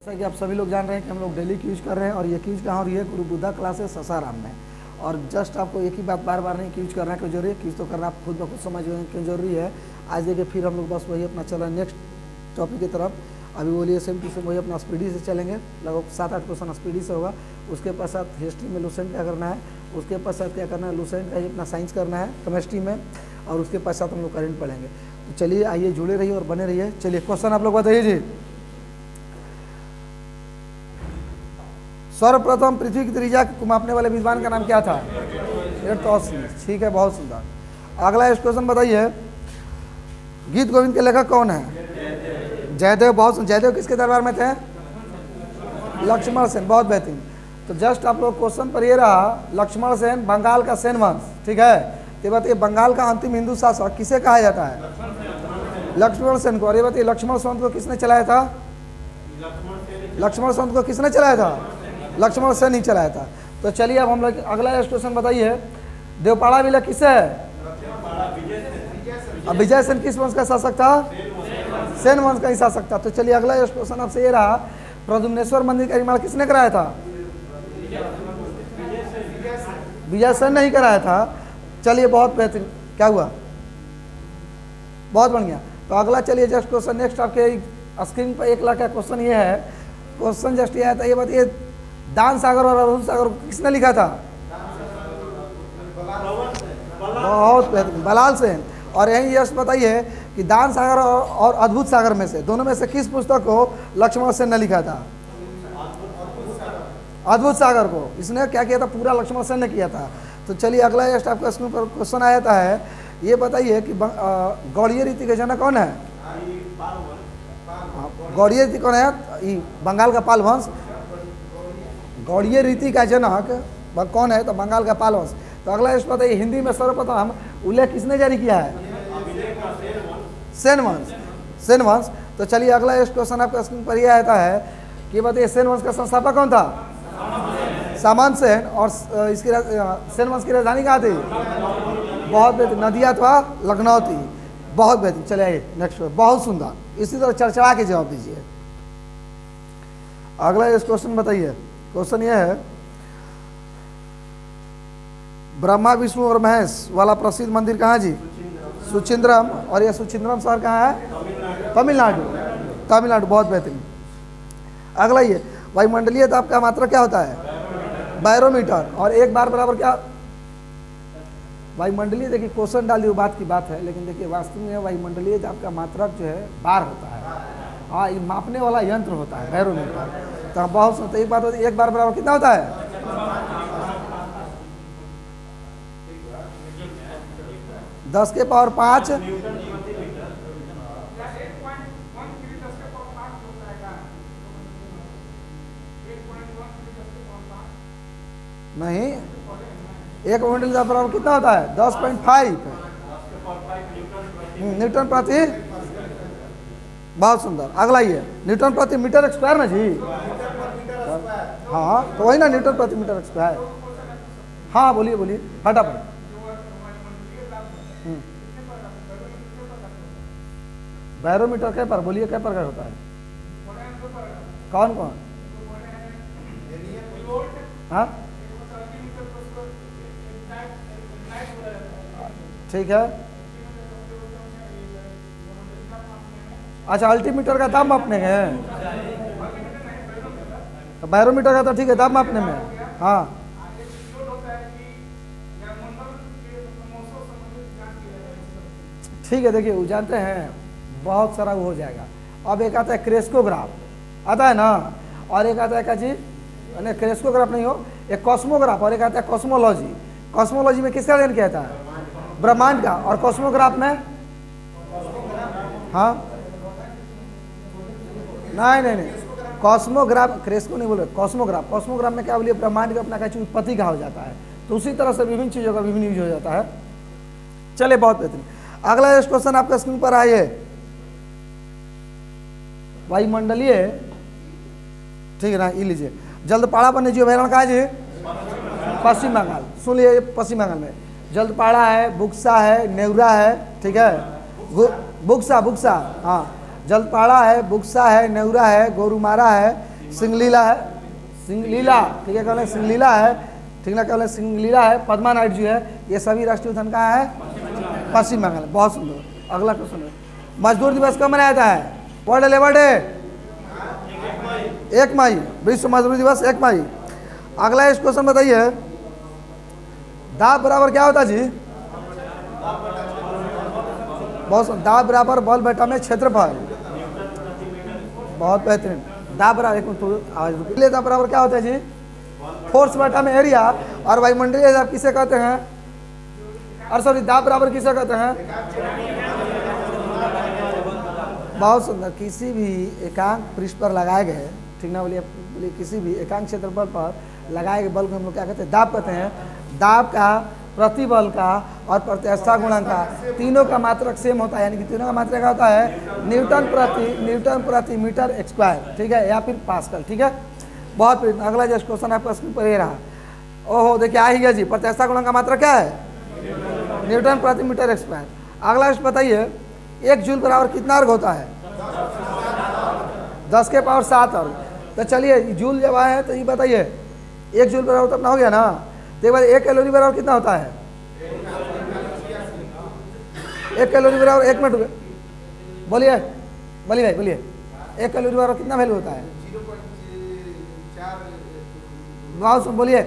जैसा कि आप सभी लोग जान रहे हैं कि हम लोग डेली क्यूज कर रहे हैं और ये क्यूज कहाँ हो रही है, गुरु बुद्धा क्लासेस सासाराम में। और जस्ट आपको एक ही बात बार बार नहीं क्यूज करना क्यों जरूरी है, क्यूज तो करना आप खुद ब खुद समझ गए क्यों जरूरी है। आज देखिए फिर हम लोग बस वही अपना चल रहे हैं नेक्स्ट टॉपिक की तरफ। अभी बोलिए सेम टू सेम वही अपना स्पीडी से चलेंगे, लगभग 7-8 क्वेश्चन स्पीडी से होगा। उसके पश्चात हिस्ट्री में लुसेंट क्या करना है, उसके पश्चात क्या करना है, लुसेंट का ही अपना साइंस करना है केमिस्ट्री में, और उसके पश्चात हम लोग करंट पढ़ेंगे। तो चलिए आइए जुड़े रहिए और बने रहिए। चलिए क्वेश्चन आप लोग बताइए जी। सर्वप्रथम पृथ्वी की त्रिज्या को मापने वाले विद्वान का नाम क्या था? एर्थोस्थिनीस। ठीक है, बहुत सुंदर। अगला क्वेश्चन बताइए, गीत गोविंद के लेखक कौन है? जयदेव। बहुत सुंदर। जयदेव किसके दरबार में थे? लक्ष्मण सेन। बहुत बेहतरीन। तो जस्ट आप लोग क्वेश्चन पर ये रहा, लक्ष्मण सेन बंगाल का सेन वंश। ठीक है, तो बताइए बंगाल का अंतिम हिंदू शासक किसे कहा जाता है? लक्ष्मण सेन को। और ये बताइए लक्ष्मण संत को किसने चलाया था? लक्ष्मण संत को किसने चलाया था? लक्ष्मण सेन ही चलाया था। तो चलिए अब हम लोग अगला क्वेश्चन बताइए, देवपाड़ा विलय किससे है? अब विजय सेन किस वंश का शासक था? सेन वंश का ही शासक था। तो चलिए अगला क्वेश्चन आपसे ये रहा, प्रद्युम्नेश्वर मंदिर का निर्माण किसने कराया था? विजय सेन ने ही कराया था। चलिए बहुत बेहतरीन। क्या हुआ? बहुत बढ़िया। तो अगला चलिए जस्ट क्वेश्चन नेक्स्ट आपके स्क्रीन पर 1 लाख का क्वेश्चन ये है। क्वेश्चन जस्ट ये आया था, ये बताइए दान सागर और अरुण सागर किसने लिखा था? बहुत बेहतरीन, बलाल सेन। और यही यश बताइए कि दान सागर और अद्भुत सागर में से दोनों में से किस पुस्तक को लक्ष्मण सेन ने लिखा था? अद्भुत सागर को। इसने क्या किया था? पूरा लक्ष्मण सेन ने किया था। तो चलिए अगला यश आपका स्क्रीन पर क्वेश्चन आया था है, ये बताइए कि गौड़ीय रीति का जनक कौन है? गौड़ीय रीति कौन है? बंगाल का पाल वंश। गौड़ीय रीति का जनक कौन है? तो बंगाल का पाल वंश। तो अगला इस बताइए, हिंदी में सर्वप्रथम उल्लेख किसने जारी किया है? सेन वंश। सेन वंश। तो चलिए अगला इस क्वेश्चन आपका स्क्रीन पर यह आता है कि बताइए सेन वंश का संस्थापक कौन था? सामंत सेन। और इसकी सेन वंश की राजधानी कहाँ थी? बहुत बेहतरीन, नदिया अथवा लखनऊ थी। बहुत बेहतरीन। चलिए नेक्स्ट। बहुत सुंदर। इसी तरह चर्चा के जवाब दीजिए। अगला इस क्वेश्चन बताइए। क्वेश्चन ये है, ब्रह्मा विष्णु और महेश वाला प्रसिद्ध मंदिर कहाँ जी? सुचिंद्रम। और यह सुचिंद्रम शहर कहाँ है? तमिलनाडु। तमिलनाडु। बहुत बेहतरीन। अगला ये, वायुमंडलीय दाब का मात्रा क्या होता है? बैरोमीटर। और 1 बार बराबर क्या? वायुमंडलीय, देखिए क्वेश्चन डाल दी, बात की बात है, लेकिन देखिए वास्तव में वायुमंडलीय दाब का मात्रक जो है बार होता है। हाँ, ये मापने वाला यंत्र होता है बैरोमीटर। तो बहुत सुनते, एक बात होती है, 1 बार बराबर कितना होता है? 10 के पावर 5। नहीं, 1 क्विंटल का बराबर कितना होता है? 10.5 न्यूटन प्रति। बहुत सुंदर। अगला ये, न्यूटन प्रति मीटर स्क्वायर ना जी? हाँ, तो वही ना, न्यूटन प्रति मीटर स्क्वायर। हाँ बोलिए बोलिए फटाफट। बैरोमीटर क्या पर बोलिए, क्या प्रकार होता है? कौन कौन? हाँ ठीक है। अच्छा, अल्टीमीटर का दाब मापने हैं, तो बैरोमीटर का तो ठीक है दाब मापने में। हाँ ठीक है। देखिए वो जानते हैं, बहुत सारा वो हो जाएगा। अब एक आता है क्रेस्कोग्राफ, आता है ना, और एक आता है क्या जी? नहीं, क्रेस्कोग्राफ नहीं हो, एक कॉस्मोग्राफ, और एक आता है कॉस्मोलॉजी। कॉस्मोलॉजी में किसका अध्ययन किया था? ब्रह्मांड का। और कॉस्मोग्राफ में? हाँ नहीं नहीं नहीं, कॉस्मोग्राफ, क्रेस्को नहीं बोल रहे, कॉस्मोग्राफ। कॉस्मोग्राफ में क्या बोलिए? ब्रह्मांड का अपना क्या उत्पत्ति का हो जाता है। तो उसी तरह से विभिन्न चीज़ों का विभिन्न यूज हो जाता है। चलिए बहुत बेहतरीन। अगला क्वेश्चन आपका स्क्रीन पर आइए, वायुमंडलीय, ठीक है ना, ये लीजिए, जल्दपाड़ा वन्य जीव अभयारण्य कहाँ जी? पश्चिम बंगाल। सुन लिए, पश्चिम बंगाल में जल्दपाड़ा है, बुक्सा है, नेवरा है, ठीक है, बुक्सा, बुक्सा, हाँ, जलपाड़ा है, बुक्सा है, नेवरा है, गोरुमारा है, सिंगलीला है, सिंगलीला, ठीक है, केवल सिंगलीला है, ठीक ना, केवल सिंगलीला है। पद्मा नाइट जो है ये सभी राष्ट्रीय उद्यान कहाँ है? पश्चिम बंगाल। बहुत सुंदर। अगला क्वेश्चन है, मजदूर दिवस कब मनाया जाता है? वर्ल्ड लेबर डे 1 मई, विश्व मजदूर दिवस 1 मई। अगला इस क्वेश्चन बताइए, दाब बराबर क्या होता है जी? बहुत दाब बराबर बॉल बटा में क्षेत्रफल। बहुत बेहतरीन। दाब बराबर, एक मिनट आवाज रुकिए, दाब बराबर क्या होता है जी? फोर्स बटा में एरिया। और वायुमंडलीय दाब किसे कहते हैं? और सॉरी, दाब बराबर किसे कहते हैं? बहुत सुंदर। किसी भी एकांक पृष्ठ पर लगाए गए, ठीक ना, बोलिए बोलिए, किसी भी एकांक क्षेत्रफल पर लगाए गए बल को हम लोग क्या कहते हैं? दाब कहते हैं। दाब का, प्रतिबल का और प्रत्यास्था गुणांक का, तीनों का मात्रक सेम होता है, यानी कि तीनों का मात्रक क्या होता है? न्यूटन प्रति मीटर स्क्वायर, ठीक है, या फिर पास्कल, ठीक है। बहुत। अगला जो क्वेश्चन आपका स्क्रीन पर ये रहा। ओहो, देखिए आ ही गया जी। प्रत्यास्था गुणांक का मात्रक क्या है? न्यूटन प्रति मीटर स्क्वायर। अगला बताइए, 1 जूल बराबर कितना अर्घ होता है? 10 के पावर 7 अर्घ। तो चलिए, जूल जब आए हैं तो ये बताइए, 1 जूल बराबर तो अपना हो गया ना। तो एक बार 1 कैलोरी बराबर कितना होता है? 1 कैलोरी बराबर, 1 मिनट बोलिए, बोलिए भाई बोलिए, 1 कैलोरी बराबर कितना वैल्यू होता है? बहुत बोलिए,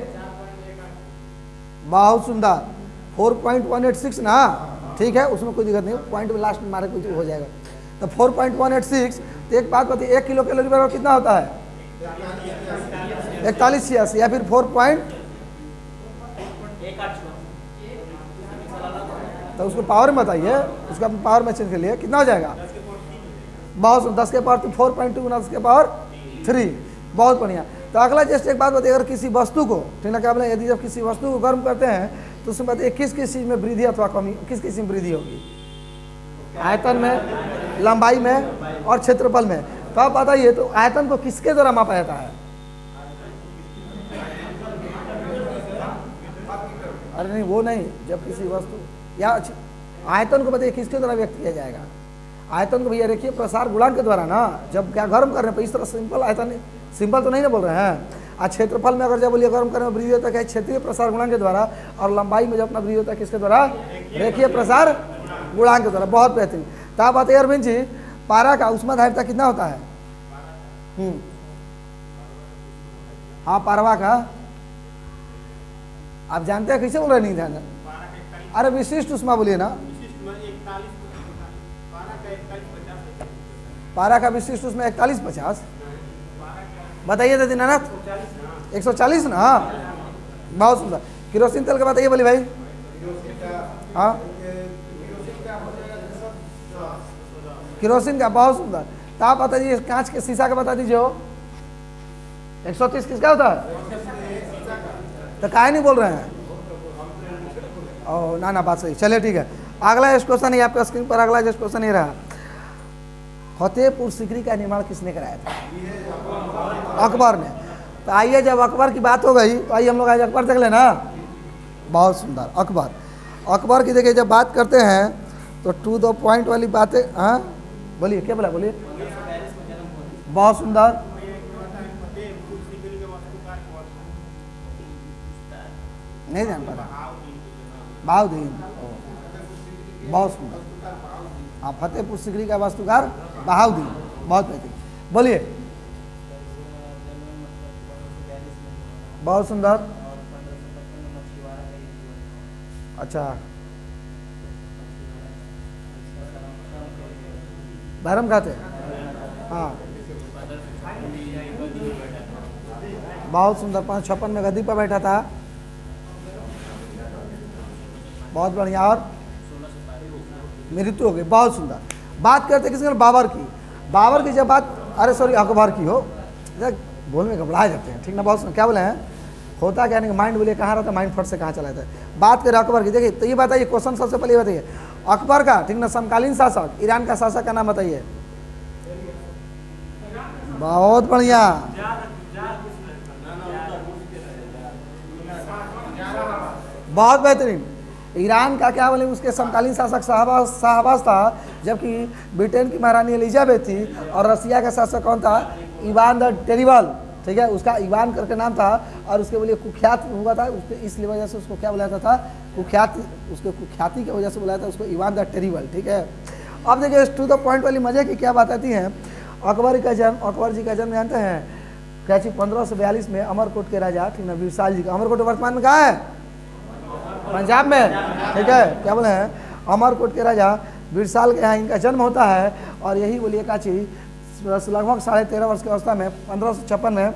बहुत सुंदर। 4.186 ना, ठीक है, उसमें कोई दिक्कत नहीं, पॉइंट में लास्ट में मारे कुछ हो जाएगा। तो 4.186। तो एक बात बताइए, 1 किलो कैलोरी बराबर कितना होता है? 4186, या फिर 4. तो उसको पावर में बताइए, उसको अपने पावर में चेंज कर लिए, कितना हो जाएगा? बहुत 10 के पावर 4.2 गुना 10 के पावर 3। बहुत बढ़िया। तो अगला जस्ट एक बात बताइए, अगर किसी वस्तु को, ठीक ना, क्या बोले, यदि जब किसी वस्तु को गर्म करते हैं तो उसमें बताइए किस किस चीज़ में वृद्धि अथवा कमी, किस किस में वृद्धि होगी? आयतन में, लंबाई में और क्षेत्रफल में। तो आप बताइए, तो आयतन को किसके द्वारा मापा जाता है? अरे नहीं, वो नहीं, जब किसी वस्तु या आयतन को बताइए किसके द्वारा व्यक्त किया जाएगा? आयतन को भैया देखिए प्रसार गुणांक के द्वारा ना, जब क्या गर्म कर रहे हैं, इस तरह सिंपल आयतन, सिंपल तो नहीं ना बोल रहे हैं। और क्षेत्रफल में अगर जब बोलिए गर्म करने में वृद्धि होता है क्षेत्रीय प्रसार गुणांक के द्वारा, और लंबाई में जब अपना वृद्धि होता है किसके द्वारा? रेखीय प्रसार गुणांक के द्वारा। बहुत बेहतरीन। तो आप बताइए अरविंद जी, पारा का ऊष्माधारिता कितना होता है? हाँ, पारवा का आप जानते हैं, कैसे बोल रहे नहीं ध्यान? अरे विशिष्ट ऊष्मा बोलिए ना। पारा का विशिष्ट ऊष्मा 4150। बताइए तो दीनानाथ, 140 ना। बहुत सुंदर। केरोसिन तेल का बताइए, बोलिए भाई। हाँ, केरोसिन का। बहुत सुंदर। तो आप बताइए कांच के शीशा का बता दीजिए। 130 किसका होता है? तो काहे नहीं बोल रहे हैं? ओ ना बात सही। चलिए ठीक है। अगला क्वेश्चन है आपका स्क्रीन पर। अगला क्वेश्चन ये रहा, फतेहपुर सीकरी का निर्माण किसने कराया था? अकबर ने। तो आइए, जब अकबर की बात हो गई तो आइए हम लोग आज अकबर देख लेना। बहुत सुंदर। अकबर, अकबर की देखिए जब बात करते हैं तो टू द पॉइंट वाली बातें। हाँ बोलिए, क्या बोला, बोलिए। बहुत सुंदर। नहीं जान पा रहा। बहाउद्दीन। बहुत सुंदर। हाँ, फतेहपुर सीकरी का वास्तुकार बहाउद्दीन। बहुत बेहतरीन। बोलिए। बहुत सुंदर। अच्छा, बहरम खाते। हाँ, बहुत सुंदर। 556 में गद्दी पर बैठा था। बहुत बढ़िया। और मृत्यु हो गई। बहुत सुंदर। बात करते किसी बाबर की। बाबर की जब बात, अरे सॉरी अकबर की हो, बोलने घबरा जाते हैं, ठीक ना। बहुत सुंदर। क्या बोले हैं, होता क्या नहीं, माइंड बोलिए कहाँ रहता है, माइंड फट से कहाँ चला जाता है। बात करें अकबर की, देखिए तो ये बताइए, क्वेश्चन सबसे पहले बताइए, अकबर का, ठीक ना, समकालीन शासक, ईरान का शासक का नाम बताइए। बहुत बढ़िया। बहुत बेहतरीन। ईरान का क्या बोले, उसके समकालीन शासक शाहबाज था, जबकि ब्रिटेन की महारानी एलिजाबेथ थी, और रसिया का शासक कौन था? इवान द टेरिबल, ठीक है, उसका इवान करके नाम था और उसके लिए कुख्यात हुआ था, उसके इसलिए वजह से उसको क्या बुलाया जाता था, कुख्याति, उसके कुख्याति की वजह से बुलाया था उसको इवान द टेरिबल, ठीक है। अब देखिए टू द पॉइंट वाली मजे की क्या बात आती है। अकबर जी का जन्म जानते हैं क्या चीज 1542 में अमरकोट के राजा, ठीक ना, विशाल जी का। अमरकोट वर्तमान में कहाँ है, पंजाब में, ठीक है, क्या बोले हैं, अमरकोट के राजा विशाल के यहाँ इनका जन्म होता है और यही बोलिए का चीज लगभग 13.5 वर्ष की अवस्था में 1556 में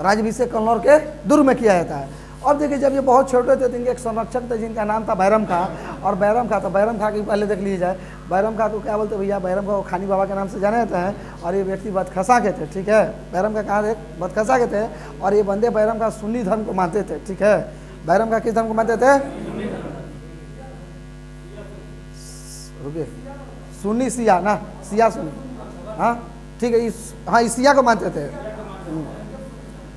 राजभिषेक कन्नौर के दुर्ग में किया जाता है। अब देखिए जब ये बहुत छोटे थे तो इनके एक संरक्षक थे जिनका नाम था बैरम खां, और बैरम खां, तो बैरम खां की पहले देख लीजिए जाए, बैरम खां को क्या बोलते भैया, बैरम खां खानी बाबा के नाम से जाने जाते हैं और ये व्यक्ति बदखसा के थे, ठीक है, बैरम खां कहाँ थे, बदखसा के थे और ये बंदे बैरम खां सुन्नी धर्म को मानते थे, ठीक है। बैरम खां किस धर्म को मानते थे, रुकिए, सुन्नी सिया ना, सिया सुन्नी, हाँ ठीक है, हाँ इस सिया को मानते थे,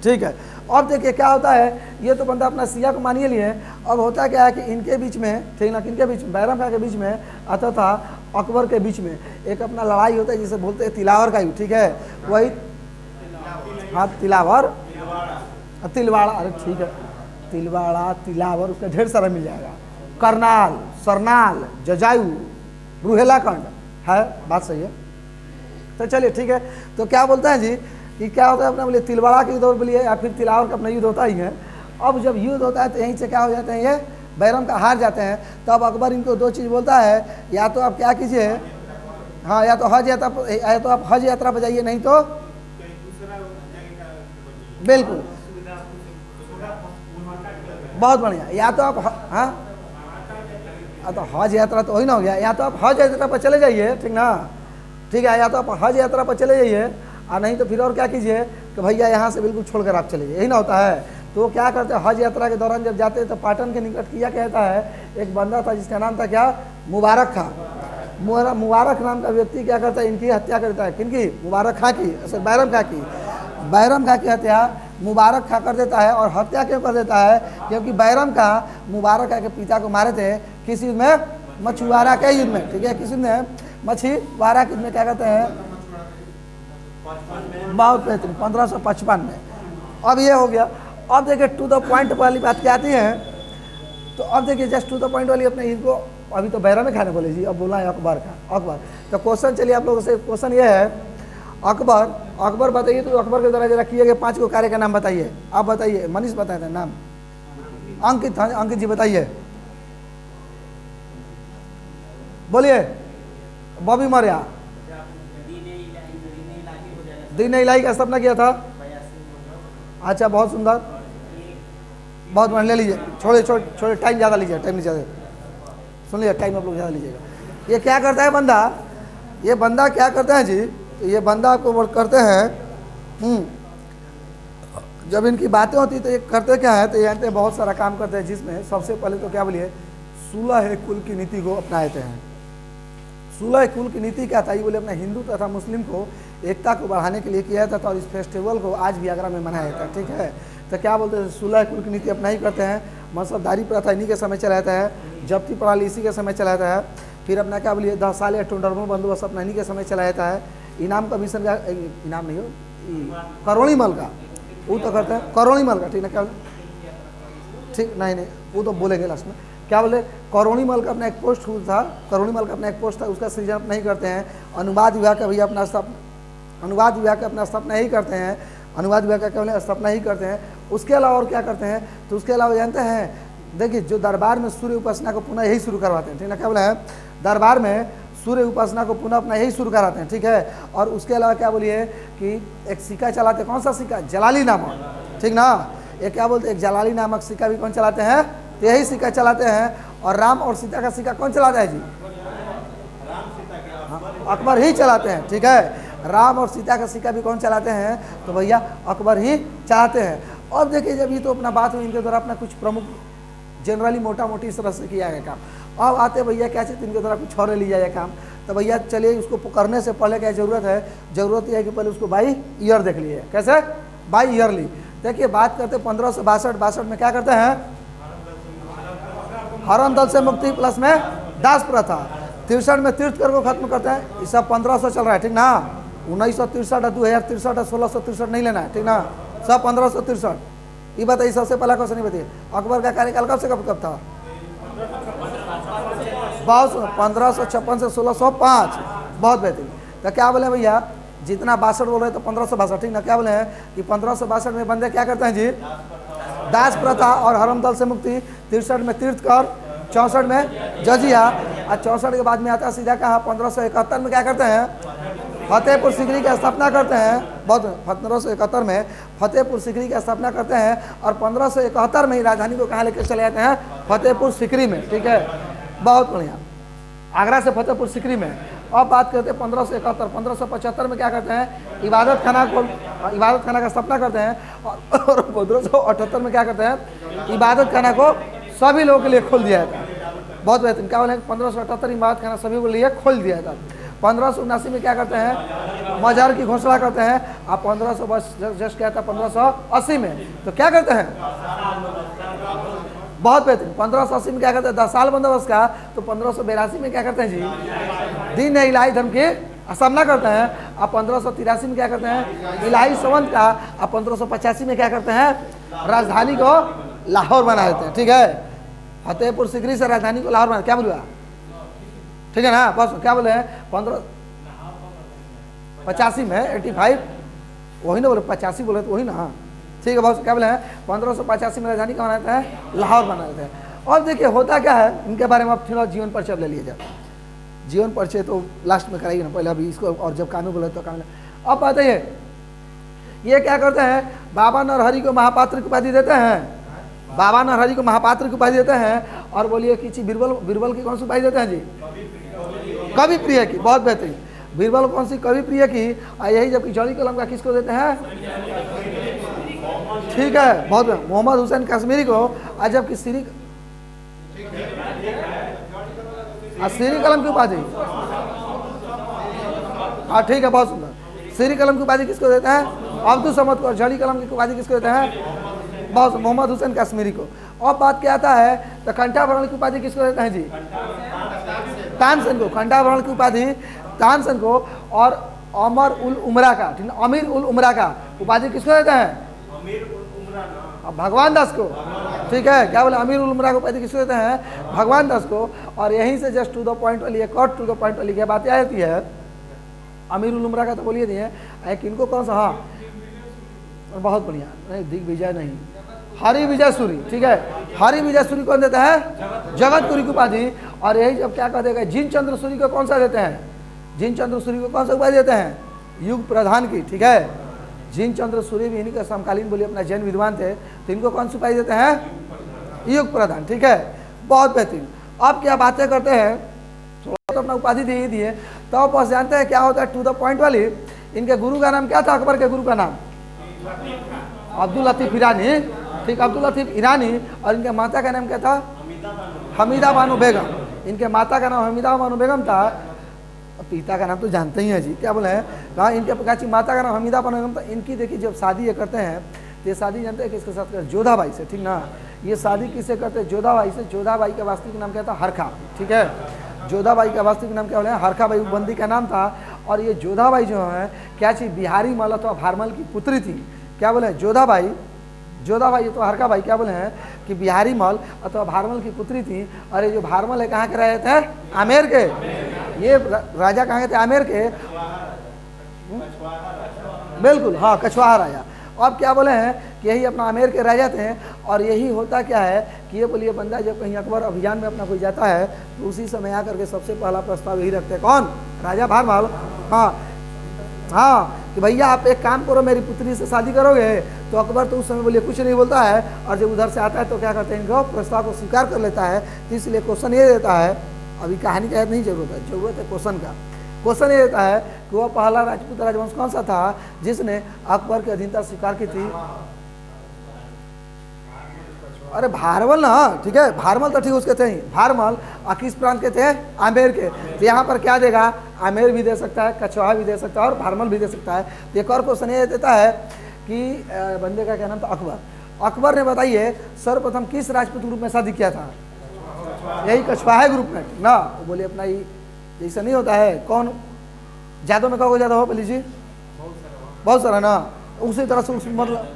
ठीक है। अब देखिए क्या होता है, ये तो बंदा अपना सिया को मानिए लिए, अब होता क्या है कि इनके बीच में, ठीक ना, किनके बीच में, बैरम खां के बीच में आता था अकबर के बीच में एक अपना लड़ाई होता है जिसे बोलते हैं तिलावर का युद्ध, ठीक है, वही, हाँ तिलावर, तिलवाड़ा, अरे ठीक है, तिलवाड़ा, तिलावर, उसका ढेर सारा मिल जाएगा, करनाल, सरनाल, जजायू, रूहेलाखंड है, बात सही है। तो चलिए ठीक है, तो क्या बोलते हैं जी कि क्या होता है अपना बोलिए तिलवाड़ा के युद्ध बोलिए या फिर तिलावर का अपना युद्ध होता ही है। अब जब युद्ध होता है तो यहीं से क्या हो जाते हैं, ये बैरम का हार जाते हैं। तो अब अकबर इनको दो चीज़ बोलता है, या तो आप क्या कीजिए, हाँ या तो हज यात्रा, या तो आप हज यात्रा पर जाइए, नहीं तो बिल्कुल बहुत बढ़िया, या तो आप हाँ तो हज यात्रा तो वही ना हो गया, या तो आप हज यात्रा पर चले जाइए, ठीक ना, ठीक है, या तो आप हज यात्रा पर चले जाइए और नहीं तो फिर और क्या कीजिए कि भैया यहाँ से बिल्कुल छोड़कर आप चले जाइए, यही ना होता है। तो क्या करते हैं, हज यात्रा के दौरान जब जाते हैं तो पाटन के निकट किया कहता है एक बंदा था जिसका नाम था क्या, मुबारक खां। मुबारक नाम का व्यक्ति क्या करता है, इनकी हत्या करता है, किनकी, मुबारक खां की, बैरम खां की, बैरम खां की हत्या मुबारक खां कर देता है। और हत्या क्यों कर देता है, क्योंकि बैरम खां मुबारक खां के पिता को मारे थे किस युद्ध में, मछुआरा के युद्ध में, ठीक है, किस युद्ध में, मछुआरा के युद्ध में, क्या कहते हैं, बहुत बेहतरीन 1555 में। अब ये हो गया। अब देखिए टू द पॉइंट वाली बात क्या आती है, तो अब देखिए जस्ट टू द पॉइंट वाली अपने इनको, अभी तो बैरम में खाने बोले जी, अब बोला है अकबर का, अकबर। तो क्वेश्चन चलिए आप लोगों से, क्वेश्चन ये है, अकबर बताइए, तो अकबर के द्वारा जरा किए गए 5 को कार्य का नाम बताइए, आप बताइए, मनीष बताए थे नाम, अंकित, हाँ अंकित जी बताइए, बोलिए, बॉबी मौर्य, दीन इलाही का स्थापना किया था, अच्छा बहुत सुंदर, बहुत बढ़िया, ले लीजिए, छोड़े टाइम ज़्यादा लीजिए, टाइम नहीं ज़्यादा, सुन लीजिए, टाइम आप लोग ज़्यादा लीजिएगा। ये क्या करता है बंदा, ये बंदा क्या करता है जी, ये बंदा आपको वो करते हैं, जब इनकी बातें होती तो ये करते क्या है, तो ये जानते हैं बहुत सारा काम करते हैं, जिसमें सबसे पहले तो क्या बोलिए, सुलह कुल की नीति को अपनाते हैं। सुलह कुल की नीति क्या था, ये बोले अपना हिंदू तथा मुस्लिम को एकता को बढ़ाने के लिए किया जाता था और इस फेस्टिवल को आज भी आगरा में मनाया जाता है, ठीक है। तो क्या बोलते हैं, सुलह कुल की नीति अपना ही करते हैं, मनसबदारी प्रथा इन्हीं के समय चला जाता है, जब्ती प्रणाली इसी के समय चला जाता है, फिर अपना क्या बोलिए 10 साल या टुंडरमल बंदोबस्त अपना इन्हीं के समय चला जाता है, इनाम कमीशन का, इनाम नहीं हो, करोड़ी मल का, वो तो करते हैं, करोड़ी मल का, ठीक ना, क्या ठीक, नहीं वो तो बोलेंगे लास्ट में, क्या बोले, करोड़ी मल का अपना एक पोस्ट था, करोड़ी मल का अपना एक पोस्ट था, उसका सृजन अपना ही करते हैं। अनुवाद विभाग का भैया अपना अनुवाद विभाग का अपना स्थापना ही करते हैं, अनुवाद विभाग का केवल स्थापना ही करते हैं। उसके अलावा और क्या करते हैं, तो उसके अलावा जानते हैं, देखिए जो दरबार में सूर्य उपासना को पुनः यही शुरू करवाते हैं, ठीक ना, क्या बोला है, दरबार में सूर्य उपासना को पुनः अपना यही शुरू कराते हैं, ठीक है। और उसके अलावा क्या बोलिए कि एक सिक्का चलाते हैं, कौन सा सिक्का, जलाली नामक, ठीक ना, एक क्या बोलते हैं, एक जलाली नामक सिक्का भी कौन चलाते हैं, तो यही सिक्का चलाते हैं। और राम और सीता का सिक्का कौन चलाता है जी, अकबर ही चलाते हैं, ठीक है। राम और सीता का सिक्का भी कौन चलाते हैं, तो भैया अकबर ही चलाते हैं। अब देखिए जब ये तो अपना बात हुई, इनके द्वारा अपना कुछ प्रमुख जनरली मोटा मोटी इस तरह से किया गया काम। अब आते भैया क्या चीज़, इनके द्वारा कुछ और ले लिया जाए काम, तो भैया चलिए उसको करने से पहले क्या जरूरत है, जरूरत यह है कि पहले उसको बाई ईयर देख लिए, कैसे, बाई ईयरली। देखिए बात करते 1562 में क्या करते हैं, हरम दल से मुक्ति प्लस में दास प्रथा, 63 में तीर्थकर को खत्म करते हैं, ये सब 1500 चल रहा है, ठीक ना, 1963 है, 2063 है, 1663 नहीं लेना है, ठीक ना, सब 1563। ये बताइए सबसे पहला क्वेश्चन ही बताइए, अकबर का कार्यकाल कब से कब था? 1556 से 1605। बहुत बेहतरीन। तो क्या बोले भैया, जितना 62 बोल रहे तो 1562, ठीक ना, क्या बोले हैं कि 1562 में बंदे क्या करते हैं जी, दास प्रथा और हरम दल से मुक्ति, 63 में तीर्थ कर, 64 में जजिया, और 64 के बाद में आता है सीधा कहा 1571 में क्या करते हैं, फतेहपुर सीकरी की स्थापना करते हैं। बहुत 1571 में फतेहपुर सीकरी की स्थापना करते हैं और 1571 में ही राजधानी को कहाँ लेकर चले जाते हैं, फतेहपुर सीकरी में, ठीक है, बहुत बढ़िया, आगरा से फतेहपुर सीकरी में। अब बात करते हैं 1571, 1575 में क्या करते हैं, इबादत खाना का स्थापना करते हैं, और 1578 में क्या करते हैं, इबादत खाना को सभी लोगों के लिए खोल दिया था। बहुत बेहतरीन। क्या बोले, 1578 इबादत खाना सभी के लिए खोल दिया था। 1579 में क्या करते हैं, मजार की घोषणा करते हैं। आप 1500 जस्ट क्या था 1580 में, तो क्या करते हैं, बहुत बेहतरीन, 1580 में क्या करते हैं, 10 साल बंदोबस्त का। तो 1582 में क्या करते हैं जी, दीन इलाही धर्म की स्थापना करते हैं। आप 1583 में क्या करते हैं, इलाही संवत का। आप 1585 में क्या करते हैं, राजधानी को लाहौर बना देते हैं, ठीक है, फतेहपुर सीकरी से राजधानी को लाहौर बना, क्या बोलूँगा, ठीक है ना, बस क्या बोले हैं 1585 में 85, वही ना बोले 85 बोले तो वही ना, हाँ ठीक है बस, क्या बोले हैं 1585 में राजधानी का बनाते हैं, लाहौर बना देते हैं। और देखिए होता क्या है, इनके बारे में आप थोड़ा जीवन परिचय ले लीजिए। जीवन परिचय तो लास्ट में कराइए ना, पहले अभी इसको, और जब कानून बोले तो कानून। अब बताइए ये क्या करते हैं, बाबा नरहरि को महापात्र की उपाधि देते हैं, बाबा नरहरि को महापात्र की उपाधि देते हैं। और बोलिए कि बीरबल की कौन सी उपाधि देते हैं जी, कवि प्रिय की। बहुत बेहतरीन, बीरबल कौन सी, कवि प्रिय की। और यही जबकि जौहरी कलम का किसको देते हैं, ठीक है, बहुत मोहम्मद हुसैन कश्मीरी को। और जबकि सीरी कलम की उपाधि, हाँ ठीक है, बहुत सुंदर, सीरी कलम की उपाधि किसको देते हैं, अब्दुल समद को। और जौहरी कलम की उपाधि किसको देते हैं, बहुत मोहम्मद हुसैन कश्मीरी को। और बात क्या आता है, तो कंठाभरण की उपाधि किसको देते हैं जी, तानसेन को। कंठाभरण की उपाधि तानसेन को। और अमर उल उमरा का, ठीक है, अमीर उल उमरा का उपाधि किसको देते हैं, भगवान दास को, ठीक है, क्या बोले, अमीर उल उमरा को उपाधि किसको देते हैं, भगवान दास को। और यहीं से जस्ट टू द पॉइंट वाली, एक और टू द पॉइंट वाली क्या बात आ जाती है, अमीर उल उमरा का तो बोलिए दिए, एक इनको कौन सा, हाँ बहुत बढ़िया, नहीं दिग्विजय नहीं, हरि विजय सूरी, ठीक है, हरि विजय सूरी कौन देता है, जगतपुरी की उपाधि। और यही जब क्या कहते हैं, जिन चंद्र सूरी को कौन सा देते हैं, जिन चंद्र सूरी को कौन सा उपाधि देते हैं, युग प्रधान की, ठीक है, जिन चंद्र सूरी भी इन्हीं का समकालीन बोलिए अपना जैन विद्वान थे, तो इनको कौन सी उपाधि देते हैं, युग प्रधान, ठीक है, बहुत बेहतरीन। अब क्या बातें करते हैं, थोड़ा तो अपना उपाधि दे ही दिए, तो आप बस जानते हैं क्या होता है, टू द पॉइंट वाली। इनके गुरु का नाम क्या था, अकबर के गुरु का नाम अब्दुल लतीफ ईरानी, ठीक, अब्दुल लतीफ ईरानी। और इनके माता का नाम क्या था, हमीदा बानो बेगम। इनके माता का नाम हमीदा बानो बेगम था, पिता का नाम तो जानते ही हैं जी, क्या बोले हैं, कहा इनके पिताची माता का नाम हमीदा बानो बेगम था। इनकी देखिए जब शादी ये करते हैं, तो ये शादी जानते हैं किसके साथ करते, जोधाबाई से, ठीक ना। ये शादी किससे करते हैं, जोधाबाई से। जोधाबाई का वास्तविक नाम क्या था, हरखा, ठीक है, जोधाबाई का वास्तविक नाम क्या बोले, हरखा बाई बंदी का नाम था। और ये जोधाबाई जो है क्या चीज, बिहारी मल अथवा भारमल की पुत्री थी, क्या बोले, जोधाबाई ये तो हरका बाई, क्या बोले हैं कि बिहारी मल अथवा भारमल की पुत्री थी। और ये जो भारमल है कहाँ के रहे थे, आमेर के। ये राजा कहाँ के थे, आमेर के, बिल्कुल, हाँ कछवाहा राजा। अब क्या बोले हैं कि यही अपना आमेर के राजा थे। और यही होता क्या है कि ये बोलिए बंदा जब कहीं अकबर अभियान में अपना कोई जाता है, तो उसी समय आकर के सबसे पहला प्रस्ताव यही रखते हैं, कौन, राजा भारमल। हाँ कि भैया आप एक काम करो, मेरी पुत्री से शादी करोगे। तो अकबर तो उस समय बोलिए कुछ नहीं बोलता है। और जब उधर से आता है तो क्या करते हैं, इनको प्रस्ताव को स्वीकार कर लेता है। तो इसलिए क्वेश्चन ये देता है, अभी कहानी का नहीं जरूरत है क्वेश्चन का। क्वेश्चन ये देता है कि वह पहला राजपूत राजवंश कौन सा था जिसने अकबर की अधीनता स्वीकार की थी। अरे भारमल ना, ठीक है, भारमल तो ठीक उसके थे ही, भारमल। और किस प्रांत के थे, आमेर के। तो यहाँ पर क्या देगा, आमेर भी दे सकता है, कछवाहा भी दे सकता है, और भारमल भी दे सकता है। तो एक और क्वेश्चन ये देता है कि बंदे का क्या नाम था, अकबर। अकबर ने बताइए सर्वप्रथम किस राजपूत ग्रुप में शादी किया था, यही कछवाहा ग्रुप में ना। तो बोले अपना ही जैसा नहीं होता है, कौन जादव में कहोगे, ज्यादा हो बोली जी, बहुत सारा ना, उसी तरह से उस मतलब,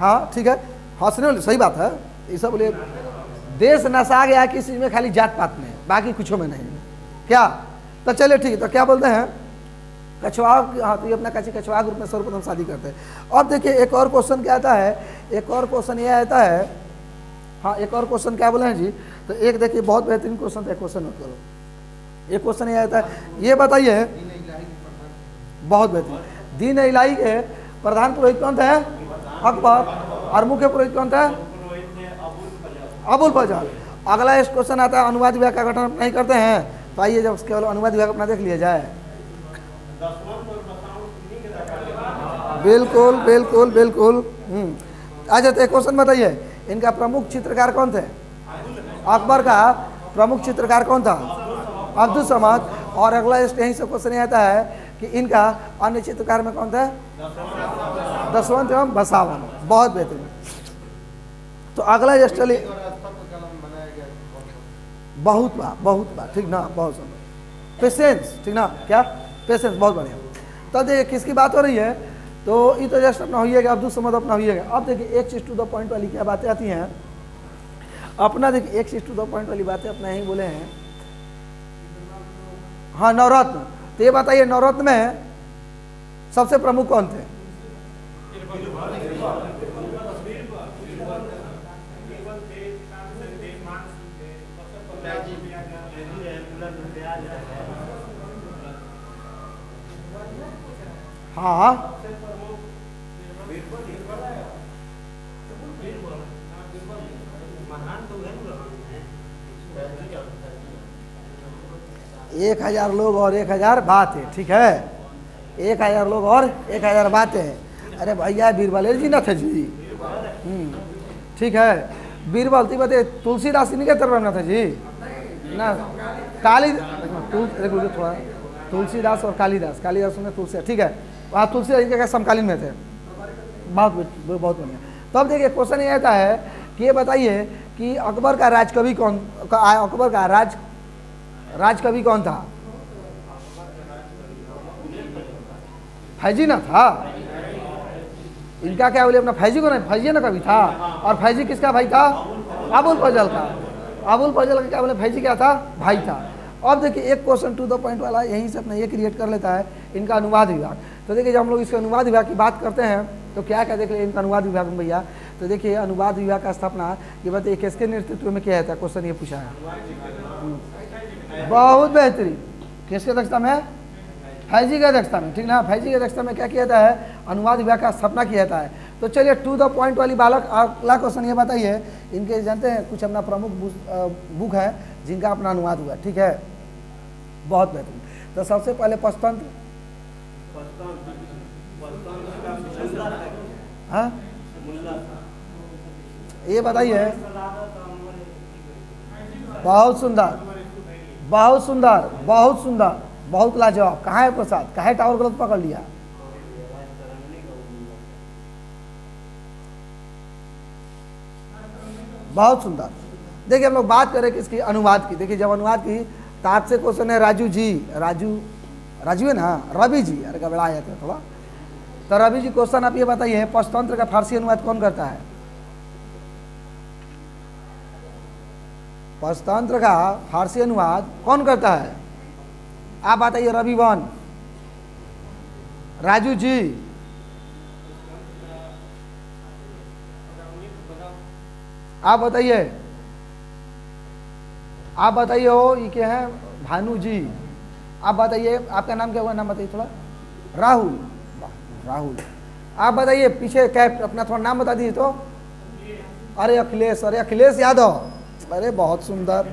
हाँ ठीक है, हंसने वाली सही बात है। ये सब बोले देश नशा गया किसी में, खाली जात पात में, बाकी कुछ में नहीं क्या। तो चलिए ठीक है, तो क्या बोलते हैं कछुआ, हाँ तो ये अपना कछुआ ग्रुप में सर्वप्रथम शादी करते हैं। अब देखिए एक और क्वेश्चन क्या आता है, एक और क्वेश्चन ये आता है, हाँ एक और क्वेश्चन क्या बोले हैं जी, तो एक देखिए बहुत बेहतरीन क्वेश्चन था, क्वेश्चन मतलब एक क्वेश्चन ये आता है, ये बताइए बहुत बेहतरीन, दीन इलाही के प्रधान पुरोहित कौन थे? अकबर। और मुख्य पुरोहित कौन थे? अबुल फजल। अगला इस क्वेश्चन आता है अनुवाद विभाग का गठन नहीं करते हैं, तो आइए जब केवल अनुवाद विभाग अपना देख लिया जाए। बिल्कुल बिल्कुल बिल्कुल। अच्छा तो एक क्वेश्चन बताइए, इनका प्रमुख चित्रकार कौन थे? अकबर का प्रमुख चित्रकार कौन था? अब्दुल समद। और अगला यहीं से क्वेश्चन ये आता है कि इनका अन्य चित्रकार में कौन थे? दशवंत एवं बसावन। बहुत बेहतरीन। तो अगला जस्ट चलिए, बहुत बार ठीक ना, बहुत सुंदर, पेशेंस ठीक ना, क्या पेशेंस, बहुत बढ़िया। तब देखिए किसकी बात हो रही है, तो ये तो जस्ट अपना होइएगा, अब्दुल समद अपना होइएगा। अब देखिए एक चीज टू द पॉइंट वाली क्या बातें आती हैं अपना, देखिए एक चीज टू द पॉइंट वाली बातें अपना यही बोले हैं। हाँ नवरत्न, तो ये बताइए नवरत्न में सबसे प्रमुख कौन थे? हाँ एक 1000 लोग और 1000 बातें, ठीक है, 1000 लोग और 1000 बातें। अरे भैया बीरबल जी न थे जी, ठीक है, बीरबल थी बते तुलसीदास इन्हीं के तरफ न थे जी ना, काली देखो थोड़ा तुलसीदास और कालिदास, कालिदास में तुलसी, ठीक है, वहाँ तुलसीदास इनके समकालीन में थे। बहुत बढ़िया। तब देखिए क्वेश्चन ये आता है कि ये बताइए कि अकबर का राजकवि कौन, अकबर का राजकवि कौन था? फैजी ना था? इनका क्या बोले अपना फैजी को नहीं, फैजी ना कवि था। और फैजी किसका भाई था? अबुल फजल का। अबुल फजल का क्या बोले फैजी क्या था? भाई था। अब देखिए एक क्वेश्चन टू द पॉइंट वाला यहीं से अपना ये क्रिएट कर लेता है, इनका अनुवाद विभाग। तो देखिए जब हम लोग इसके अनुवाद विभाग की बात करते हैं तो क्या क्या देख ले इनका अनुवाद विभाग में भैया, तो देखिए अनुवाद विभाग का स्थापना ये बताइए किसके नेतृत्व में किया था, क्वेश्चन ये पूछा है। बहुत बेहतरीन, किसके अध्यक्षता में? फैजी की अध्यक्षता में, ठीक ना, फैजी की अध्यक्षता में क्या किया जाता है? अनुवाद विभाग का स्थापना किया जाता है। तो चलिए टू द पॉइंट वाली बालक अगला क्वेश्चन ये बताइए, इनके जानते हैं कुछ अपना प्रमुख बुक है जिनका अपना अनुवाद हुआ, ठीक है, बहुत बेहतरीन। तो सबसे पहले पंचतंत्र, हाँ ये बताइए, बहुत सुंदर बहुत सुंदर बहुत सुंदर, बहुत लाजवाब। कहाँ है प्रसाद, कहाँ टावर गलत पकड़ लिया? बहुत सुंदर। देखिए हम लोग बात करें किसकी, अनुवाद की। देखिए जब अनुवाद की तो आपसे क्वेश्चन है राजू जी, राजू है ना, रवि जी, अरे घबरा जाते हैं थोड़ा। तो रवि जी क्वेश्चन आप ये बताइए पंचतंत्र का फारसी अनुवाद कौन करता है? पंचतंत्र का फारसी अनुवाद कौन करता है? आप बताइए रविवन, राजू जी, आप बताइए, आप बताइए हो ये क्या है? भानु जी, आप बताइए आपका नाम क्या हुआ, नाम बताइए थोड़ा। राहुल, राहुल। आप बताइए पीछे कैप अपना थोड़ा नाम बता दीजिए तो। अरे अखिलेश, अरे अखिलेश यादव, अरे बहुत सुंदर,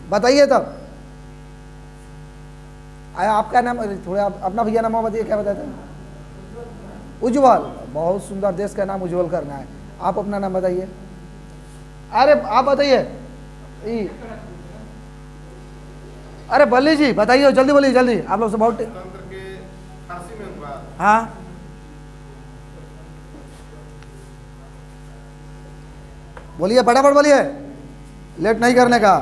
बताइए तब आपका नाम, थोड़ा अपना भैया नाम बताइए, क्या बताते हैं? उज्जवल, बहुत सुंदर, देश का नाम उज्जवल करना है। आप अपना नाम बताइए। अरे आप बताइए, अरे बल्ली जी बताइए, जल्दी बोलिए जल्दी, आप लोग से बहुत हाँ बोलिए, फटाफट बोलिए, लेट नहीं करने का।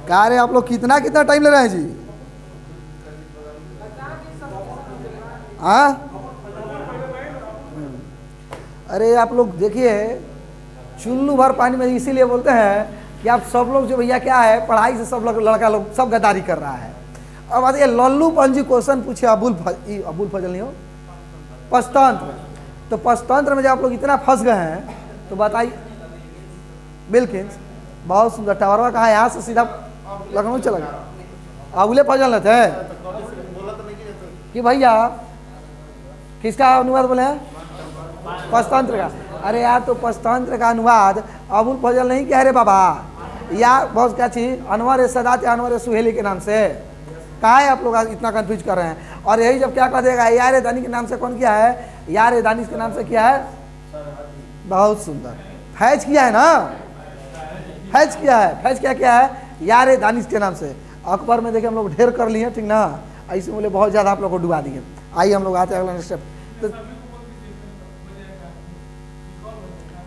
कह रहे आप लोग कितना कितना टाइम ले रहे हैं जी? हाँ, अरे आप लोग देखिए, चुल्लू भर पानी में इसीलिए बोलते हैं कि आप सब लोग जो भैया क्या है, पढ़ाई से सब लोग लड़का लोग सब गद्दारी कर रहा है। अब बात ये लल्लू पंजी क्वेश्चन पूछे अबुल फजल नहीं हो, पंचतंत्र। तो पंचतंत्र में जब आप लोग इतना फंस गए हैं तो बताइए, बिल्किस बहुत सुंदर। टावरवा कहा, यहाँ से सीधा लखनऊ चला गया। अबुले फजल न थे कि भैया किसका अनुवाद बोले हैं? पंचतंत्र का। अरे यार, तो पंचतंत्र का अनुवाद अबुल फजल नहीं कह रहे बाबा, या बहुत क्या चीज अनवर सदात अनवर सुहेली के नाम से। कहा है आप लोग इतना कंफ्यूज कर रहे हैं? और यही जब क्या कह देगा, यार दानी के नाम से कौन किया है? यार दानिश के नाम से किया है। बहुत सुंदर, फैज किया है ना, फैज किया है। फैज क्या किया है? यार दानिश के नाम से। अकबर में देखिए हम लोग ढेर कर लिए, ठीक ना, ऐसे बोले बहुत ज़्यादा आप लोग को डुबा दिए। आइए हम लोग आते हैं अगला स्टेप। तो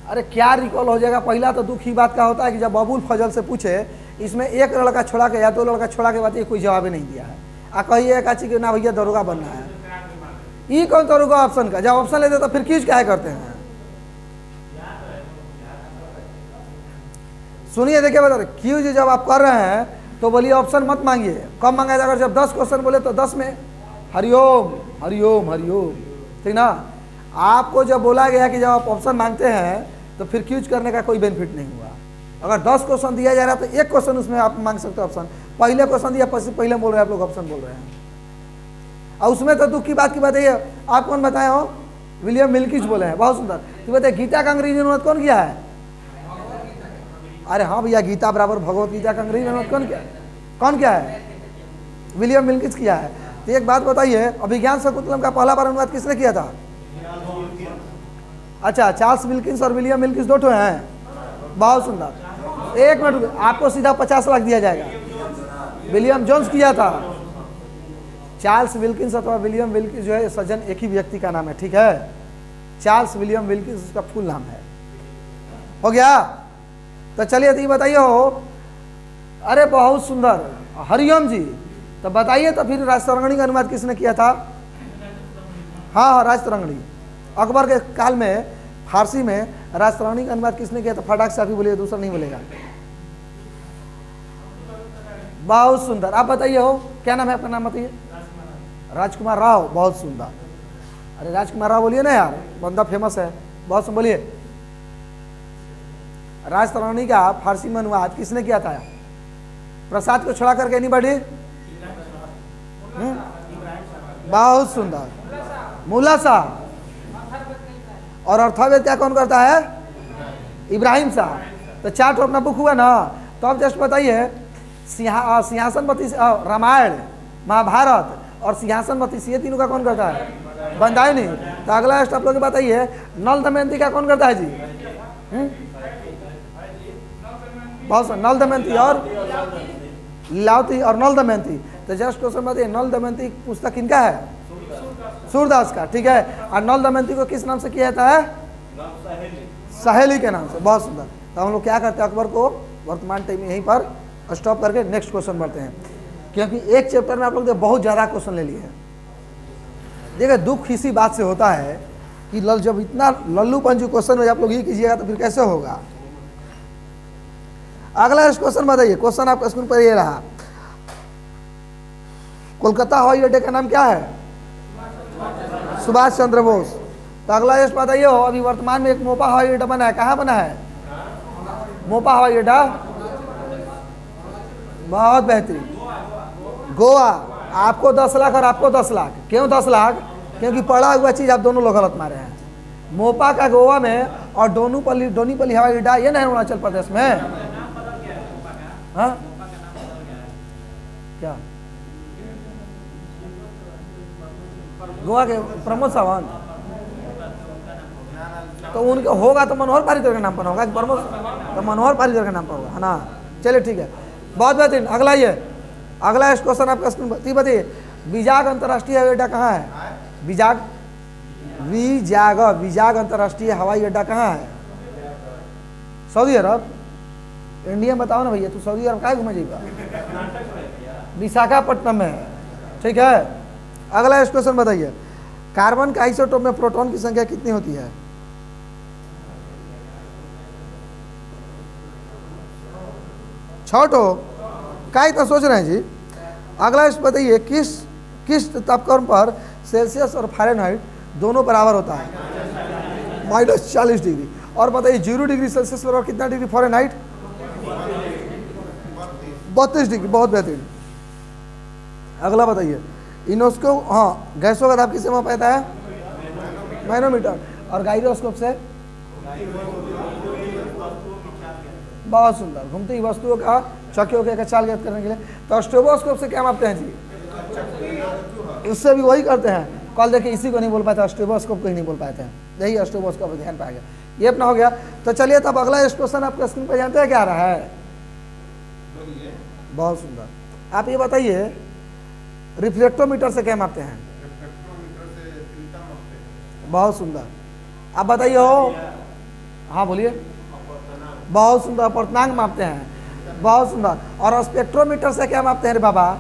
अरे क्या रिकॉल हो जाएगा? पहला तो दुख ही बात का होता है कि जब अबुल फजल से पूछे, इसमें एक लड़का छोड़ा के या दो लड़का छोड़ा के बाद ये कोई जवाब ही नहीं दिया है। आ कहिए का चीज ना भैया दरोगा बनना है, ये कौन दरोगा ऑप्शन का? जब ऑप्शन लेते तो फिर क्यों क्या करते हैं? सुनिए, देखिए बता रहे क्यों जी, जब आप कर रहे हैं तो बोलिए ऑप्शन मत मांगिए, कम मांगा जाए। अगर जब 10 क्वेश्चन बोले तो 10 में हरिओम हरिओम हरिओम, ठीक ना। आपको जब बोला गया कि जब आप ऑप्शन मांगते हैं तो फिर क्यूज करने का कोई बेनिफिट नहीं हुआ। अगर 10 क्वेश्चन दिया जा रहा है तो एक क्वेश्चन उसमें आप मांग सकते हो ऑप्शन। पहले क्वेश्चन दिया, पहले बोल रहे हैं आप लोग ऑप्शन बोल रहे हैं, और उसमें तो दुख की बात है। आप कौन बताए हो? विलियम मिल्किस बोले हैं, बहुत सुंदर। तो बताइए गीता का अंग्रेजी अनुवाद कौन किया है? अरे हाँ भैया, गीता बराबर भगवत गीता का अंग्रेजी अनुवाद कौन किया है? विलियम मिल्किस किया है। तो एक बात बताइए, अभिज्ञान शकुंतलम का पहला बार अनुवाद किसने किया था? अच्छा, चार्ल्स विल्किंस और विलियम मिल्किस दो ठो हैं, बहुत सुंदर। एक मिनट, आपको सीधा 50 लाख दिया जाएगा। विलियम जोन्स किया था। चार्ल्स विल्किंस अथवा विलियम विल्किंस जो है सज्जन एक ही व्यक्ति का नाम है, ठीक है। चार्ल्स विलियम विल्किंस उसका फुल नाम है। हो गया? तो चलिए तो ये बताइए हो। अरे बहुत सुंदर, हरिओम जी। तो बताइए तो फिर राजतरंगिणी का अनुवाद किसने किया था? हाँ, राजतरंगिणी। अकबर के काल में फारसी में राजतरंगिणी का अनुवाद किसने किया था? फटाक से अभी बोलिए, दूसरा नहीं बोलेगा। बहुत सुंदर। आप बताइए हो, क्या नाम है आपका? नाम बताइए। राजकुमार राव, बहुत सुंदर। अरे राजकुमार राव बोलिए ना यार, बंदा फेमस है, बहुत सुंदर बोलिए। राजतरंगिणी का फारसी में अनुवाद किसने किया था? प्रसाद को छोड़ा करके नहीं बढ़ी, बहुत सुंदर, मुल्ला शाह। और अर्थवेद क्या कौन करता है? इब्राहिम शाह। तो 4 ठो अपना बुक हुआ ना। तो अब जस्ट बताइए, सिंहासनपति, रामायण, महाभारत और सिंहासनपति, ये तीनों का कौन करता है? बंदाई नहीं। तो अगला आप लोग बताइए, नल दमयंती का कौन करता है जी? बहुत नल दमयंती और लीलावती और नल दमयंती। तो जस्ट क्वेश्चन बताइए, नल दमयंती पुस्तक किनका है? सूरदास का, ठीक है। और नल दमयंती को किस नाम से किया जाता है? सहेली के नाम से। बहुत सुंदर। तो हम लोग क्या करते हैं, अकबर को वर्तमान टाइम में यहीं पर स्टॉप करके नेक्स्ट क्वेश्चन बढ़ते हैं, क्योंकि एक चैप्टर में आप लोग बहुत ज़्यादा क्वेश्चन ले लिए हैं। देखिए दुख इसी बात से होता है कि जब इतना लल्लू पंजू क्वेश्चन हो आप लोग ये कीजिएगा तो फिर कैसे होगा। अगला क्वेश्चन बताइए। क्वेश्चन आपका स्क्रीन पर ये रहा, कोलकाता हवाई अड्डे का नाम क्या है? सुभाष चंद्र बोस। तो अगला ये बताइए हो, अभी वर्तमान में एक मोपा हवाई अड्डा बना है, कहाँ बना है? मोपा हवाई अड्डा, बहुत बेहतरीन, गोवा। आपको 10 लाख और आपको 10 लाख। क्यों 10 लाख? क्योंकि पढ़ा हुआ चीज आप दोनों लोग गलत मारे हैं। मोपा का गोवा में और डोनीपल्ली हवाई अड्डा ये नहीं अरुणाचल प्रदेश में। हाँ क्या? गोवा के प्रमोद सावंत, तो उनका होगा तो मनोहर पारिकर के नाम पर होगा, प्रमोद तो मनोहर पारिकर के नाम पर होगा, है ना। चलिए ठीक है, बहुत बेहतरीन। अगला ये अगला क्वेश्चन आपका बताइए, विजाग अंतर्राष्ट्रीय हवाई अड्डा कहाँ है? विजाग अंतर्राष्ट्रीय हवाई अड्डा कहाँ है? सऊदी अरब। इंडिया में बताओ ना भैया, तू सऊदी अरब काहे घूमे जाइबा? विशाखापट्टनम में है, ठीक है। अगला क्वेश्चन बताइए, कार्बन के आइसोटोप में प्रोटॉन की संख्या कितनी होती है? 6 का इतना सोच रहे हैं जी? अगला बताइए, किस तापक्रम पर सेल्सियस और फ़ारेनहाइट दोनों बराबर होता है? -40 डिग्री। और बताइए 0 डिग्री सेल्सियस पर और कितना डिग्री फ़ारेनहाइट? 32 डिग्री। बहुत बेहतरीन। अगला बताइए, इनोस्को, हाँ, गैसों का दाब किससे मापा जाता है? मैनोमीटर। और गाइरोस्कोप से? बहुत सुंदर, घूमती हुई वस्तुओं का चक्कियों के चाल ज्ञात करने के लिए। तो स्ट्रोबोस्कोप से क्या मापते हैं जी? उससे भी वही करते हैं। कल देखिए इसी को नहीं बोल पाते, स्ट्रोबोस्कोप को ही नहीं बोल पाते हैं, यही स्ट्रोबोस्कोप ध्यान पाया गया। ये अपना हो गया। तो चलिए तब अगला क्वेश्चन आपका स्क्रीन पर जानते हैं क्या आ रहा है? बहुत सुंदर। आप ये बताइए, रिफ्लेक्टोमीटर से क्या मापते हैं? बहुत सुंदर। आप बताइए हो। हाँ बोलिए। बहुत सुंदर, अपर्तनांक मापते हैं। बहुत सुंदर। और स्पेक्ट्रोमीटर से क्या मापते हैं रे बाबा?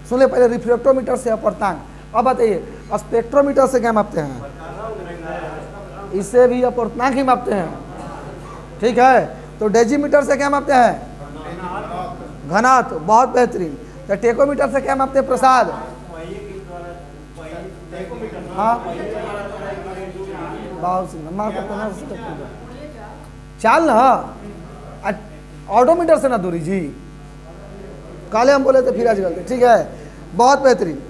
सुन ले पहले, रिफ्लेक्टोमीटर से अपर्तनांक। अब बताइए स्पेक्ट्रोमीटर से क्या मापते हैं? इससे भी अपर्तनांक ही मापते हैं, ठीक है। तो डेजीमीटर से क्या मापते हैं? घनत्व। बहुत बेहतरीन। तो टेकोमीटर से क्या मापते हैं प्रसाद? हाँ, बहुत सुंदर। चाल ना, ऑडोमीटर से ना दूरी जी, काले हम बोले तो फिर आज गलते, ठीक है। बहुत बेहतरीन।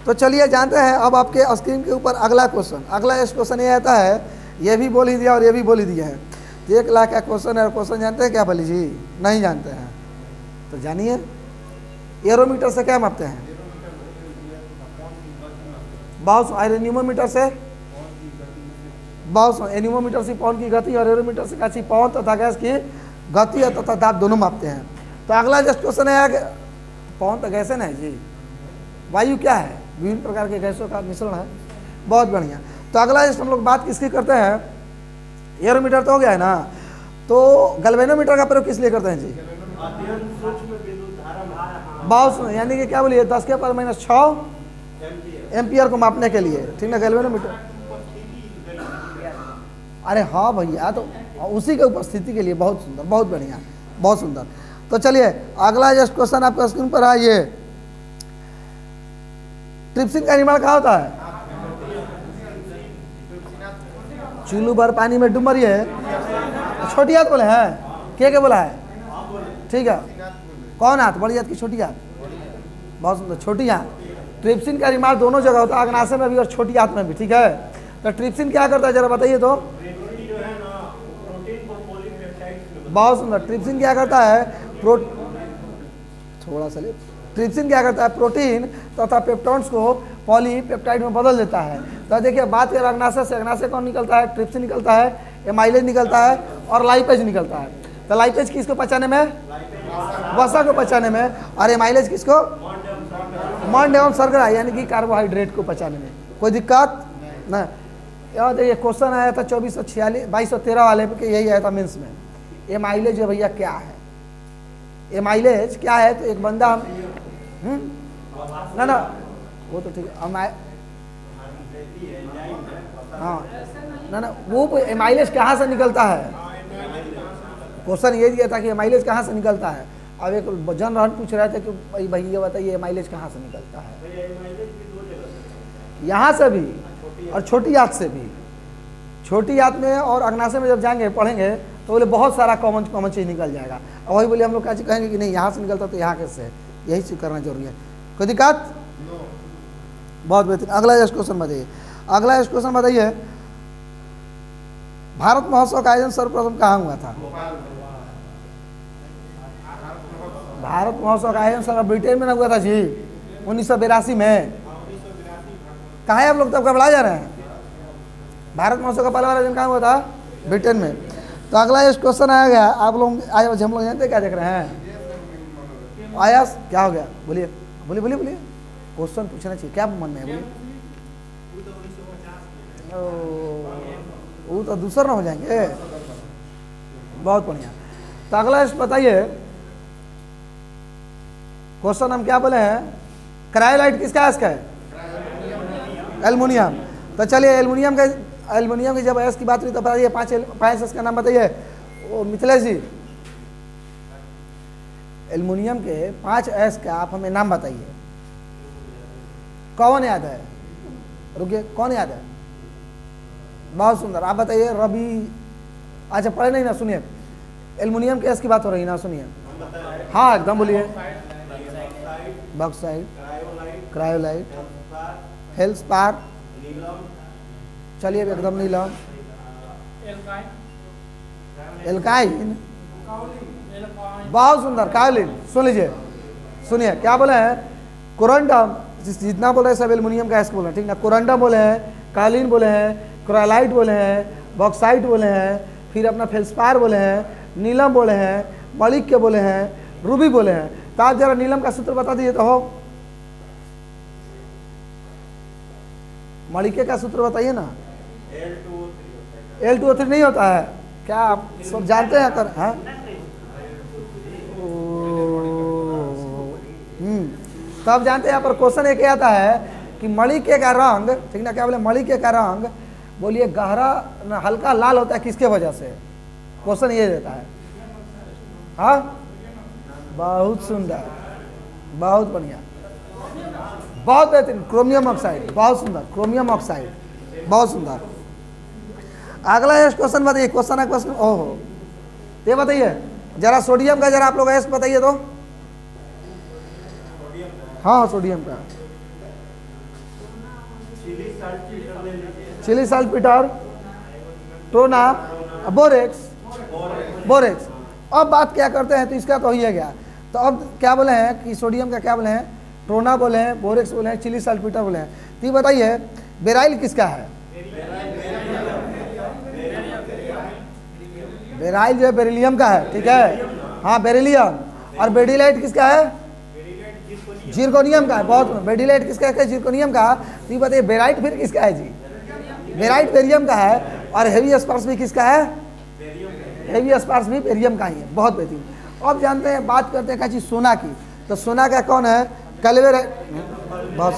तो चलिए जानते हैं अब आपके स्क्रीन के ऊपर अगला क्वेश्चन। अगला इस क्वेश्चन ये आता है, ये भी बोल ही दिया और ये भी बोल ही दिया है। 1 लाख का क्वेश्चन है। क्वेश्चन जानते हैं क्या बली जी? नहीं जानते हैं तो जानिए। एरोमीटर से क्या मापते हैं? बहुत। एनीमोमीटर से? बहुत। एनीमोमीटर से पवन की गति और एरोमीटर से क्या? पवन तथा गैस की गति तथा दाब दोनों मापते हैं। तो अगला जस्ट क्वेश्चन है, पवन तो गैस है ना जी, वायु क्या है? विभिन्न प्रकार के गैसों का मिश्रण है। बहुत बढ़िया। तो अगला जस्ट हम लोग बात किसकी करते हैं? एरोमीटर तो हो गया है ना, तो गैल्वेनोमीटर का प्रयोग किस लिए करते हैं जी? बहुत। यानी कि क्या बोलिए, 10⁻⁻⁶ एम्पियर को मापने के लिए, ठीक ना, गैल्वेनोमीटर। अरे हाँ भैया, तो उसी के उपस्थिति के लिए। बहुत सुंदर, बहुत बढ़िया, बहुत सुंदर। तो चलिए अगला जस्ट क्वेश्चन आपका स्क्रीन पर है। ये ट्रिप्सिन का निर्माण कहाँ होता है? चूल्लू भर पानी में डूब मरिए। छोटी हाथ बोले हैं? क्या बोला है? ठीक है। कौन हाथ? बड़ी हाथ की छोटी हाथ? बहुत सुंदर, छोटी हाथ। ट्रिप्सिन का निर्माण दोनों जगह होता है, अग्नाशय में भी और छोटी हाथ में भी, ठीक है। तो ट्रिप्सिन क्या करता है जरा बताइए तो? बहुत सुंदर। ट्रिप्सिन क्या करता है? थोड़ा सा ले। ट्रिप्सिन क्या करता है? प्रोटीन तथा पेप्टोन्स को पॉलीपेप्टाइड में बदल देता है। तो देखिए बात करें अग्नाशय से, अग्नाशय कौन निकलता है? ट्रिप्सिन निकलता है, एमाइलेज निकलता है और लाइपेज निकलता है। तो लाइपेज किसको पचाने में? वसा को पचाने में। और एमाइलेज किसको? मंड एवं शर्करा यानी कि कार्बोहाइड्रेट को पचाने में। कोई दिक्कत ना? यार देखिए क्वेश्चन आया था 2446 2213 वाले पे, यही आया था मेंस में। एमाइलेज है भैया क्या है? एमाइलेज क्या है? तो एक बंदा ना वो तो ठीक है, हाँ ना वो एमाइलेज कहाँ से निकलता है? क्वेश्चन ये दिया था कि एमाइलेज कहाँ से निकलता है। अब एक जन रहन पूछ रहे थे कि भाई भैया बताइए एमाइलेज कहाँ से निकलता है? यहाँ से भी और छोटी हाथ से भी। छोटी हाथ में और अग्नाशय में जब जाएंगे पढ़ेंगे तो बोले बहुत सारा कॉमन चीज़ निकल जाएगा। और वही बोले हम लोग क्या चीज़ कहेंगे कि नहीं यहाँ से निकलता तो यहाँ कैसे है, यही चीज़ करना जरूरी है। कोई दिक्कत? बहुत बेहतरीन। अगला क्वेश्चन बताइए। अगला क्वेश्चन बताइए, भारत महोत्सव का आयोजन सर्वप्रथम कहाँ हुआ था? भारत महोत्सव का आयोजन सर ब्रिटेन में ना हुआ था जी, 1982 में। कहाँ है आप लोग तब घबरा जा रहे हैं? भारत महोत्सव का पहला आयोजन कहाँ हुआ था? ब्रिटेन में। तो अगला इस क्वेश्चन आया गया, आप लोग आज हम लोग जानते क्या देख रहे हैं? आयास क्या हो गया? बोलिए बोलिए बोलिए बोलिए। क्वेश्चन पूछना चाहिए, क्या मन में है? बोलिए। वो तो दूसरा ना हो जाएंगे। बहुत बढ़िया। तो अगला इस बताइए, क्वेश्चन हम क्या बोले हैं, क्रायोलाइट किसका एस का है? एल्युमिनियम। तो चलिए एल्युमिनियम की जब एस की बात हुई तो बताइए 5 एस का नाम बताइए। ओ मिथिलेश जी, एल्युमिनियम के 5 एस का आप हमें नाम बताइए। कौन याद है? रुकिए, कौन याद है? बहुत सुंदर, आप बताइए। रवि, अच्छा पढ़े नहीं ना, सुनिए। एल्युमिनियम के एस की बात हो रही है ना, सुनिए। हाँ एकदम बोलिए। बॉक्साइड, क्रायोलाइट, फेल्सपार, चलिए एकदम नीलम, एल्काइन, बहुत सुंदर, कायोलिन। सुन लीजिए, सुनिए क्या बोले हैं, कोरंडम, जितना बोले हैं सब एल्युमिनियम का एस बोले हैं, ठीक ना। कोरंडम बोले हैं, कायोलिन बोले हैं, क्रायोलाइट बोले हैं, बॉक्साइट बोले हैं, फिर अपना फेल्सपार बोले हैं, नीलम बोले हैं, मणिक्य बोले हैं, रूबी बोले हैं। तो आप जरा नीलम का सूत्र बता दीजिए तो हो, मणिक्य का सूत्र बताइए ना। L2O3 नहीं होता है क्या? आप सब जानते हैं कर? हाँ तो आप जानते हैं यहाँ पर क्वेश्चन एक आता है कि मणिक्य का रंग, ठीक ना, क्या बोले, मणिक्य का रंग बोलिए गहरा हल्का लाल होता है किसके वजह से? क्वेश्चन ये देता है। हाँ बहुत सुंदर, बहुत बढ़िया, बहुत बेहतरीन, क्रोमियम ऑक्साइड, बहुत सुंदर, क्रोमियम ऑक्साइड, बहुत सुंदर। अगला एस क्वेश्चन बताइए, क्वेश्चन है क्वेश्चन, ओहो ये बताइए जरा सोडियम का, जरा आप लोग एस बताइए तो। हाँ सोडियम का, चिली साल्टपीटर, टोना, बोरेक्स। अब बात क्या करते हैं, तो इसका तो ही है गया। तो अब क्या बोले हैं कि सोडियम का क्या बोले हैं, टोना बोले हैं, बोरेक्स बोले हैं, चिली साल्टपीटर बोले हैं। तो ये बताइए बेराइल किसका है? बेराइल जो है बेरिलियम का है, ठीक है। हाँ बेरिलियम। और बेडिलाइट किसका है? जिरकोनियम का है। बहुत, बेडिलाइट किसका है? जिरकोनियम का। तो ये बताइए बेराइट फिर किसका है जी? बेराइट बेरियम का है। और हेवी स्पर्श भी किसका है? हेवी स्पर्श भी बेरियम का ही है। बहुत बेहतरीन। अब जानते हैं, बात करते हैं क्या चीज, सोना की। तो सोना का कौन है? कैल्वेराइट, बहुत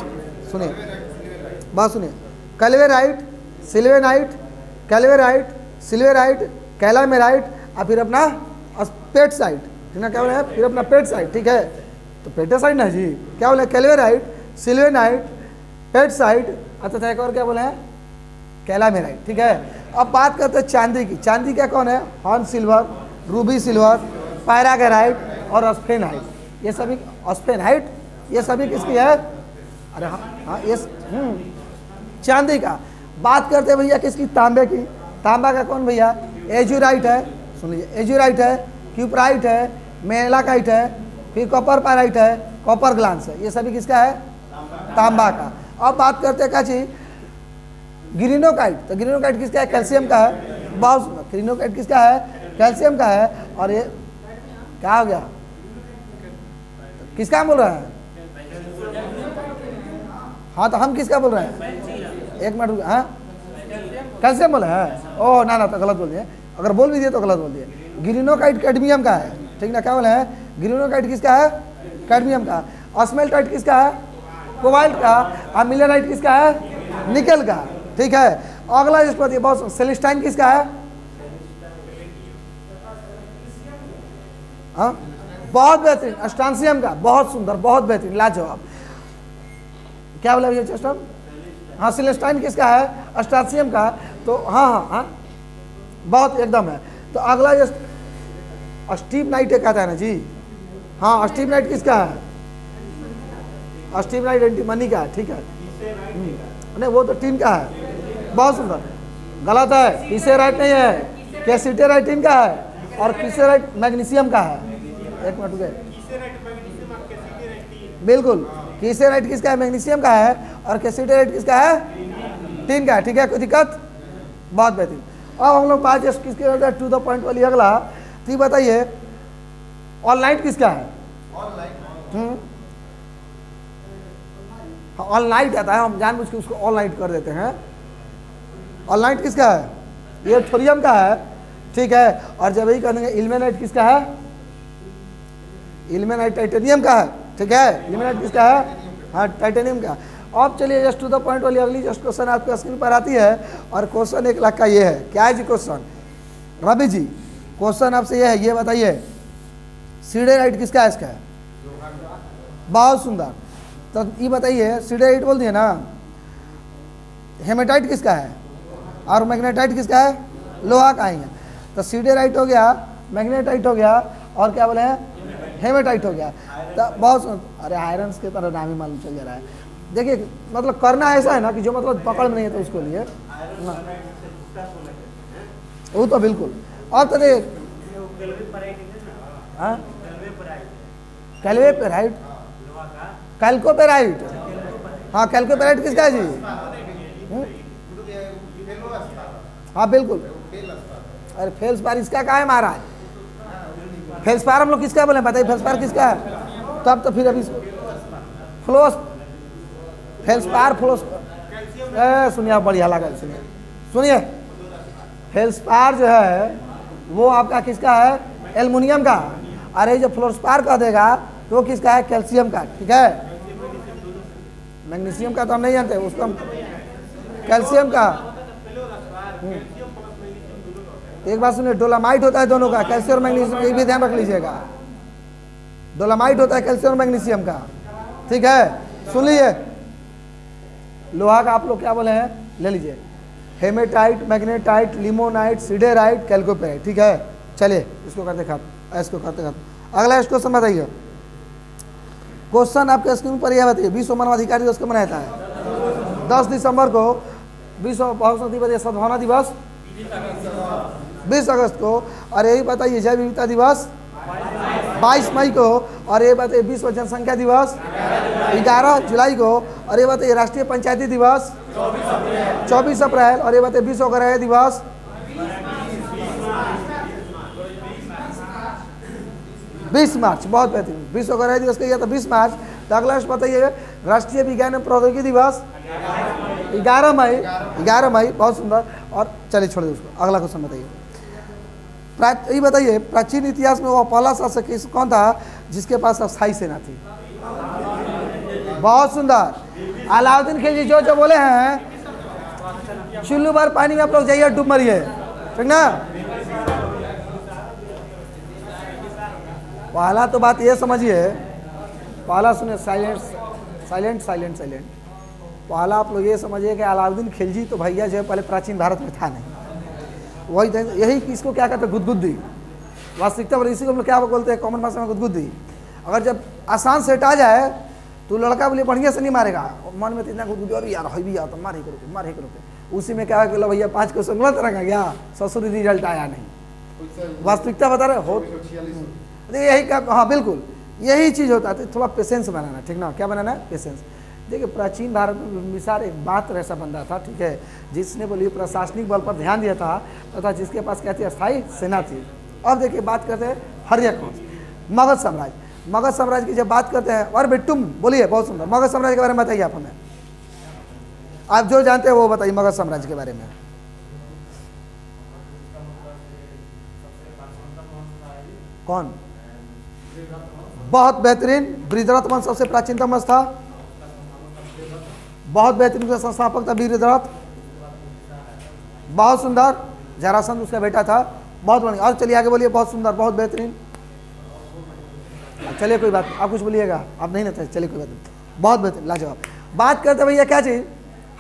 सुनिए, कैल्वेराइट, सिल्वेनाइट, कैल्वेराइट, सिल्वेराइट, कैलामेराइट और फिर अपना पेटसाइट, ठीक है, क्या बोले हैं, फिर अपना पेटसाइट, ठीक है। तो पेटासाइट ना जी, क्या बोले, कैल्वेराइट, सिल्वेनाइट, पेटसाइट, अच्छा एक और क्या बोले हैं, कैलामेराइट, ठीक है। अब बात करते हैं चांदी की। चांदी का कौन है? हॉर्न सिल्वर, रूबी सिल्वर, पैरागेराइट और ऑस्फेनाइट। ये सभी ऑस्फेनाइट, ये सभी किसकी है? अरे हाँ ये चांदी का। बात करते हैं भैया किसकी? तांबे की। तांबा का कौन भैया? एजुराइट है, सुन लीजिए, एजुराइट है, क्यूपराइट है, मेलाकाइट है, फिर कॉपर पायराइट है, कॉपर ग्लांस है। ये सभी किसका है? तांबा का। अब बात करते हैं क्या चीज? ग्रीनोकाइट। तो ग्रीनोकाइट किसका है? कैल्शियम का है। बहुत सुंदर, ग्रीनोकाइट किसका है? कैल्शियम का है। और ये क्या हो गया, किसका बोल रहे हैं? हाँ तो हम किसका बोल रहे हैं? एक मिनट रुकिए। हाँ कैल्शियम बोले हैं? ओह ना तो गलत बोल दिए, अगर बोल भी दिए तो गलत बोल दिए। ग्रीनोकाइट कैडमियम का है, ठीक ना, क्या बोले हैं? ग्रीनोकाइट किसका है? कैडमियम का। ऑस्मेल्टाइट किसका है? कोबाल्ट का। और मिलेराइट किसका है? निकल का, ठीक है। अगला इस पर बहुत, सेलेस्टाइन किसका है? हाँ बहुत बेहतरीन, अस्टांसियम का, बहुत सुंदर, बहुत बेहतरीन, लाजवाब। क्या बोला भैया चेस्टन? हाँ सेलेस्टाइन किसका है? अस्टांसियम का। तो हाँ बहुत एकदम है। तो अगला ये स्टीप नाइट कहता है ना जी। हाँ स्टीप नाइट किसका है? स्टीप नाइट एंटीमनी का है, ठीक है। नहीं वो तो टीन का है, बहुत सुंदर। गलत है, किसेराइट नहीं है, कैसिटेराइट टीन का है और किसेराइट मैग्नीशियम का है। एक मिनट रुके, बिल्कुल, किसेराइट किसका है? मैग्नीशियम का है। और कैसिटेराइट किसका है? टीन का है, ठीक है, कोई दिक्कत? बहुत बेहतरीन। अब हम लोग बात किसके टू द पॉइंट वाली अगला, तो बताइए ऑनलाइन किसका है? ऑल नाइट आता है, हम जानबूझ के उसको ऑल नाइट कर देते हैं। ऑल नाइट किसका है? ये थोरियम का है। ठीक है। और जब यही कहेंगे इल्मेनाइट किसका है, इल्मेनाइट टाइटेनियम का है, ठीक है, इल्मेनाइट किसका है, हाँ टाइटेनियम का। अब चलिए जस्ट टू द पॉइंट वाली अगली जस्ट क्वेश्चन आपके स्क्रीन पर आती है, और क्वेश्चन 1 लाख का ये है। क्या है जी क्वेश्चन, रवि जी क्वेश्चन आपसे ये है, ये बताइए सिडेराइट किसका है, इसका है, बहुत सुंदर। तो ये बताइए सिडेराइट बोल दिए ना, हेमेटाइट किसका है और मैग्नेटाइट किसका है, लोहा का ही है। तो सिडेराइट हो गया, मैग्नेटाइट हो गया, और क्या बोले हैं, हेमेटाइट हो गया। तो बहुत, अरे आयरन के तरह नाम ही मालूम चल जा रहा है। देखिए मतलब करना ऐसा है ना कि जो मतलब पकड़ में नहीं है तो उसको लिए वो तो बिल्कुल। और तो देख कैल्वेपेराइट, कैल्कोपेराइट, हाँ कैल्कोपेराइट किसका है जी, हाँ बिल्कुल। अरे फेल्सपार इसका कहाँ है महाराज, फेल्सपार हम लोग किसका बोले बताइए, फेल्सपार किसका है, तब तो फिर अभी फ्लोस, फेल्सपार फ्लोस, सुनिए आप बढ़िया लगा, सुनिए सुनिए, फेल्सपार जो है वो आपका किसका है, एल्युमिनियम का। अरे जो फ्लोरस्पार कह देगा तो वो किसका है, कैल्शियम का, ठीक है। मैग्नीशियम का तो हम नहीं जानते, उसको हम कैल्शियम का। एक बात सुनिए, डोलामाइट होता है दोनों का, कैल्शियम और मैग्नीशियम, ये भी ध्यान रख लीजिएगा। डोलामाइट होता है कैल्शियम और मैग्नीशियम का, ठीक है। सुन लीजिए, लोहा का आप लोग क्या बोले हैं, ले लीजिए, हेमेटाइट, मैग्नेटाइट, लिमोनाइट, सिडेराइट, कैल्कोपेराइट, ठीक है। चलिए इसको करते खत्म, इसको करते खत्म। अगला क्वेश्चन बताइए, क्वेश्चन आपके स्क्रीन पर यह बताइए, विश्व मानवाधिकार दिवस कब मनाया है, 10 दिसंबर को विश्व बहुसंख्यक दिवस, सद्भावना दिवस 20 अगस्त को, और यही बताइए जैव विविधता दिवस 22 मई को, और ये बताइए विश्व जनसंख्या दिवस 11 जुलाई को, और ये बताइए राष्ट्रीय पंचायती दिवस 24 अप्रैल, और ये बताइए विश्व गृह दिवस 20 मार्च। बहुत बेहतरीन, विश्व गृह दिवस कहिए तो 20 मार्च। तो अगला बताइए राष्ट्रीय विज्ञान एवं प्रौद्योगिकी दिवस 11 मई, 11 मई, बहुत सुंदर। और चलिए छोड़िए उसको, अगला क्वेश्चन बताइए, ये बताइए प्राचीन इतिहास में वो पहला शासक कौन था जिसके पास अस्थायी सेना थी, बहुत सुंदर, अलाउद्दीन खिलजी। जो बोले हैं चुल्लू भर पानी में आप लोग जाइए डूब मरिए, ठीक ना। पहला तो बात ये समझिए, पहला सुनिए, साइलेंट साइलेंट साइलेंट साइलेंट। पहला आप लोग ये समझिए कि अलाउद्दीन खिलजी तो भैया जो है पहले प्राचीन भारत में था नहीं, वही यही इसको क्या कहते हैं, गुदगुदी। वास्तविकता पर इसी को हम लोग क्या बोलते हैं कॉमन भाषा में, गुदगुदी। अगर जब आसान सेट आ जाए तो लड़का बोले बढ़िया से नहीं मारेगा, मन में तो इतना गुदगुदी, और यार है भी यार तो मारे करो मारे करो, उसी में क्या है कि लो भैया 5 क्वेश्चन गलत रखा गया, ससुर रिजल्ट आया नहीं। वास्तविकता बता रहे हो, यही का, हाँ बिल्कुल यही चीज़ होता है। थोड़ा पेशेंस बनाना, ठीक ना, क्या बनाना है, पेशेंस। देखिए प्राचीन भारत में बिम्बिसार एक बात ऐसा बंदा था, ठीक है, जिसने बोलिए प्रशासनिक बल पर ध्यान दिया था तथा जिसके पास क्या थी, अस्थायी सेना थी। अब देखिए बात करते हैं हर्यक वंश, मगध साम्राज्य। मगध साम्राज्य की जब बात करते हैं, और भाई तुम बोलिए, बहुत सुंदर, मगध साम्राज्य के बारे में बताइए आप हमें, आप जो जानते हैं वो बताइए मगध साम्राज्य के बारे में। कौन, बहुत बेहतरीन, बृहद्रथ वंश सबसे प्राचीनतम वंश था, बहुत बेहतरीन, उसका संस्थापक था बृहद्रथ, बहुत सुंदर। जरासंध उसका बेटा था, बहुत बढ़िया। और चलिए आगे बोलिए, बहुत सुंदर, बहुत बेहतरीन। चलिए कोई बात, आप कुछ बोलिएगा, आप नहीं ना, चलिए कोई बात नहीं, बहुत बेहतरीन, लाजवाब। बात करते भैया क्या चीज़,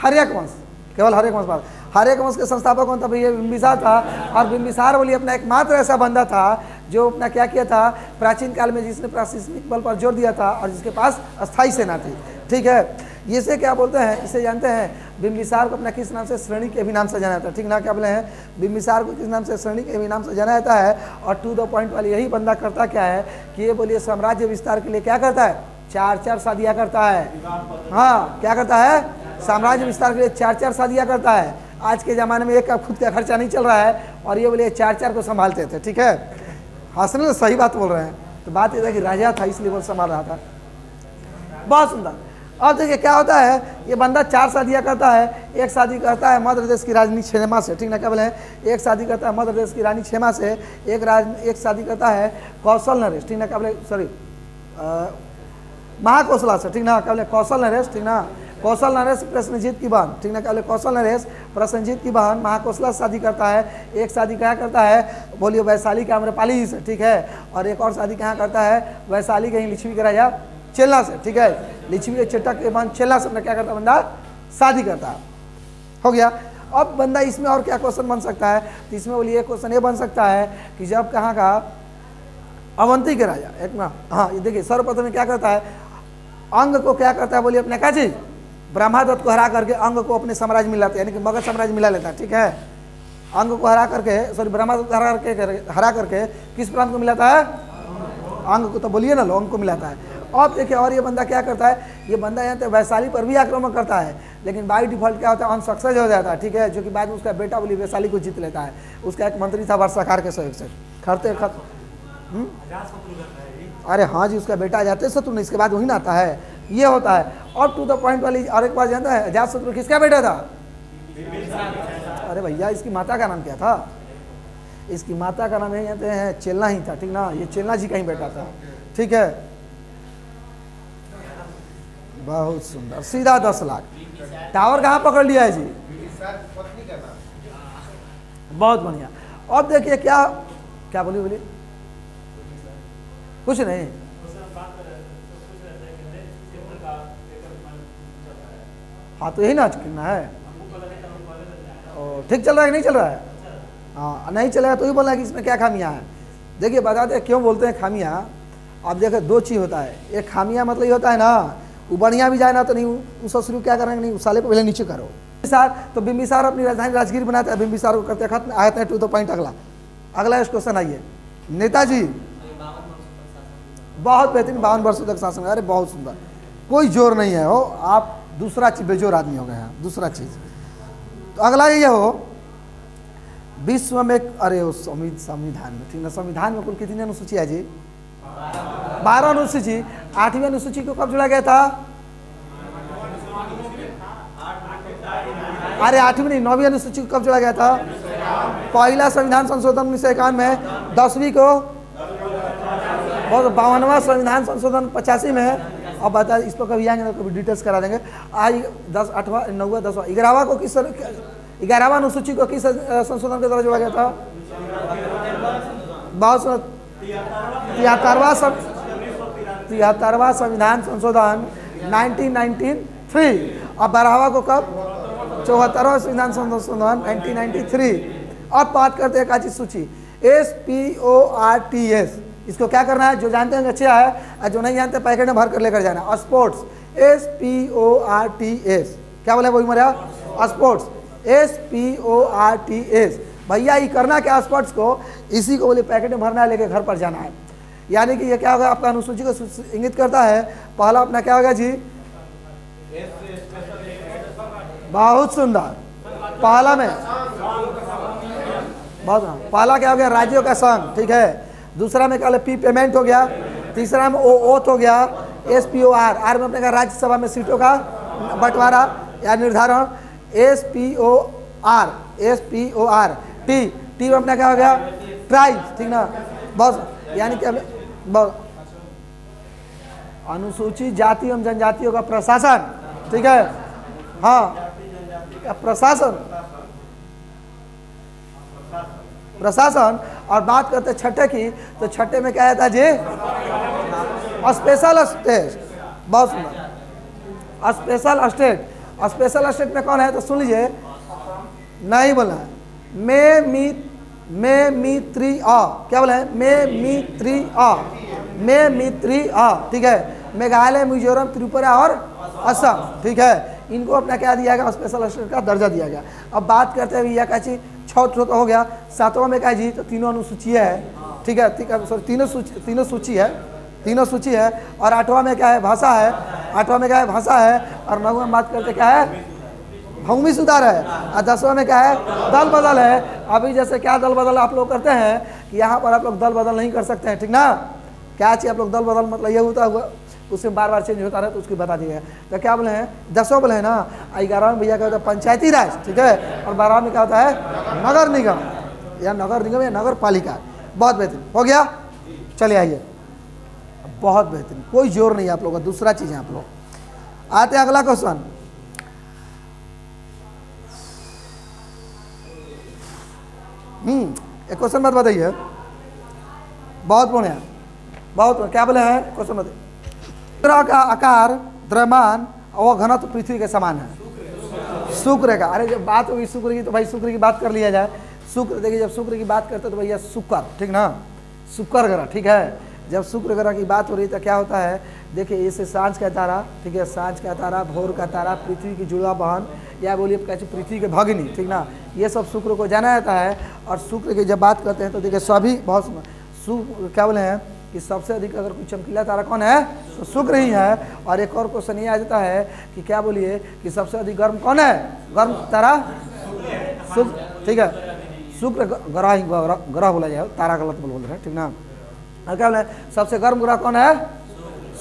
हर्यक वंश, केवल हर्यक वंश बात। हर्यक वंश के संस्थापक कौन था भैया, बिम्बिसार था। और बिम्बिसार बोलिए अपना एकमात्र ऐसा बंदा था जो अपना क्या किया था प्राचीन काल में, जिसने प्रशासनिक बल पर जोर दिया था और जिसके पास अस्थायी सेना थी, ठीक है। इसे क्या बोलते हैं, इसे जानते हैं, बिम्बिसार को अपना किस नाम से, श्रेणी के भी नाम से जाना जाता है, ठीक ना। क्या बोले हैं, बिम्बिसार को किस नाम से, श्रेणी के भी नाम से जाना जाता है। और टू द पॉइंट वाली यही बंदा करता क्या है कि ये बोलिए साम्राज्य विस्तार के लिए क्या करता है, 4-4 शादियाँ करता है। हाँ क्या करता है, साम्राज्य विस्तार के लिए 4-4 शादियाँ करता है। आज के ज़माने में एक का खुद का खर्चा नहीं चल रहा है, और ये बोलिए 4-4 को संभालते थे, ठीक है। हंसने सही बात बोल रहे हैं, तो बात ये था कि राजा था इसलिए वो संभाल रहा था। बहुत सुंदर। अब देखिए क्या होता है, ये बंदा 4 शादियाँ करता है। एक शादी करता है मध्य प्रदेश की रानी क्षेमा से, ठीक ना, क्या बोले हैं, एक शादी करता है मध्य प्रदेश की रानी क्षेमा से, एक शादी करता है कौशल नरेश, ठीक ना, क्या बोले, सॉरी महाकौशला से, ठीक ना, क्या बोले, कौशल नरेश, ठीक ना, कौशल नरेश प्रसन्नजीत की बहन, ठीक ना, क्या बोले, कौशल नरेश प्रसन्नजीत की बहन महाकौशला से शादी करता है। एक शादी क्या करता है, बोलिए, वैशाली के आम्रपाली से, ठीक है, और एक और शादी कहाँ करता है, वैशाली के ही लिच्छवी के राजा चेल्ला से, ठीक है, लिच्छवी के चेटक के बहन चेल्ला से अपना क्या करता है, बंदा शादी करता है। हो गया। अब बंदा इसमें और क्या क्वेश्चन बन सकता है, तो इसमें बोलिए क्वेश्चन ये बन सकता है कि जब कहाँ का, अवंती के राजा, एक ना, हाँ ये देखिए सर्वप्रथम क्या करता है, अंग को क्या करता है, बोलिए अपने क्या चीज, ब्रह्मादत्त को हरा करके अंग को अपने साम्राज्य में लाता है, यानी कि मगध साम्राज्य मिला लेता है, ठीक है, अंग को हरा करके, सॉरी ब्रह्मादत्त हरा करके किस प्रांत को मिलाता है, अंग को, तो बोलिए ना, अंग को मिलाता है। अब देखिए और ये बंदा क्या करता है, ये बंदा यहाँ पे वैशाली पर भी आक्रमण करता है, लेकिन बाई डिफॉल्ट क्या होता है, अनसक्सेस हो जाता है, ठीक है, जो कि बाद में उसका बेटा बोली वैशाली को जीत लेता है। उसका एक मंत्री था वर्षाकार के सहयोग से, अरे हाँ जी, उसका बेटा जाते शत्रु, इसके बाद वही ना आता है, ये होता है। और टू द पॉइंट वाली और एक बात जानता है, अजातशत्रु किसका बेटा था, अरे भैया इसकी माता का नाम क्या था, इसकी माता का नाम यही जानते हैं, चेल्ला ही था, ठीक ना, ये चेल्ला जी का ही बेटा था, ठीक है। बहुत सुंदर, सीधा 10 लाख। टावर कहाँ पकड़ लिया है जी, बहुत बढ़िया। अब देखिए क्या क्या बोलिए, कुछ नहीं, हाँ तो यही ना कितना है, ठीक चल रहा है कि नहीं चल रहा है, हाँ नहीं चलेगा तो ही बोलना है कि इसमें क्या खामियां हैं। देखिए बताते हैं क्यों बोलते हैं खामियां। अब देखिए 2 चीज़ होता है, एक खामियां मतलब ये होता है ना, वो बढ़िया भी जाए ना तो नहीं, उसको शुरू क्या करेंगे, नहीं उस साले को पहले नीचे करो। बिम्बिसार, तो बिम्बिसार अपनी राजधानी राजगीर बनाते हैं, बिम्बिसार को करते खत्म। आते हैं टू द पॉइंट, अगला क्वेश्चन आइए। नेताजी बहुत बेहतरीन 52 वर्षों तक शासन, अरे बहुत सुंदर, कोई जोर नहीं है हो, आप दूसरा चीज बेजोर आदमी हो गए हैं। दूसरा चीज तो अगला ये हो, विश्व में, अरे उस संविधान में, ठीक ना, संविधान में कुल कितनी अनुसूची है जी, 12 अनुसूची। 8वीं अनुसूची को कब जोड़ा गया था, अरे 8वीं नहीं, 9वीं अनुसूची को कब जोड़ा गया था, पहला संविधान संशोधन 1951 में, 10वीं को, और 52वां संविधान संशोधन 85 में है। अब बता, इस पर कभी आएंगे तो कभी डिटेल्स करा देंगे। आज 10, 8वां, 9वां, 10वां, 11वां को किस, 11वां अनुसूची को किस संशोधन के द्वारा जोड़ा गया था, 73वां संविधान संशोधन 1993। अब 12वां को कब, 74वां संविधान संशोधन 1993। अब बात करते हैं काची सूची, SPORTS, इसको क्या करना है, जो जानते हैं अच्छा है, और जो नहीं जानते पैकेट में भर कर लेकर जाना। स्पोर्ट्स, SPORTS, क्या बोले वही मरा, स्पोर्ट्स, SPORTS। भैया ये करना क्या, स्पोर्ट्स को, इसी को बोले पैकेट में भरना है, लेके घर पर जाना है। यानी कि ये क्या होगा, आपका अनुसूची को इंगित करता है। पहला अपना क्या होगा जी, बहुत सुंदर, पहला में बहुत, पहला क्या हो गया, राज्यों का संघ, ठीक है। दूसरा में क्या बोले, P पेमेंट हो गया। तीसरा में O ओथ हो गया। SPOR, आर में अपने का राज्यसभा में सीटों का बंटवारा या निर्धारण। SPOR, T में अपना क्या हो गया, ट्राइब, ठीक ना, बस, यानी कि अनुसूचित जाति एवं जनजातियों का प्रशासन, ठीक है, हाँ प्रशासन। और बात करते छठे की, तो छठे में क्या था जी, स्पेशल स्टेट, बहुत सुंदर, स्पेशल स्टेट। स्पेशल स्टेट में कौन है, तो सुन लीजिए, नहीं बोला है, मे मी त्री आ, क्या बोला है, मे मी त्री आ, ठीक है। मेघालय, मिजोरम, त्रिपुरा और असम, ठीक है, इनको अपना क्या दिया गया, स्पेशल स्टेट का दर्जा दिया गया। अब बात करते हैं भैया क्या चीज, 6 तो हो गया। 7वां में क्या जी, तो तीनों अनुसूची है, ठीक है, सॉरी तीनों सूची है। और 8वां में क्या है, भाषा है। 8वां में क्या है, भाषा है। और 9वां में बात करते क्या है, भूमि सुधार है। और 10वां में क्या है, दल बदल है। अभी जैसे क्या दल बदल आप लोग करते हैं कि यहाँ पर आप लोग दल बदल नहीं कर सकते हैं, ठीक ना। क्या चाहिए आप लोग दल बदल, मतलब ये होता हुआ उसमें बार बार चेंज होता रहे तो उसको बता दिया। तो क्या बोले हैं 10 बोले हैं ना, 11 में भैया क्या होता है पंचायती राज, ठीक है, और 12 में क्या होता है नगर निगम या नगर निगम या नगर पालिका। बहुत बेहतरीन हो गया। चलिए आइए, बहुत बेहतरीन, कोई जोर नहीं है आप लोगों का। दूसरा चीज़ है आप लोग आते हैं अगला क्वेश्चन। एक क्वेश्चन मत बताइए, बहुत बढ़िया, बहुत क्या बोले हैं क्वेश्चन बताइए। ग्रह का आकार, द्रव्यमान और घनत्व पृथ्वी के समान है। शुक्र का, अरे जब बात होगी शुक्र की तो भाई शुक्र की बात कर लिया जाए। शुक्र देखिए, जब शुक्र की बात करते तो भैया शुक्र, ठीक ना, शुक्र ग्रह, ठीक है। जब शुक्र ग्रह की बात हो रही तो क्या होता है, देखिए इसे सांझ का तारा, ठीक है, सांझ का तारा, भोर का तारा, पृथ्वी की जुड़वा बहन, या बोलिए कैसे पृथ्वी के भगिनी, ठीक ना, ये सब शुक्र को जाना जाता है। और शुक्र की जब बात करते हैं तो देखिए सभी बहुत क्या बोले हैं कि सबसे अधिक अगर कोई चमकीला तारा कौन है तो शुक्र ही है। और एक और क्वेश्चन ये आ जाता है कि क्या बोलिए कि सबसे अधिक गर्म कौन है, गर्म तारा शुक्र, ठीक है, शुक्र ग्रह ही ग्रह बोला जाए, तारा गलत बोल रहे हैं, ठीक ना। और क्या बोले सबसे गर्म ग्रह कौन है,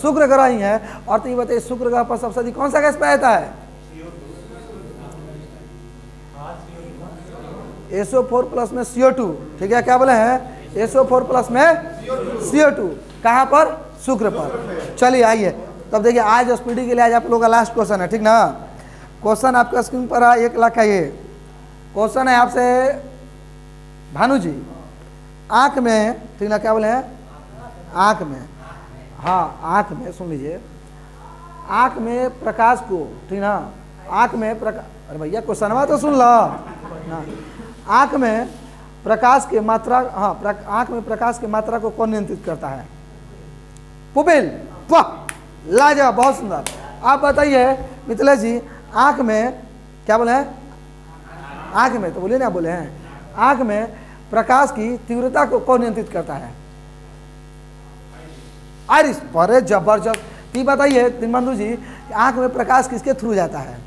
शुक्र ग्रह ही है। और तो ये बताइए शुक्र ग्रह पर सबसे अधिक कौन सा गैस पाया जाता है, SO4 प्लस में CO2, ठीक है, क्या बोले हैं SO4 प्लस में CO2, कहाँ पर, शुक्र पर। चलिए आइए, तब देखिए आज स्पीडी के लिए आज आप लोगों का लास्ट क्वेश्चन है, ठीक ना। क्वेश्चन आपका स्क्रीन पर है 1 लाख का। ये क्वेश्चन है आपसे भानु जी, आँख में, ठीक ना, क्या बोले हैं आँख में, हाँ आँख में, सुन लीजिए, आँख में प्रकाश को, ठीक ना, आँख में प्रकाश, अरे भैया क्वेश्चन तो सुन लो ना। आँख में प्रकाश की मात्रा, हाँ आँख में प्रकाश की मात्रा को कौन नियंत्रित करता है, पुपिल। वाह लाजवाब, बहुत सुंदर। आप बताइए मिथिलेश जी, आँख में क्या बोले हैं, आँख में तो बोलिए ना, बोले हैं आँख में प्रकाश की तीव्रता को कौन नियंत्रित करता है, आइरिस। अरे जबरदस्त। ये बताइए दिनबंधु जी, आँख में प्रकाश किसके थ्रू जाता है,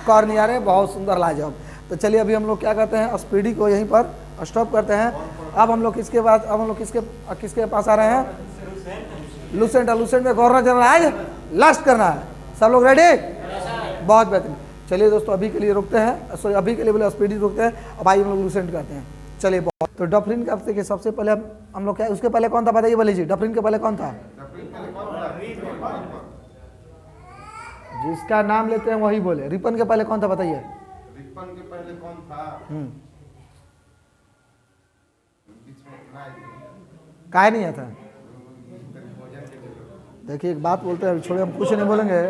कॉर्निया। रे बहुत सुंदर, लाजवाब। तो चलिए अभी हम लोग क्या करते हैं, स्पीडी को यहीं पर स्टॉप करते हैं। अब हम लोग किसके बाद, अब हम लोग किसके पास आ रहे हैं, लूसेंट। लूसेंट में गवर्नर जनरल आज लास्ट करना है, सब लोग रेडी, बहुत बेहतरीन। चलिए दोस्तों अभी के लिए रुकते हैं, सॉरी अभी के लिए बोले स्पीडी रुकते हैं, अब आइए हम लोग लूसेंट करते हैं। चलिए बहुत, तो डफरिन का देखिए सबसे पहले हम लोग क्या, उसके पहले कौन था बताइए, बोले जी डफरिन के पहले कौन था, जिसका नाम लेते हैं वही बोले। रिपन के पहले कौन था बताइए, रिपन के पहले कौन था, काय नहीं आता। देखिए एक बात बोलते हैं, छोड़िए हम कुछ नहीं बोलेंगे,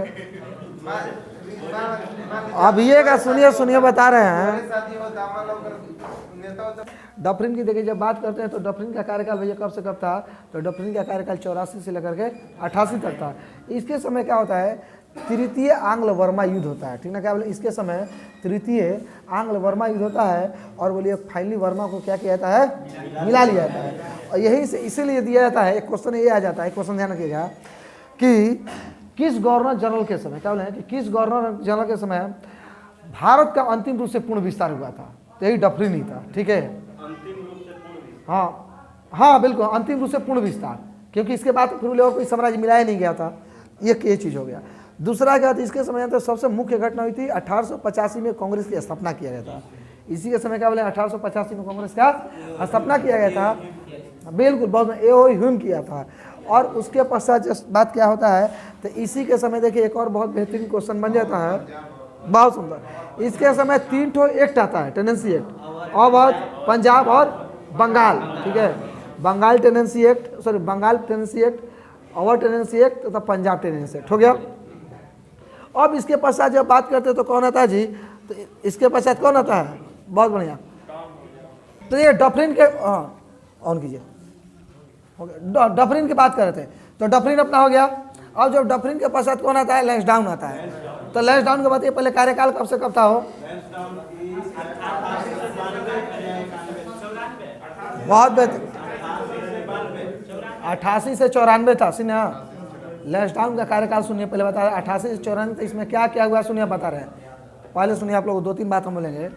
अब ये का सुनिए सुनिए बता रहे हैं। डफरिन की देखिए जब बात करते हैं तो डफरिन का कार्यकाल भैया कब से कब था, तो डफरिन का कार्यकाल 84 से लेकर के 88 तक था। इसके समय क्या होता है, तृतीय आंग्ल वर्मा युद्ध होता है, ठीक ना, क्या बोले इसके समय तृतीय आंग्ल वर्मा युद्ध होता है। और बोलिए फाइनली वर्मा को क्या किया जाता है, मिला लिया जाता है। और यही से इसीलिए दिया जाता है, एक क्वेश्चन ये आ जाता है, क्वेश्चन ध्यान रखिएगा कि किस गवर्नर जनरल के समय, क्या बोले कि किस गवर्नर जनरल के समय भारत का अंतिम रूप से पूर्ण विस्तार हुआ था, तो यही डफरिन ही था, ठीक है। हाँ हाँ बिल्कुल, अंतिम रूप से पूर्ण विस्तार, क्योंकि इसके बाद फिर और कोई साम्राज्य मिलाया नहीं गया था, ये चीज़ हो गया। दूसरा क्या था, इसके समय तो सबसे मुख्य घटना हुई थी 1885 में कांग्रेस की स्थापना किया गया था। इसी के समय क्या बोले 1885 में कांग्रेस का स्थापना किया गया था, बिल्कुल बहुत ह्यूम किया था। और उसके पश्चात बात क्या होता है, तो इसी के समय देखिए एक और बहुत बेहतरीन क्वेश्चन बन जाता है, बहुत सुंदर। इसके समय 3 ठो एक्ट आता है, टेनेंसी एक्ट, अवध, पंजाब और बंगाल, ठीक है। Bengal tenancy act, sorry Bengal tenancy act, Awadh tenancy act तथा पंजाब टेनेंसी एक्ट हो गया। अब इसके पश्चात जब बात करते हैं तो कौन आता है जी, तो इसके पश्चात कौन आता है, बहुत बढ़िया। तो ये डफरिन के, हाँ ऑन कीजिए, डफरिन की बात कर रहे थे, तो डफरिन अपना हो गया। अब जब डफरिन के पश्चात कौन आता है, लैंसडाउन आता है। तो लैंसडाउन के बताइए पहले कार्यकाल कब से कब था हो, बहुत बेहतर, 88 से 94 था, सुनिए लैंसडाउन का कार्यकाल सुनिए, पहले बता रहे 88 से 94। तो इसमें क्या क्या हुआ सुनिए, बता रहे हैं। पहले सुनिए आप लोग 2-3 बात हम बोलेंगे।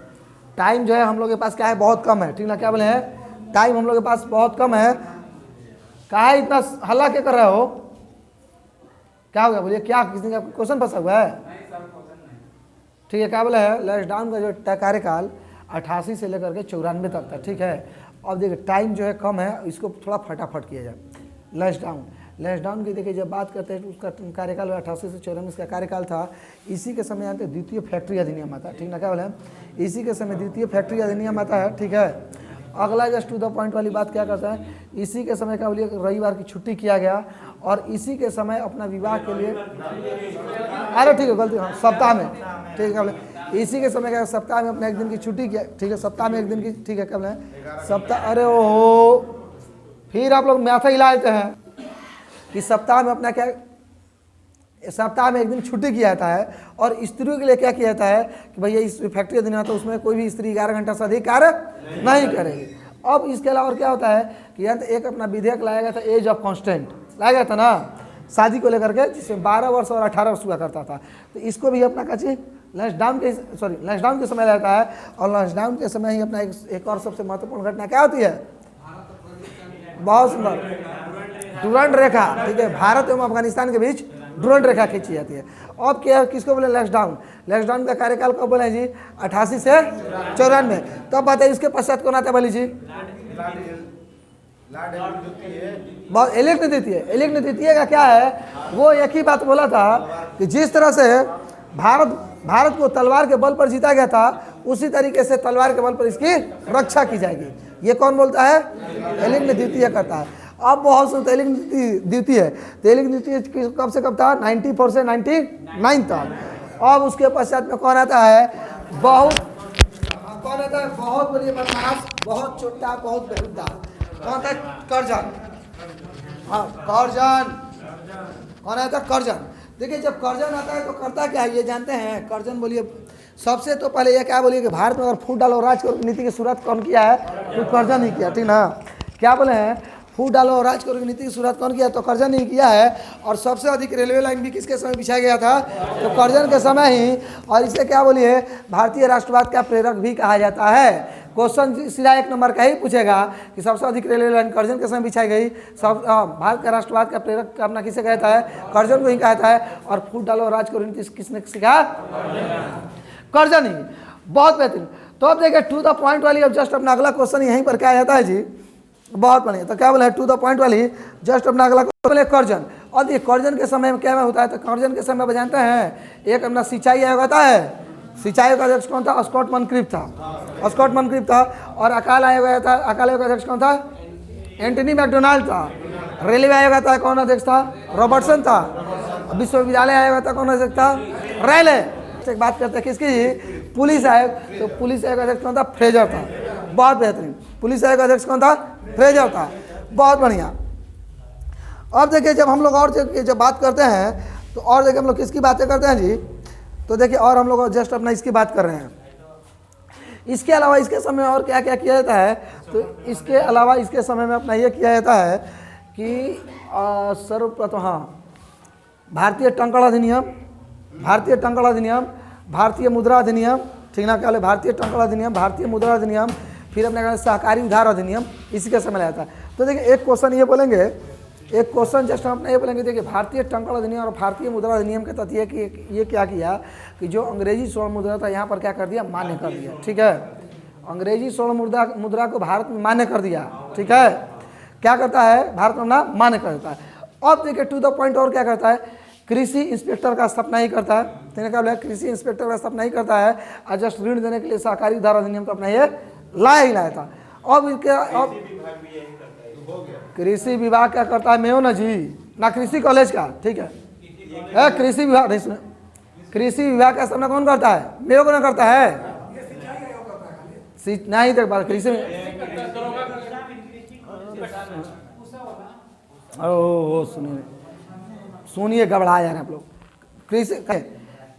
टाइम जो है हम लोग के पास क्या है, बहुत कम है, ठीक ना, क्या बोले हैं, टाइम हम लोग के पास बहुत कम है। कहा है इतना हल्ला क्या कर रहे हो, क्या हो गया बोलिए, क्या किसी का क्वेश्चन फंसा हुआ है? ठीक है, क्या बोला है, लैश डाउन का जो कार्यकाल 88 से लेकर के 94 तक था। ठीक है, अब देखिए टाइम जो है कम है, इसको थोड़ा फटाफट किया जाए। लैश डाउन की देखिए जब बात करते हैं तो उसका कार्यकाल 88 से 94 का कार्यकाल था। इसी के समय जानते द्वितीय फैक्ट्री अधिनियम आता है। ठीक ना, क्या बोला है, इसी के समय द्वितीय फैक्ट्री अधिनियम आता है। ठीक है, अगला जस्ट टू द पॉइंट वाली बात क्या करता है, इसी के समय क्या बोलिए रविवार की छुट्टी किया गया और इसी के समय अपना विवाह के लिए, अरे ठीक है गलती, हाँ सप्ताह में, ठीक है बोले इसी के समय क्या सप्ताह में अपना एक दिन की छुट्टी किया। ठीक है, सप्ताह में एक दिन की, ठीक है क्या बोले सप्ताह, अरे ओहो फिर आप लोग मैथा हिला देते हैं कि सप्ताह में अपना क्या, सप्ताह में एक दिन छुट्टी किया जाता है और स्त्रियों के लिए क्या किया जाता है कि भैया इस फैक्ट्री अधिनियम आता है, उसमें कोई भी स्त्री 11 घंटा से अधिक कार्य नहीं करेगी। अब इसके अलावा और क्या होता है कि यहाँ एक अपना विधेयक लाया गया था, एज ऑफ कॉन्स्टेंट लाया गया था ना, शादी को लेकर के, जिसमें 12 वर्ष और 18 वर्ष हुआ करता था। तो इसको भी अपना कची लंच डाउन के समय रहता है और लंच डाउन के समय ही अपना एक और सबसे महत्वपूर्ण घटना क्या होती है, बहुत सुंदर डुरंड रेखा। ठीक है, भारत एवं अफगानिस्तान के बीच डुरंड रेखा खींची जाती है। अब क्या किसको बोले लैश डाउन का कार्यकाल कब बोले जी 88 से 94। तब बात है इसके पश्चात कौन आता है बोली जी, बहुत इलेक्ट द्वितीय का क्या है, वो एक ही बात बोला था कि जिस तरह से भारत को तलवार के बल पर जीता गया था उसी तरीके से तलवार के बल पर इसकी रक्षा की जाएगी। ये कौन बोलता है, इलेक्ट द्वितीय करता है। अब बहुत सुनते इलेक्ट द्वितीय है, तो इलेक्ट द्वितीय कब से कब था, 94 से 99 था। अब उसके पश्चात में कौन आता है, बहुत बड़ी बदमाश, बहुत छोटा, बहुत बेहुदा, कौन था, करजन। हाँ करजन, कौन आता है, करजन। देखिए जब करजन आता है तो करता क्या है ये जानते हैं, करजन बोलिए सबसे तो पहले ये क्या बोलिए कि भारत में अगर फूट डालो राज करो नीति की शुरुआत कौन किया है, तो करजन ही किया। ठीक ना, क्या बोले हैं, फूट डालो और राज करो नीति की शुरुआत कौन किया, तो करजन ही किया है। और सबसे अधिक रेलवे लाइन भी किसके समय बिछाया गया था, तो करजन के समय ही। और इसे क्या बोलिए भारतीय राष्ट्रवाद का प्रेरक भी कहा जाता है। क्वेश्चन सीधा 1 नंबर का ही पूछेगा कि सबसे अधिक रेलवे लाइन करजन के समय बिछाई गई। सब भारत का राष्ट्रवाद का प्रेरक अपना किसे कहता है, करजन को ही कहता है। और फूट डालो और राज करो नीति किसने सिखाया, करजन ही। बहुत बेहतरीन। तो अब देखिए टू द पॉइंट वाली, अब जस्ट अपना अगला क्वेश्चन यहीं पर क्या जाता है जी, बहुत बढ़िया। तो क्या बोला है टू द पॉइंट वाली, जस्ट अपना अगला क्वेश्चन करजन। और ये करजन के समय में क्या होता है, तो करजन के समय में जानते हैं एक अपना सिंचाई आयोग आता है, सिंचाई का अध्यक्ष कौन था, स्कॉट मनक्रिफ था। और अकाल आयोग था, अकाल आयोग का अध्यक्ष कौन था, एंटनी मैकडोनाल्ड था। रेलवे आयोग आता है कौन अध्यक्ष था, रॉबर्टसन था। विश्वविद्यालय आयोग था कौन अध्यक्ष था, रेले। एक बात करते हैं किसकी, पुलिस आयोग, तो पुलिस आयोग का अध्यक्ष कौन था, फ्रेजर था। बहुत बेहतरीन, पुलिस आयोग का अध्यक्ष कौन था, फ्रेजर था। बहुत बढ़िया। अब देखिए जब हम लोग और जब बात करते हैं तो और देखिए हम लोग किसकी बातें करते हैं जी, तो देखिए और हम लोग जस्ट अपना इसकी बात कर रहे हैं। इसके अलावा इसके समय में और क्या क्या किया जाता है, तो इसके अलावा इसके समय में अपना ये किया जाता है कि सर्वप्रथम हाँ भारतीय टंकण अधिनियम, भारतीय मुद्रा अधिनियम, ठीक ना, क्या बोले भारतीय टंकण अधिनियम, भारतीय मुद्रा अधिनियम, फिर अपने कहते सहकारी उधार अधिनियम, इसी के समय आता है। तो देखिए एक क्वेश्चन ये बोलेंगे, एक क्वेश्चन जस्ट हम अपने ये बोलेंगे, देखिए भारतीय टंकण अधिनियम और भारतीय मुद्रा अधिनियम के तहत ये क्या किया कि जो अंग्रेजी स्वर्ण मुद्रा था यहाँ पर क्या कर दिया, मान्य कर दिया। ठीक है, अंग्रेजी स्वर्ण मुद्रा को भारत में मान्य कर दिया। ठीक है, क्या करता है, भारत में अपना मान्य कर देता है। अब देखिए टू द पॉइंट और क्या करता है, कृषि इंस्पेक्टर का स्थापना ही करता है। ठीक है, कृषि इंस्पेक्टर का स्थापना ही करता है। और जस्ट ऋण देने के लिए सहकारी उधार अधिनियम तो अपना ये लाया था। अब इनके अब कृषि विभाग क्या करता है, मेयो ना जी, ना कृषि कॉलेज का। ठीक है, कृषि विभाग नहीं सुने, कृषि विभाग का स्थापना कौन करता है, मेयो को ना करता है, नहीं देख पा कृषि ओ सुनिए घबरा जा रहे हैं आप लोग।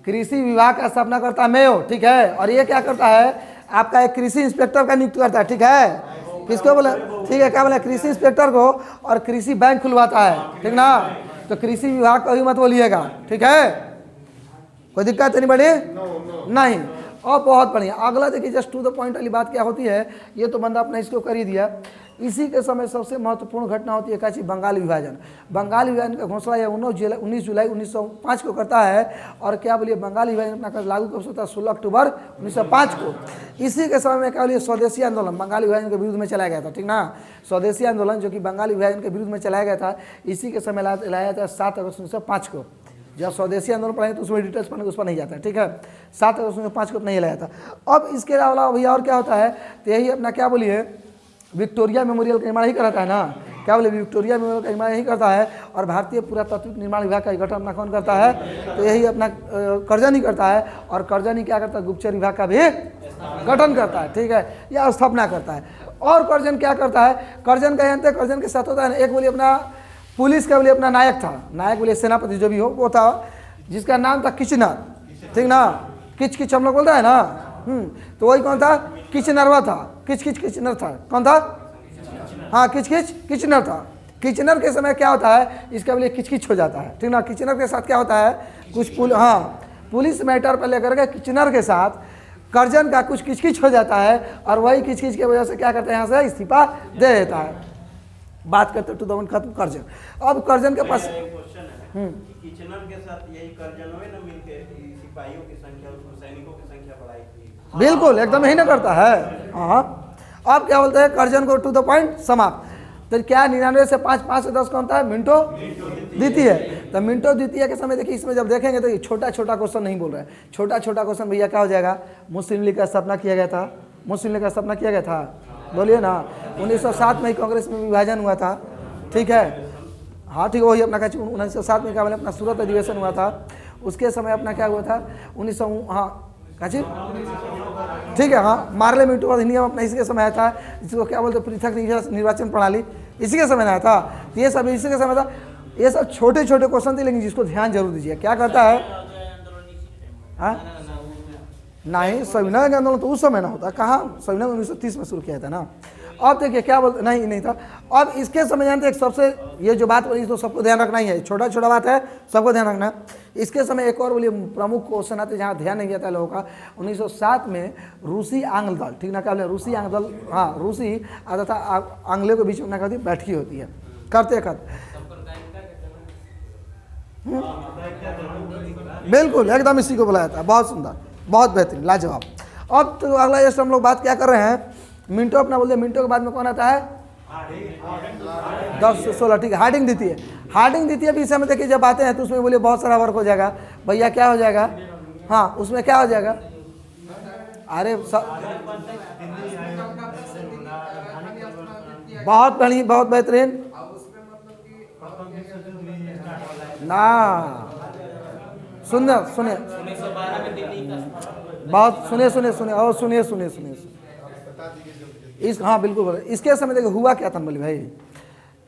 कृषि विभाग का स्थापना करता है मेयो। ठीक है, और ये क्या करता है, आपका एक कृषि इंस्पेक्टर का नियुक्त करता है। ठीक है, किसको बोले, ठीक है, क्या बोले, कृषि इंस्पेक्टर को। और कृषि बैंक खुलवाता है। ठीक ना, तो कृषि विभाग को ही मत बोलिएगा। ठीक है, कोई दिक्कत नहीं बड़ी नहीं। और बहुत बढ़िया। अगला देखिए, जस्ट टू द पॉइंट वाली बात क्या होती है, ये तो बंदा अपना इसको कर ही दिया। इसी के समय सबसे महत्वपूर्ण घटना होती है क्या चीज, बंगाल विभाजन। बंगाल विभाजन का घोषणा यह 19 जुलाई 1905 को करता है। और क्या बोलिए, बंगाल विभाजन अपना लागू कब से होता है, 16 अक्टूबर 1905 को। इसी के समय में क्या बोलिए, स्वदेशी आंदोलन बंगाल विभाजन के विरुद्ध में चलाया गया था, ठीक ना। स्वदेशी आंदोलन जो कि बंगाल विभाजन के विरुद्ध में चलाया गया था, इसी के समय लाया था 7 अगस्त 1905 को। जब स्वदेशी आंदोलन पढ़ाएंगे तो उसमें डिटेल्स पढ़ने उस पर नहीं जाता है, ठीक है। 7 अगस्त 1905 को नहीं लाया था। अब इसके अलावा भैया और क्या होता है, तो यही अपना क्या बोलिए, विक्टोरिया मेमोरियल का निर्माण ही कराता है ना। क्या बोले, विक्टोरिया मेमोरियल का निर्माण यही करता है। और भारतीय पुरातात्विक निर्माण विभाग का गठन अपना कौन करता है, तो यही अपना करजनी करता है। और करजनी क्या करता है, गुप्तचर विभाग का भी गठन करता है, ठीक है, या स्थापना करता है। और करजन क्या करता है, करजन का अंत करजन के साथ होता है एक बोलिए अपना पुलिस का बोलिए अपना नायक था, नायक बोलिए सेनापति जो भी हो वो था, जिसका नाम था किचनर, ठीक ना। किच किच हम लोग बोलते हैं ना, तो वही कौन था, किचनरवा था। किच किच किचनर था, कौन था, हाँ किच किच किचनर था। किचनर के समय क्या होता है, इसका बोलिए किच किच हो जाता है, ठीक ना। किचनर के साथ क्या होता है, कुछ पुलिस मैटर पर लेकर के किचनर के साथ करजन का कुछ किचकिच हो जाता है। और वही किचकिच की वजह से क्या करते हैं, यहाँ से इस्तीफा दे देता है। बात करते टू द खत्म करजन। अब करजन के पास किचनर के साथ यही करजन हुए ना मिलके सिपाहियों की संख्या, सैनिकों की संख्या बढ़ाई थी। बिल्कुल एकदम यही ना करता है। हाँ, अब क्या बोलते हैं, करजन को टू द पॉइंट समाप्त। तो क्या 99 से 5, 5 से 10 कौन था, मिंटो द्वितीय। तो मिंटो द्वितीय के समय देखिए, इसमें जब देखेंगे तो ये छोटा छोटा क्वेश्चन नहीं बोल रहे हैं। छोटा छोटा क्वेश्चन भैया क्या हो जाएगा, मुस्लिम लीग का स्थापना किया गया था, मुस्लिम लीग का स्थापना किया गया था, बोलिए ना। 1907 में ही कांग्रेस में विभाजन हुआ था, ठीक है। हाँ ठीक है, वही अपना क्या 1907 में क्या बोले अपना सूरत अधिवेशन हुआ था। उसके समय अपना क्या हुआ था 1900, हाँ काची, ठीक है, हाँ मार्ले मिंटो अधिनियम अपना इसी के समय आया था, जिसको क्या बोलते पृथक निर्वाचन प्रणाली, इसी के समय आया था। तो ये सब इसी के समय था। ये सब छोटे छोटे क्वेश्चन थे, लेकिन जिसको ध्यान जरूर दीजिए। क्या करता है, हाँ नहीं, संविधान आंदोलन तो उस समय ना होता, कहाँ, संविधान 1930 में शुरू किया था ना। अब देखिए क्या बोलते, नहीं था। अब इसके समय जानते एक सबसे, ये जो बात बोली तो सबको ध्यान रखना ही है, छोटा छोटा बात है, सबको ध्यान रखना। इसके समय एक और बोलिए प्रमुख क्वेश्चन आते जहाँ ध्यान नहीं जाता है लोगों का। 1907 में रूसी आंग्ल दल, ठीक ना, क्या बोले रूसी आंग्ल दल, हाँ रूसी तथा आंग्लेयों के बीच में क्या होती है, बैठकी होती है, करते बिल्कुल एकदम इसी को बुलाया था। बहुत सुंदर, बहुत बेहतरीन, लाजवाब। अब तो अगला जैसे हम लोग बात क्या कर रहे हैं, मिंटो अपना बोलते हैं। मिंटो के बाद में कौन आता है, 10 से 16, ठीक है। हार्डिंग द्वितीय, हार्डिंग द्वितीय विषय में देखिए जब आते हैं तो उसमें बोलिए बहुत सारा वर्क हो जाएगा भैया। क्या हो जाएगा, हाँ उसमें क्या हो जाएगा, अरे बहुत बढ़िया, बहुत बेहतरीन ना, सुनिए सुनिए बहुत, सुनिए और सुनिए इस, हाँ बिल्कुल बोले। इसके समय देखो हुआ क्या था बोली भाई,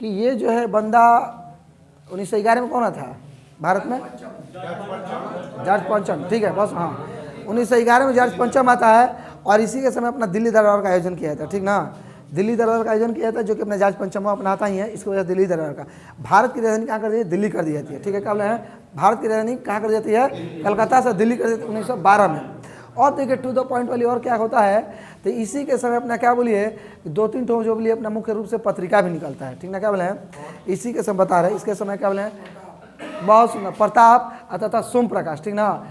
कि ये जो है बंदा 1911 में कौन था भारत में, जॉर्ज पंचम, ठीक है बस, हाँ 1911 में जॉर्ज पंचम आता है। और इसी के समय अपना दिल्ली दरबार का आयोजन किया था, ठीक ना। दिल्ली दरबार का आयोजन किया था, जो कि अपना जॉर्ज पंचम अपनाता ही है, इसकी वजह से दिल्ली दरबार का। भारत की राजधानी कहाँ कर दी है, दिल्ली कर दी जाती है, ठीक है। क्या बोले हैं, भारत की राजधानी कहाँ कर दी जाती है, कलकत्ता से दिल्ली कर दी जाती है 1912 में। और देखिए टू द पॉइंट वाली और क्या होता है, तो इसी के समय अपना क्या बोलिए 2-3 ठो जो बोलिए अपना मुख्य रूप से पत्रिका भी निकलता है, ठीक ना। क्या बोले हैं, इसी के समय बता रहे हैं, इसके समय क्या बोले हैं, बहुत सुंदर, प्रताप तथा सोम प्रकाश, ठीक ना।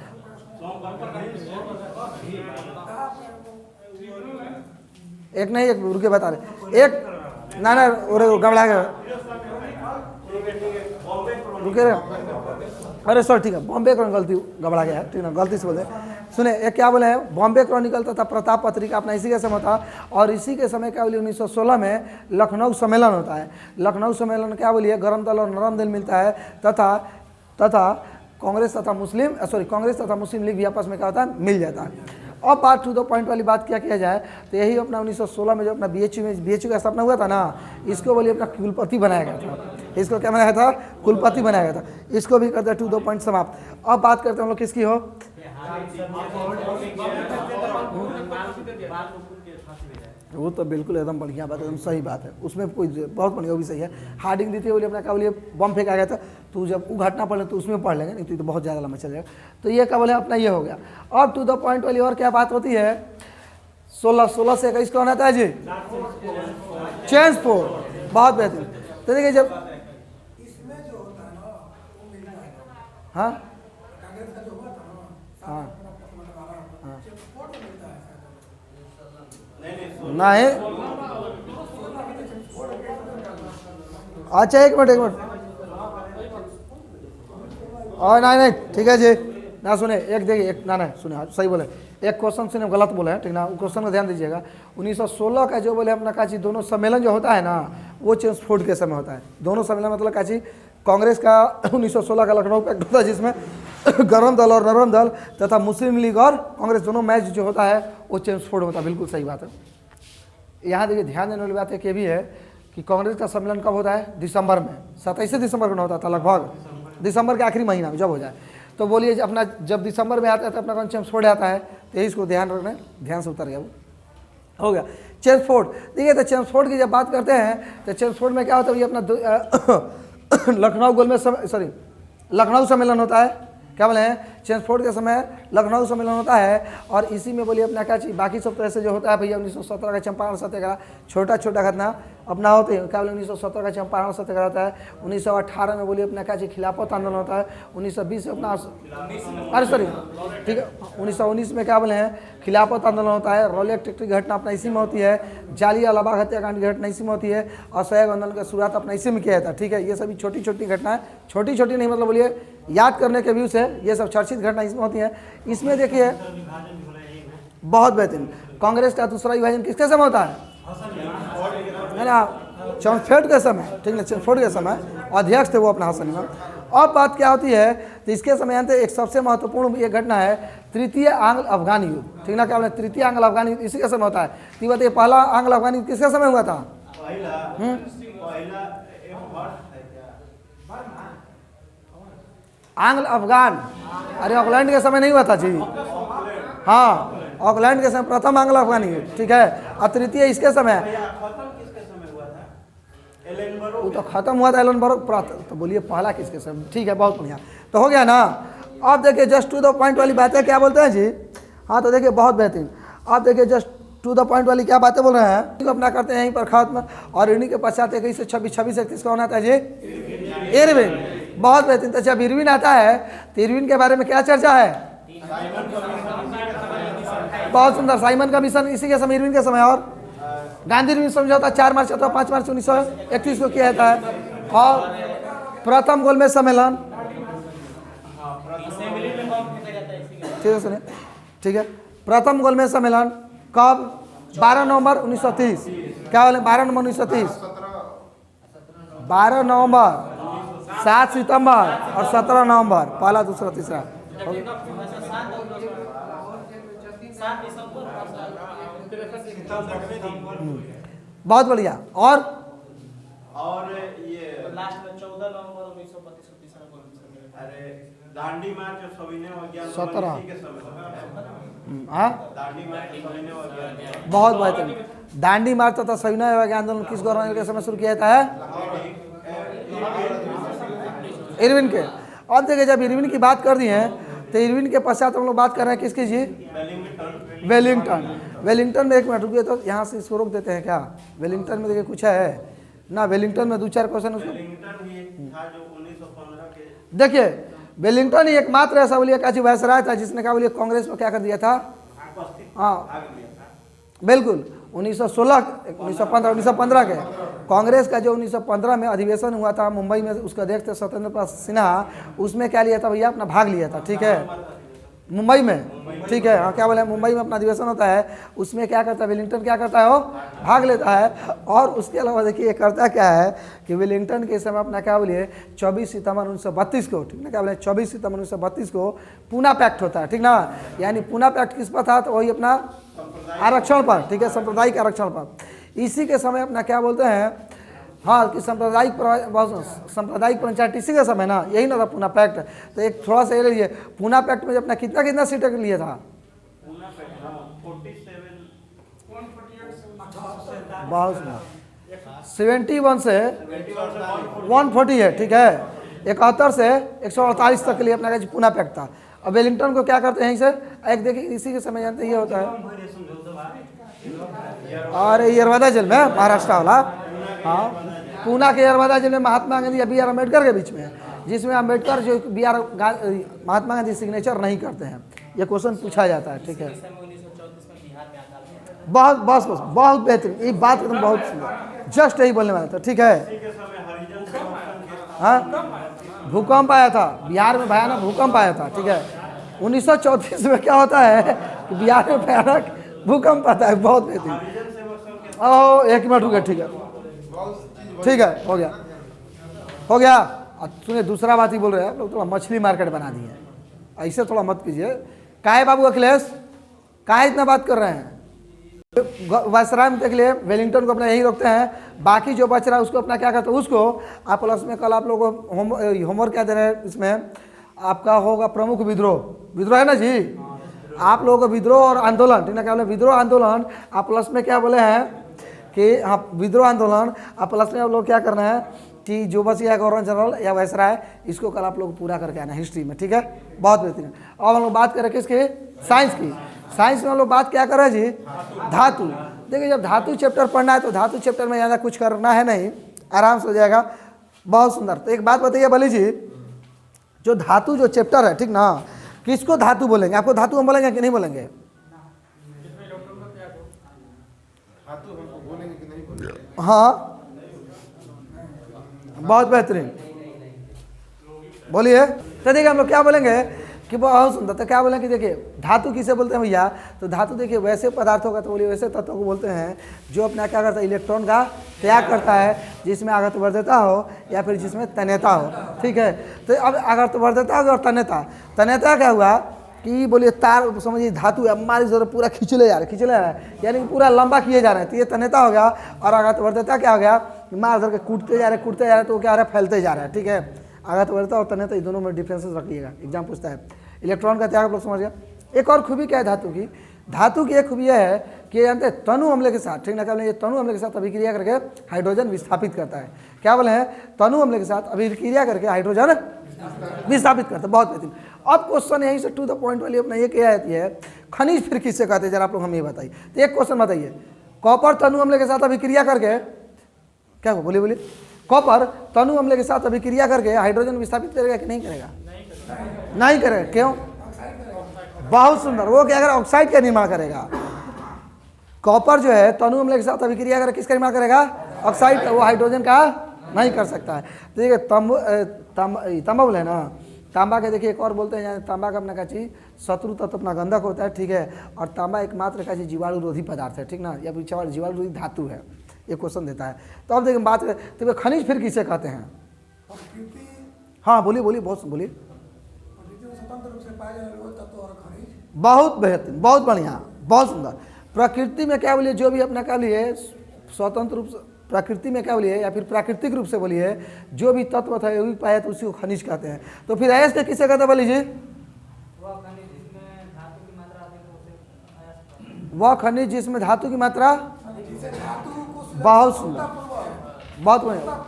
एक नहीं, एक रुके बता रहे, एक ना गबड़ा गया, रुके रहे, अरे सर ठीक है, बॉम्बे क्रॉनिकल गलती गबड़ा गया है, ठीक ना, गलती से बोले। सुने एक क्या बोले हैं, बॉम्बे क्रॉनिकल तथा प्रताप पत्रिका अपना इसी के समय था। और इसी के समय क्या बोलिए 1916 में लखनऊ सम्मेलन होता है। लखनऊ सम्मेलन क्या बोलिए, गरम दल और नरम दल मिलता है, तथा कांग्रेस तथा मुस्लिम लीग भी आपस में क्या होता है, मिल जाता है। अब बात टू द पॉइंट वाली बात क्या किया जाए, तो यही अपना 1916 में जो अपना BHU का स्थापना हुआ था ना, इसको बोलिए अपना कुलपति बनाया गया था। इसको क्या बनाया था, कुलपति बनाया गया था। इसको भी करते हैं टू द पॉइंट समाप्त। अब बात करते हैं हम लोग किसकी हो, वो तो बिल्कुल एकदम बढ़िया बात है, एकदम सही बात है, उसमें कोई बहुत बढ़िया, वो भी सही है। हार्डिंग दी थी बोलिए अपना क्या बोलिए बम फेंका गया था, तो जब वो घटना पड़े तो उसमें पढ़ लेंगे, नहीं तो बहुत ज़्यादा लंबा चल जाएगा। तो ये क्या बोले अपना ये हो गया। और टू द पॉइंट वाली और क्या बात होती है, 16 से 21 कौन आता है जी, चेंज फोर, बहुत बेहतरीन। तो देखिए जब हाँ हाँ नहीं, अच्छा एक मिनट और नहीं ठीक है जी ना, सुने एक देखिए एक ना सुने सही बोले, एक क्वेश्चन सुने गलत बोले हैं ठीक ना, वो क्वेश्चन का ध्यान दीजिएगा। 1916 का जो बोले अपना काची दोनों सम्मेलन जो होता है ना, वो चेम्सफोर्ड के समय होता है। दोनों सम्मेलन मतलब काची कांग्रेस का 1916 का लखनऊ पैक्ट होता है, जिसमें गरम दल और नरम दल तथा मुस्लिम लीग और कांग्रेस दोनों मैच जो होता है वो चेम्सफोर्ड होता है। बिल्कुल सही बात है। यहाँ देखिए ध्यान देने वाली बात एक ये भी है कि कांग्रेस का सम्मेलन कब होता है, दिसंबर में, 27 दिसंबर को होता था, लगभग दिसंबर के आखिरी महीना में जब हो जाए। तो बोलिए अपना जब दिसंबर में आता है तो अपना कौन चेम्सफोर्ड आता है, तो यही इसको ध्यान रखना, ध्यान से उतर गया वो हो गया चेम्सफोर्ड। देखिए तो चेम्सफोर्ड की जब बात करते हैं तो चेम्सफोर्ड में क्या होता है, ये अपना लखनऊ गोल में लखनऊ सम्मेलन होता है, क्या बोले हैं चेम्सफोर्ड के समय लखनऊ सम्मेलन होता है। और इसी में बोलिए अपना क्या चीज़ बाकी सब तरह से जो होता है भैया 1917 का चंपारण सत्याग्रह, छोटा छोटा घटना अपना होते हैं, क्या बोले 1917 का चंपारण सत्याग्रह होता है। 1918 में बोलिए अपना क्या चीज़ खिलाफत आंदोलन होता है। 1920 में अपना अरे सॉरी ठीक है 1919 में क्या बोले हैं खिलाफत आंदोलन होता है। रॉलेट टिकट की घटना अपना इसी में होती है। जालियांवाला बाग हत्याकांड की घटना इसी में होती है। असहयोग आंदोलन का शुरुआत अपना इसी में किया था। ठीक है, ये सभी छोटी छोटी घटनाएं, छोटी छोटी नहीं मतलब बोलिए याद करने के व्यू से ये सब चर्चित घटना इसमें होती है। इसमें देखिए बहुत बेहतरीन, कांग्रेस का दूसरा विभाजन किसके समय होता है ना, चेम्सफोर्ड के समय, ठीक है चेम्सफोर्ड के समय अध्यक्ष थे वो अपना हसन इमाम। अब बात क्या होती है तो इसके समय अंत एक सबसे महत्वपूर्ण ये घटना है तृतीय आंग्ल अफगान युद्ध, ठीक ना, क्या बोले तृतीय आंग्ल अफगान युद्ध इसी के समय होता है। तो बताइए पहला आंग्ल अफगान युद्ध किसके समय हुआ था, आंग्ल अफगान, अरे ऑकलैंड के समय नहीं हुआ था जी, हाँ ऑकलैंड के समय प्रथम आंग्ल अफगान युद्ध, ठीक है। और तृतीय इसके समय वो तो खत्म हुआ था एलनबर्ग, तो बोलिए पहला किसके समय, ठीक है बहुत बढ़िया, तो हो गया ना। अब देखिए जस्ट टू द पॉइंट वाली बातें क्या बोलते हैं जी, हाँ तो देखिए बहुत बेहतरीन। आप देखिए जस्ट टू द पॉइंट वाली क्या बातें बोल रहे हैं, अपना करते हैं यहीं पर खत्म। और इन्हीं के पश्चात 21 से 26, 26 से 31 कौन आता है जी, इरविन, बहुत बेहतरीन। तो जब इरविन आता है तो इरविन के बारे में क्या चर्चा है, बहुत सुंदर, साइमन का मिशन इसी के समय इरविन के समय। और गांधी इरविन समझौता 4 मार्च अथवा 5 मार्च 1931 को किया जाता है। और प्रथम गोलमेज सम्मेलन, ठीक है सुनिए, ठीक है प्रथम गोलमेज सम्मेलन कब, 12 नवंबर 1930, क्या बोले 12 नवंबर 1930, 12 नवंबर, 7 सितंबर और 17 नवंबर, पहला दूसरा तीसरा, बहुत बढ़िया। और ये लास्ट में 14 नवंबर 1932 अरे दांडी मार्च और सविनय अभियान 17 के समय, हाँ दांडी मार्च और सविनय अभियान, बहुत बेहतरीन। दांडी मार्च तथा सविनय आंदोलन किस गवर्नर के समय शुरू किया जाता है, इरविन के। अब देखिए जब इरविन की बात कर दी है तो इरविन के पश्चात हम लोग बात कर रहे हैं किसकी जी, वेलिंगटन। वेलिंगटन में एक मिनट रुकिए तो यहाँ से इसको रोक देते हैं क्या, वेलिंगटन में देखिए कुछ है ना, वेलिंगटन में 2-4 क्वेश्चन उसको देखिए। वेलिंगटन ही एकमात्र ऐसा बोलिए काची वायसराय था जिसने क्या बोलिए कांग्रेस में क्या कर दिया था, हाँ बिल्कुल 1915 के कांग्रेस का जो 1915 में अधिवेशन हुआ था मुंबई में, उसका अध्यक्ष थे सत्येंद्र प्रसाद सिन्हा, उसमें क्या लिया था भैया अपना भाग लिया था, ठीक है मुंबई में, ठीक है हाँ क्या बोले मुंबई में अपना अधिवेशन होता है, उसमें क्या करता है वेलिंगटन, क्या करता है वो भाग लेता है। और उसके अलावा देखिए ये करता क्या है कि वेलिंगटन के समय अपना क्या बोलिए 24 सितंबर 1932 को, ठीक ना, क्या बोले 24 सितंबर 1932 को पूना पैक्ट होता है, ठीक ना, यानी पूना पैक्ट किस पर था, तो वही अपना आरक्षण पर, ठीक है सांप्रदायिक आरक्षण पर। इसी के समय अपना क्या बोलते हैं, हाँ कि सांप्रदायिक पंचायत इसी का समय ना, यही ना था पूना पैक्ट। तो एक थोड़ा सा ये लीजिए, पूना पैक्ट में अपना कितना सीटें लिया था, बहुत सुंदर। 71 से 140 है, ठीक है। 71 से 148 तक के लिए अपना का पुनः पैक था। अब वेलिंगटन को क्या करते हैं सर, एक देखिए इसी के समय जानते ये होता है, और यरवादा जेल में महाराष्ट्र वाला, हाँ पूना के यरवादा जेल में महात्मा गांधी या बी आर अम्बेडकर के बीच में है, जिसमें अम्बेडकर जो महात्मा गांधी सिग्नेचर नहीं करते हैं, ये क्वेश्चन पूछा जाता है, ठीक है। बहुत बस बस बहुत बेहतरीन, ये बात एकदम बहुत सुंदर, जस्ट यही बोलने वाला था, ठीक है। हाँ भूकंप आया था बिहार में, भयानक भूकंप आया था, ठीक है। 1934 में क्या होता है कि बिहार में भयानक भूकंप आता है, बहुत बेहतरीन। ओ 1 मिनट रुके, ठीक है ठीक है, हो गया हो गया। अब सुनिए दूसरा बात ही बोल रहे हैं आप लोग, थोड़ा मछली मार्केट बना दिए, ऐसे थोड़ा मत कीजिए। काहे बाबू अखिलेश, काहे इतना बात कर रहे हैं? वायसराय में देख लिए वेलिंगटन को अपना यही रखते हैं, बाकी जो बच रहा है उसको अपना क्या करते हैं, उसको आप प्लस में कल आप लोगों को होमवर्क क्या दे रहे हैं, इसमें आपका होगा प्रमुख विद्रोह, विद्रोह है ना जी, आप लोगों को विद्रोह और आंदोलन, ठीक है, क्या बोले विद्रोह आंदोलन, आप प्लस में क्या बोले हैं कि हाँ विद्रोह आंदोलन, आप प्लस में आप लोग क्या करना है कि जो बच गया गवर्नर जनरल या वायसराय, इसको कल आप लोग पूरा करके आना हिस्ट्री में, ठीक है, बहुत बेहतरीन। अब हम लोग बात करें किसकी, साइंस की। साइंस में हम लोग बात क्या कर रहे हैं जी, धातु। देखिए जब धातु चैप्टर पढ़ना है तो धातु चैप्टर में ज़्यादा कुछ करना है नहीं, आराम से हो जाएगा, बहुत सुंदर। तो एक बात बताइए बली जी, जो धातु जो चैप्टर है, ठीक ना, किसको धातु बोलेंगे? आपको धातु हम बोलेंगे कि नहीं बोलेंगे? धातु हमको बोलेंगे कि नहीं बोलेंगे? हाँ बहुत बेहतरीन, बोलिए। तो देखिए हम लोग क्या बोलेंगे कि बहुत सुंदर, तो क्या बोलेंगे, देखिए धातु किसे बोलते हैं भैया, तो धातु देखिए वैसे पदार्थों का, तो बोलिए वैसे तत्वों को बोलते हैं जो अपना क्या करता है, इलेक्ट्रॉन का त्याग करता है, जिसमें आगतवर्ध्यता हो या फिर जिसमें तन्यता हो, ठीक है। तो अब आगतवर्ध्यता हो और तन्यता, तन्यता क्या हुआ कि बोलिए तार समझिए धातु है, हमारी जरूरत पूरा खींचले जा रहे हैं, यानी पूरा लंबा किए जा रहे हैं, तो ये तन्यता हो गया। और आगतवर्ध्यता क्या हो गया, मार धर के कूटते जा रहे हैं, तो क्या हो रहा है, फैलते जा रहा है, ठीक है। आगतवर्ध्यता और तन्यता ये दोनों में डिफरेंसेस रख लीजिएगा, एग्जाम पूछता है। इलेक्ट्रॉन का त्याग आप लोग समझ गया। एक और खूबी क्या है धातु की, धातु की एक खूबी यह है कि जानते हैं तनु हमले के साथ, ठीक ना, क्या बोले, ये तनु हमले के साथ अभिक्रिया करके हाइड्रोजन विस्थापित करता है। क्या बोले हैं, तनु हमले के साथ अभिक्रिया करके हाइड्रोजन विस्थापित करता है, बहुत बेहतरीन। अब क्वेश्चन यहीं से टू द पॉइंट वाली अपना ये क्या आती है, खनिज फिर किससे कहते हैं, जरा आप लोग हम ये बताइए। तो एक क्वेश्चन बताइए, कॉपर तनु हमले के साथ अभिक्रिया करके, क्या बोलिए बोलिए, कॉपर तनु हमले के साथ अभिक्रिया करके हाइड्रोजन विस्थापित करेगा कि नहीं करेगा? नहीं करेगा, क्यों? बहुत सुंदर, वो क्या करेगा, ऑक्साइड का निर्माण करेगा। कॉपर जो है तनु हमले के साथ अभिक्रिया करके किसका निर्माण करेगा, ऑक्साइड का, वो हाइड्रोजन का नहीं कर सकता है। तो देखिए तांबा बोले ना, तांबा के देखिए एक और बोलते हैं, तांबा का अपना क्या चीज शत्रु तत्व अपना गंधक होता है, ठीक है। और तांबा एकमात्र का चीज जीवाणुरोधी पदार्थ है, ठीक ना, या फिर जीवाणुरोधी धातु है, ये क्वेश्चन देता है। तो अब देखिए बात करें तो खनिज फिर किसे कहते हैं? हाँ बोलिए बोलिए, बहुत बोलिए। बहुत बेहतरीन, बहुत बढ़िया, बहुत सुंदर। प्रकृति में क्या बोलिए, जो भी अपना क्या बोलिए स्वतंत्र रूप से, प्रकृति में क्या बोलिए या फिर प्राकृतिक रूप से बोलिए, जो भी तत्व था वो भी पाया तो उसी को खनिज कहते हैं। तो फिर अयस्क किसे कहते हैं बोलिए? वह खनिज जिसमें धातु की मात्रा, बहुत सुंदर, बहुत बढ़िया,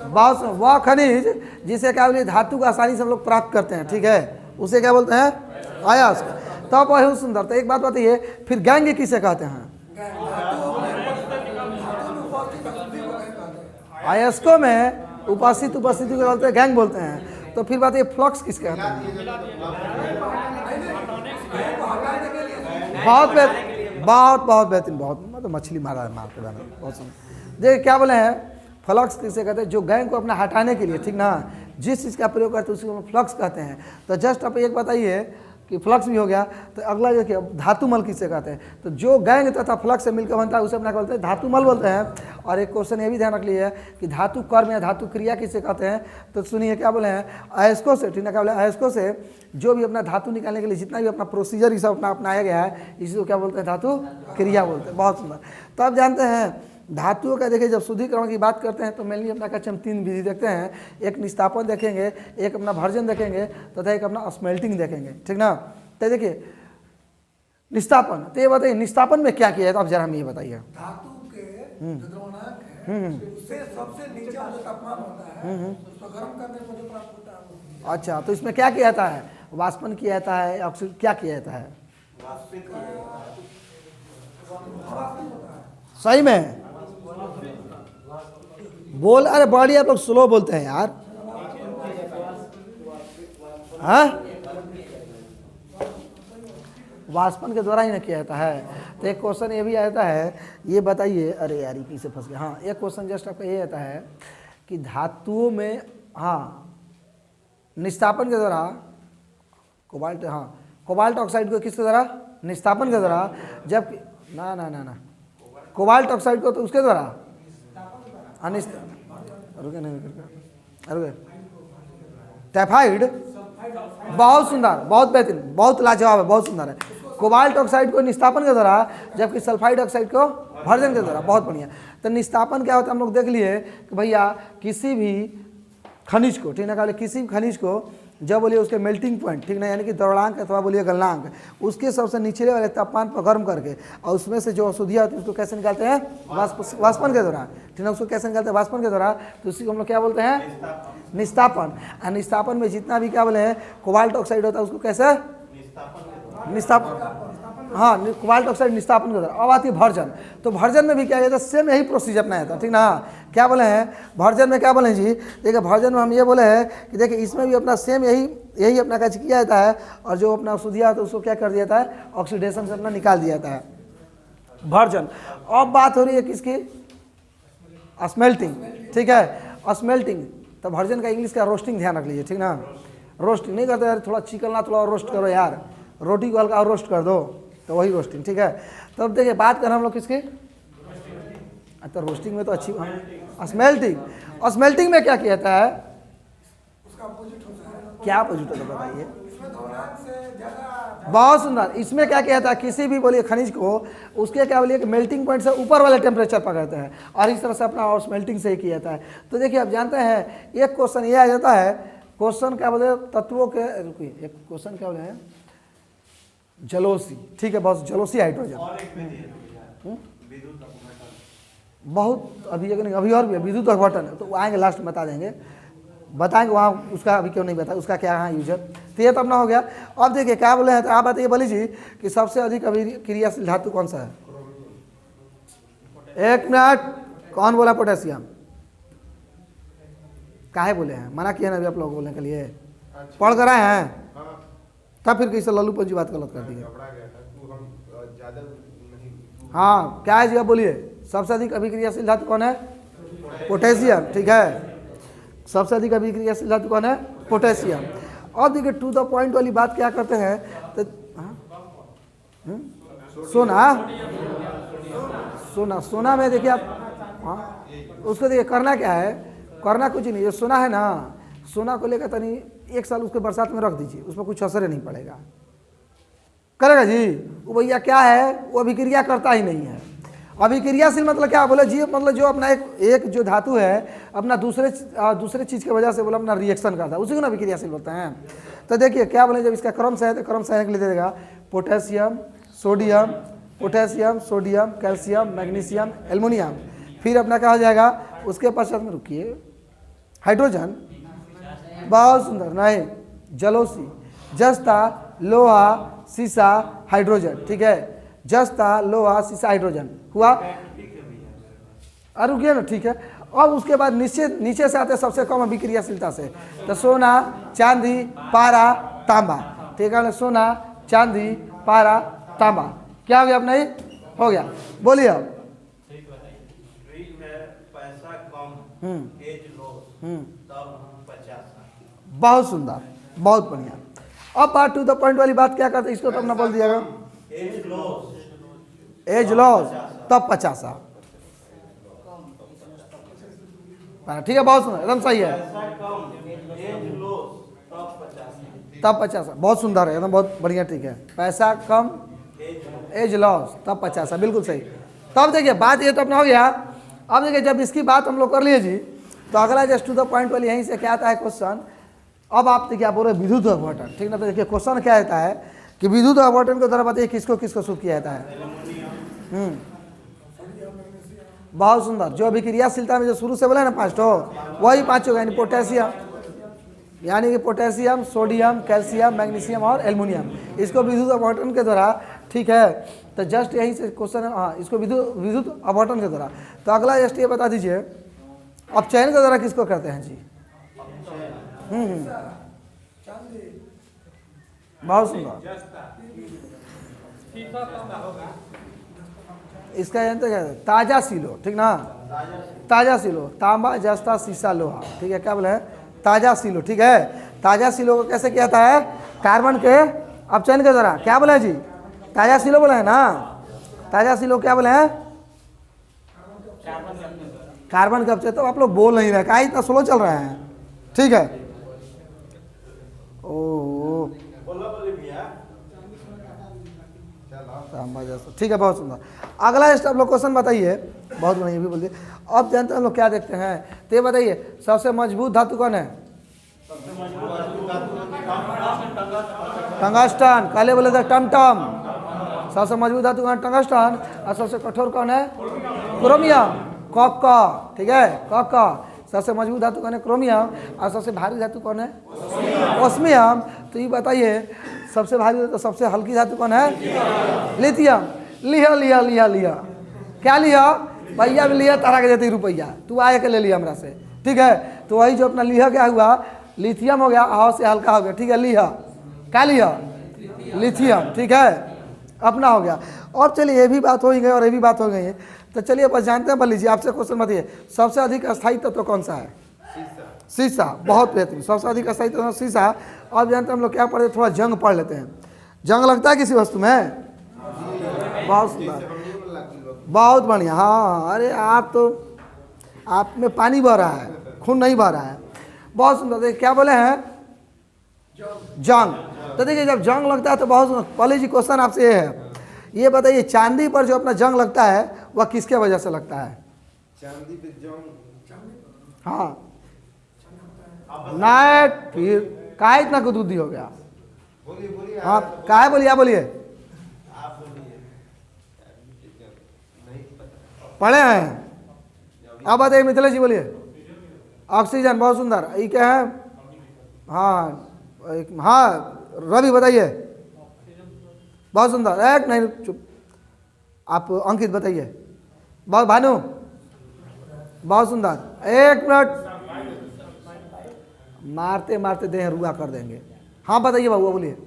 बहुत सुंदर। वह खनिज जिसे क्या बोलिए धातु का आसानी से हम लोग प्राप्त करते हैं, ठीक है, उसे क्या बोलते हैं, अयस्क। तो बहुत सुंदर। तो एक बात बताइए, फिर गैंग किसे कहते हैं? अयस्कों में उपस्थिति को बोलते हैं गैंग बोलते हैं। तो फिर बताइए फ्लक्स किसके कहते हैं? बहुत बेहतरीन, बहुत बेहतरीन, बहुत मतलब मछली मारा है मार के दाना, बहुत सुंदर। देखिए क्या बोले हैं, फ्लक्स किसे कहते हैं? जो गैंग को अपना हटाने के लिए, ठीक ना, जिस चीज़ का प्रयोग करते हैं उसी को फ्लक्स कहते हैं। तो जस्ट आप एक बताइए कि फ्लक्स भी हो गया। तो अगला देखिए धातुमल किसे कहते हैं? तो जो गैंग तथा फ्लक्स से मिलकर बनता है उसे अपना बोलते हैं धातुमल बोलते हैं। और एक क्वेश्चन ये भी ध्यान रख लीजिए कि धातु कर्म या धातु क्रिया किसे कहते हैं? तो सुनिए क्या बोले हैं, अयस्कों से, ठीक है, क्या बोले, अयस्कों से जो भी अपना धातु निकालने के लिए जितना भी अपना प्रोसीजर ये सब अपना अपनाया गया है, इसी को क्या बोलते हैं, धातु क्रिया बोलते हैं। बहुत सुंदर। तो आप जानते हैं धातुओं का देखिए जब शुद्धिकरण की बात करते हैं तो मेनली अपना क्या हम 3 विधि देखते हैं, एक निस्तापन देखेंगे, एक अपना भर्जन देखेंगे तथा एक अपना स्मेल्टिंग देखेंगे, ठीक ना। तो देखिए निस्तापन, तो ये बताइए निस्तापन में क्या किया है, तो आप जरा हमें ये बताइए। धातु के हम्म। जो द्रवणांक है उससे सबसे नीचा जो तापमान होता है उसको गर्म करने पर जो प्राप्त होता है वो अच्छा, तो इसमें क्या किया जाता है? वाष्पन किया जाता है, ऑक्सीजन क्या किया जाता है? वाष्पित किया जाता है। सही में बोल, अरे बॉडी आप लोग स्लो बोलते हैं यार। हाँ, वाष्पन के द्वारा ही ना किया जाता है। तो एक क्वेश्चन ये भी आता है, ये बताइए, अरे यार ये से फंस गया। हाँ, एक क्वेश्चन जस्ट आपका ये आता है कि धातुओं में, हाँ, निस्तापन के द्वारा कोबाल्ट, हाँ, कोबाल्ट ऑक्साइड को किसके द्वारा? निस्तापन के द्वारा। जबकि ना ना ना ना कोबाल्ट ऑक्साइड को तो उसके द्वारा रुके नहीं रुके टाइफाइड। बहुत सुंदर, बहुत बेहतरीन, बहुत लाजवाब है, बहुत सुंदर है। कोबाल्ट ऑक्साइड को निस्तापन के द्वारा, जबकि सल्फाइड ऑक्साइड को भर्जन के द्वारा। बहुत बढ़िया। तो निस्तापन क्या होता है हम लोग देख लिए कि भैया किसी भी खनिज को, ठीक ना, किसी भी खनिज को जब बोलिए उसके मेल्टिंग पॉइंट, ठीक ना, यानी कि द्रवणांक अथवा बोलिए गलनांक, उसके सबसे निचले वाले तापमान पर गर्म करके और उसमें से जो अशुद्धियाँ होती है उसको कैसे निकालते हैं? वाष्पन के द्वारा, ठीक ना। उसको कैसे निकालते हैं? वाष्पन के द्वारा। तो उसी को हम लोग क्या बोलते हैं? निस्तापन। और निस्तापन में जितना भी क्या बोले हैं कोबाल्ट ऑक्साइड होता है उसको कैसे? निस्तापन। हाँ, कोबाल्ट ऑक्साइड निस्तापन के द्वारा। अब आती है भर्जन। तो भर्जन में भी क्या कहता है? सेम यही प्रोसीजर अपनाया था, ठीक ना। क्या बोले हैं भर्जन में? क्या बोले हैं जी? देखिए भर्जन में हम ये बोले हैं कि देखिए इसमें भी अपना सेम यही अपना कैसे किया जाता है, और जो अपना अशुद्धियाँ होता है उसको क्या कर दिया जाता है? ऑक्सीडेशन से अपना निकाल दिया जाता है भर्जन। अब बात हो रही है किसकी? स्मेल्टिंग, ठीक है, स्मेल्टिंग। तो भर्जन का इंग्लिश का रोस्टिंग ध्यान रख लीजिए, ठीक ना। रोस्टिंग नहीं करते यार, थोड़ा चिकलना, थोड़ा और रोस्ट करो यार, रोटी को हल्का और रोस्ट कर दो, तो वही रोस्टिंग, ठीक है। तो अब देखिए बात करें हम लोग किसकी? तो रोस्टिंग में तो अच्छी स्मेल्टिंग। स्मेल्टिंग में क्या किया जाता है? क्या अपोजिट होता है बताइए? बहुत सुंदर। इसमें क्या किया जाता है? किसी भी बोलिए खनिज को उसके क्या बोलिए कि मेल्टिंग पॉइंट से ऊपर वाले टेम्परेचर पर करते हैं, और इस तरह से अपना और स्मेल्टिंग से ही किया जाता है। तो देखिए आप जानते हैं एक क्वेश्चन ये आ जाता है, क्वेश्चन क्या बोले तत्वों के, रुकिए, एक क्वेश्चन क्या बोले हैं? जलोसी, ठीक है, बहुत जलोसी हाइड्रोजन। और एक विधि है विद्युत अपघटन। बहुत अभी और भी विद्युत अपघटन है, तो आएंगे लास्ट में बता देंगे, बताएंगे वहाँ उसका अभी क्यों नहीं बता, उसका क्या यहाँ यूज है। तो ये तो अपना हो गया। अब देखिए क्या बोले हैं, तो आप बताइए बोली जी कि सबसे अधिक क्रियाशील धातु कौन सा है? एक मिनट, कौन बोला? पोटेशियम। काहे बोले हैं? मना किया ना अभी आप लोग बोलने के लिए, पढ़ कर आए हैं, तब फिर कैसे लल्लू पंजी बात गलत कर दिए। हाँ, क्या है जी, आप बोलिए। सबसे अधिक अभिक्रियाशील धातु कौन है? पोटेशियम, ठीक है। सबसे अधिक अभिक्रियाशील धातु कौन है? पोटेशियम। अब देखिए टू द पॉइंट वाली बात क्या करते हैं, तो सोना में देखिए आप, हाँ, उसको देखिए करना क्या है? करना कुछ नहीं, जो सोना है ना, सोना को लेकर तनी एक साल उसके बरसात में रख दीजिए, उसमें कुछ असर नहीं पड़ेगा। करेगा जी? वो भैया क्या है, वो अभिक्रिया करता ही नहीं है। अभिक्रियाशील मतलब क्या बोले जी? मतलब जो अपना एक जो धातु है अपना दूसरे चीज़ की वजह से बोला अपना रिएक्शन करता है, उसी को ना अभिक्रियाशील बोलते हैं। तो देखिए क्या बोले, जब इसका क्रम से है तो क्रम से के लिए दे देगा potassium, sodium, potassium, sodium, calcium, magnesium, aluminium, फिर अपना क्या हो जाएगा उसके पश्चात में, रुकिए, हाइड्रोजन। बहुत सुंदर, नहीं, जलोसी, जस्ता, लोहा, सीसा, हाइड्रोजन, ठीक है। जस्ता, लोहा, सीसा, हाइड्रोजन हुआ। अरे रुकिए ना, ठीक है। अब उसके बाद नीचे से आते सबसे कम अभिक्रियाशीलता से, तो सोना, चांदी, पारा, तांबा, ठीक है। सोना, चांदी, पारा, तांबा, क्या हो गया अपना? ये हो गया। बोलिए अब। पैसा कम, एज लो, तब 50। बहुत सुंदर, बहुत बढ़िया। अब बात टू द पॉइंट वाली बात क्या करते, इसको तो अपना बोल दिया एज लॉस तब 50। ठीक है, बहुत सुंदर, एकदम सही है। तब 50, बहुत सुंदर है, एकदम बहुत बढ़िया, ठीक है। पैसा कम, एज लॉस तब 50, बिल्कुल सही। तब देखिए बात ये तो अपना हो गया। अब देखिए जब इसकी बात हम लोग कर लिए जी, तो अगला जस्ट टू द पॉइंट वाली यहीं से क्या आता है क्वेश्चन। अब आप क्या बोल रहे हैं? विद्युत अपघटन, ठीक ना। तो देखिए क्वेश्चन क्या आता है कि विद्युत अपघटन को द्वारा बताइए किसको किसको शुद्ध किया जाता है? बहुत सुंदर। जो अभिक्रियाशीलता में जो शुरू से बोले ना 5 ठो, वही 5 होगा, यानी पोटेशियम, यानी कि पोटेशियम, सोडियम, कैल्शियम, मैग्नीशियम और एल्युमिनियम, इसको विद्युत अपवर्तन के द्वारा, ठीक है। तो जस्ट यही से क्वेश्चन है, हाँ, इसको विद्युत अपवर्तन के द्वारा। तो अगला जस्ट ये बता दीजिए, अपचयन के द्वारा किसको करते हैं जी? बहुत सुंदर। इसका यंत्र क्या है? ताजा सिलो, ठीक ना, ताजा सिलो, तांबा, जस्ता, सीसा, लोहा, ठीक है। क्या बोले हैं? ताजा सिलो, ठीक है। ताजा सिलो को कैसे किया जाता है? कार्बन के अपचयन के द्वारा। क्या बोले जी? ताजा सिलो बोले हैं ना, ताजा सिलो क्या बोले हैं? कार्बन के अपचयन। तो आप लोग बोल नहीं रहे, क्या इतना स्लो चल रहा है, ठीक है। ओ तांबा जैसा, ठीक है, बहुत सुंदर। अगला स्टेप लोग क्वेश्चन बताइए, बहुत बढ़िया भी बोलिए। अब जानते हैं हम लोग क्या देखते हैं, तो ये बताइए सबसे मजबूत धातु कौन है? टंगस्टन। पहले बोले थे टमटम। सबसे मजबूत धातु कौन? टंगस्टन। और सबसे कठोर कौन है? क्रोमियम, कॉपर, ठीक है, कॉपर। सबसे मजबूत धातु कौन है? क्रोमियम। और सबसे भारी धातु कौन है? ओस्मियम। तो ये बताइए सबसे भारी तो सबसे हल्की धातु कौन है? लिथियम। लिया लिया लिया लिया, क्या लिया भैया? भी लिया, तारा के देते रुपया, तू आए के ले लिया हमरा से, ठीक है। तो वही जो अपना लिया क्या हुआ? लिथियम हो गया, हाव से हल्का हो गया, ठीक है। लिया, क्या लिया? लिथियम, ठीक है, अपना हो गया। और चलिए ये भी बात हो ही गई और ये भी बात हो गई है। तो चलिए बस जानते हैं, बोल लीजिए, आपसे क्वेश्चन बताइए, सबसे अधिक अस्थायी तत्व कौन सा है? शीशा। बहुत बेहतरीन, सबसे अधिक अस्थायी तत्व शीशा। अब जानते हैं हम लोग क्या पढ़ते, थोड़ा जंग पढ़ लेते हैं। जंग लगता है किसी वस्तु में? बहुत सुंदर, बहुत बढ़िया। हाँ, अरे आप तो, आप में पानी बह रहा है, खून नहीं बह रहा है। बहुत सुंदर। देखिए क्या बोले हैं? जंग। तो देखिए जब जंग लगता है तो बहुत सुंदर। पहले जी क्वेश्चन आपसे ये है, ये बताइए चांदी पर जो अपना जंग लगता है वह किसके वजह से लगता है? चांदी पे जंग, हाँ, नाइट। फिर का इतना गुदगुदी हो गया? बोलिए बोलिए। हाँ, का है? बोलिए, आप बोलिए। आप बोलिए। नहीं पता। पढ़े हैं? अब बताइए मिथिलेश जी, बोलिए। ऑक्सीजन। बहुत सुंदर। ये क्या है? हाँ, हाँ, रवि बताइए। बहुत सुंदर। एक नहीं, चुप आप। अंकित बताइए। बहुत, भानु, बहुत सुंदर। एक मिनट, मारते मारते देह रुआ कर देंगे। हाँ बताइए बाबू, बोलिए।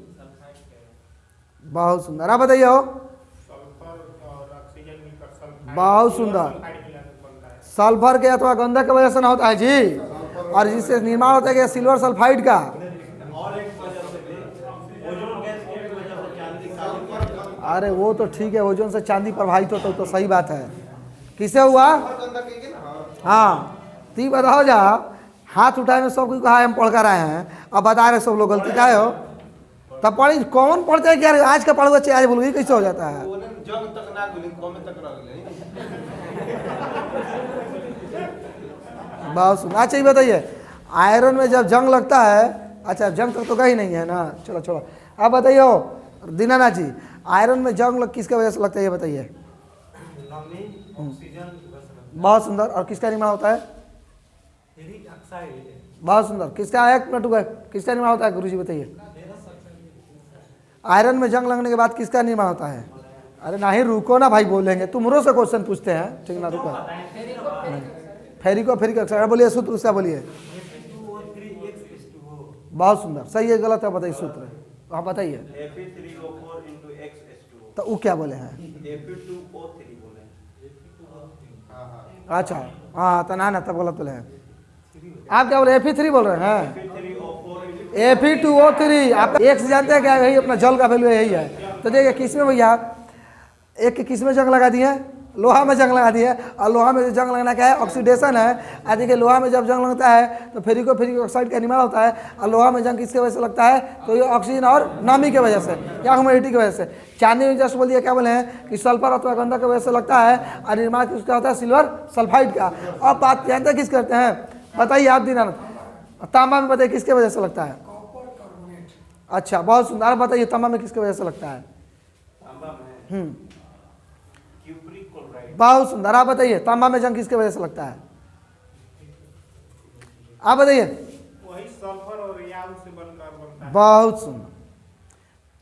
बहुत सुंदर। आप बताइए हो। बहुत सुंदर। सल्फर के अथवा गंधक की वजह से ना होता है जी, और जिससे निर्माण होता है कि सिल्वर सल्फाइड का। अरे वो तो ठीक है, ओजोन से चांदी प्रभावित होता तो सही बात है। किसे हुआ? हाँ, ती बताओ जा। हाथ उठाए में सब कुछ कहा हम पढ़ कर आए हैं, अब बता रहे सब लोग गलती का हो। तब पढ़ी कौन पढ़ते हैं क्या? आज का पढ़ बच्चे आज बोलोगे कैसे हो जाता है? जंग तक ना बोली, कौन तक रह गए। बहुत सुंदर। अच्छा ये बताइए, आयरन में जब जंग लगता है, अच्छा जंग तक तो गई नहीं है ना, चलो छोड़ो। अब बताइए हो दीनानाथ जी, आयरन में जंग किसके वजह से लगता है ये बताइए? बहुत सुंदर। और किसका निर्माण होता है? बहुत सुंदर। किसका? एक मिनट हुआ, किसका निर्माण होता है गुरुजी बताइए? आयरन में जंग लगने के बाद किसका निर्माण होता है? अरे नहीं, रुको ना भाई, बोलेंगे तुमरो से क्वेश्चन पूछते हैं, ठीक ना, रुको। फेरिको, फेरिको, बोलिए सूत्र उसका बोलिए। बहुत सुंदर, सही है गलत है बताइए सूत्र? हाँ बताइए। तो वो क्या बोले हैं? अच्छा, हाँ तो ना तब गलत बोले हैं। आप क्या बोले? Fe3 बोल रहे हैं? Fe2O3। आप एक से जानते हैं क्या? यही अपना जल का वैल्यू यही है। तो देखिए किसमें भैया, एक के किसमें जंग लगा दिए? लोहा में जंग लगा दिए। और लोहा में जंग लगना क्या है? ऑक्सीडेशन है। आज देखिए लोहा में जब जंग लगता है तो फेरिको ऑक्साइड का निर्माण होता है। और लोहा में जंग किसके वजह से लगता है? तो ये ऑक्सीजन और नमी की वजह से या ह्यूमिडिटी की वजह से। चांदी में जस्ट बोल दिया, क्या बोले हैं कि सल्फर अथवा गंधक की वजह से लगता है। और निर्माण किसका होता है? सिल्वर सल्फाइड का। और बात जानते हैं किस करते हैं? बताइए आप दीनानाथ। तांबा में बताइए किसके वजह से लगता है? अच्छा, बहुत सुंदर। बताइए तांबा में किसकी वजह से लगता है? बहुत सुंदर। आप बताइए तांबा में जंग किसके वजह से लगता है? आप बताइए। वही सल्फर और याव से बनकर बनता है। बहुत सुंदर।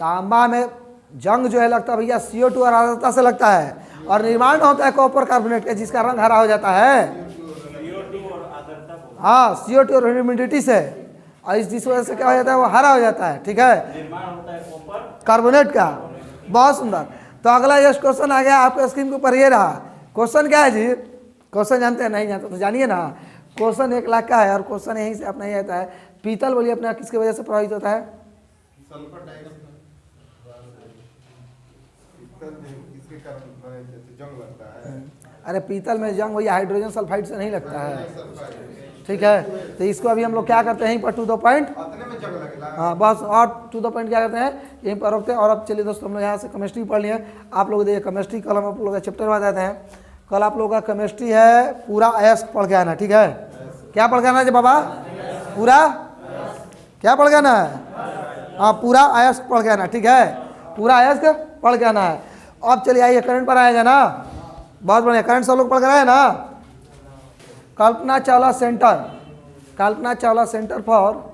तांबा में जंग जो है लगता है भैया CO2 और आर्द्रता से लगता है, और निर्माण होता है कॉपर कार्बोनेट का, जिसका रंग हरा हो जाता है। CO2 और आर्द्रता को हाँ, CO2 और ह्यूमिडिटी से, और जिस वजह से क्या हो जाता है, वो हरा हो जाता है। ठीक है, निर्माण होता है कॉपर कार्बोनेट का। बहुत सुंदर। तो अगला ये क्वेश्चन आ गया आपके स्क्रीन के ऊपर, ये रहा। क्वेश्चन क्या है जी? क्वेश्चन जानते हैं? नहीं जानते तो जानिए ना। क्वेश्चन 1 लाख का है, और क्वेश्चन यहीं से अपना ये आता है, पीतल बोलिए अपना किसकी वजह से प्रभावित होता है? सल्फर डाइऑक्साइड इसके कारण जंग लगता है। अरे पीतल में जंग वही हाइड्रोजन सल्फाइड से नहीं लगता है। ठीक है, तो इसको अभी हम लोग क्या करते हैं, यहीं पर टू द पॉइंट। अतने में जंग लगेगा। हाँ बस, और टू द पॉइंट क्या करते हैं, यहीं पर रोकते हैं। और अब चलिए दोस्तों, हम लोग यहाँ से केमिस्ट्री पढ़ लिए। आप लोग देखिए केमिस्ट्री, कल हम आप लोगों का चैप्टर बताते हैं। कल आप लोगों का केमिस्ट्री है पूरा अयस्क पढ़ के आना। ठीक है, क्या पढ़ के आना है बाबा? पूरा क्या पढ़ के आना है? हाँ, पूरा अयस्क पढ़ के आना। ठीक है, पूरा अयस्क पढ़ के आना है। अब चलिए आइए, करंट पर आएगा ना। बहुत बढ़िया, करंट सब लोग पढ़ कर आए ना। Kalpana Chawla centre, Kalpana Chawla centre for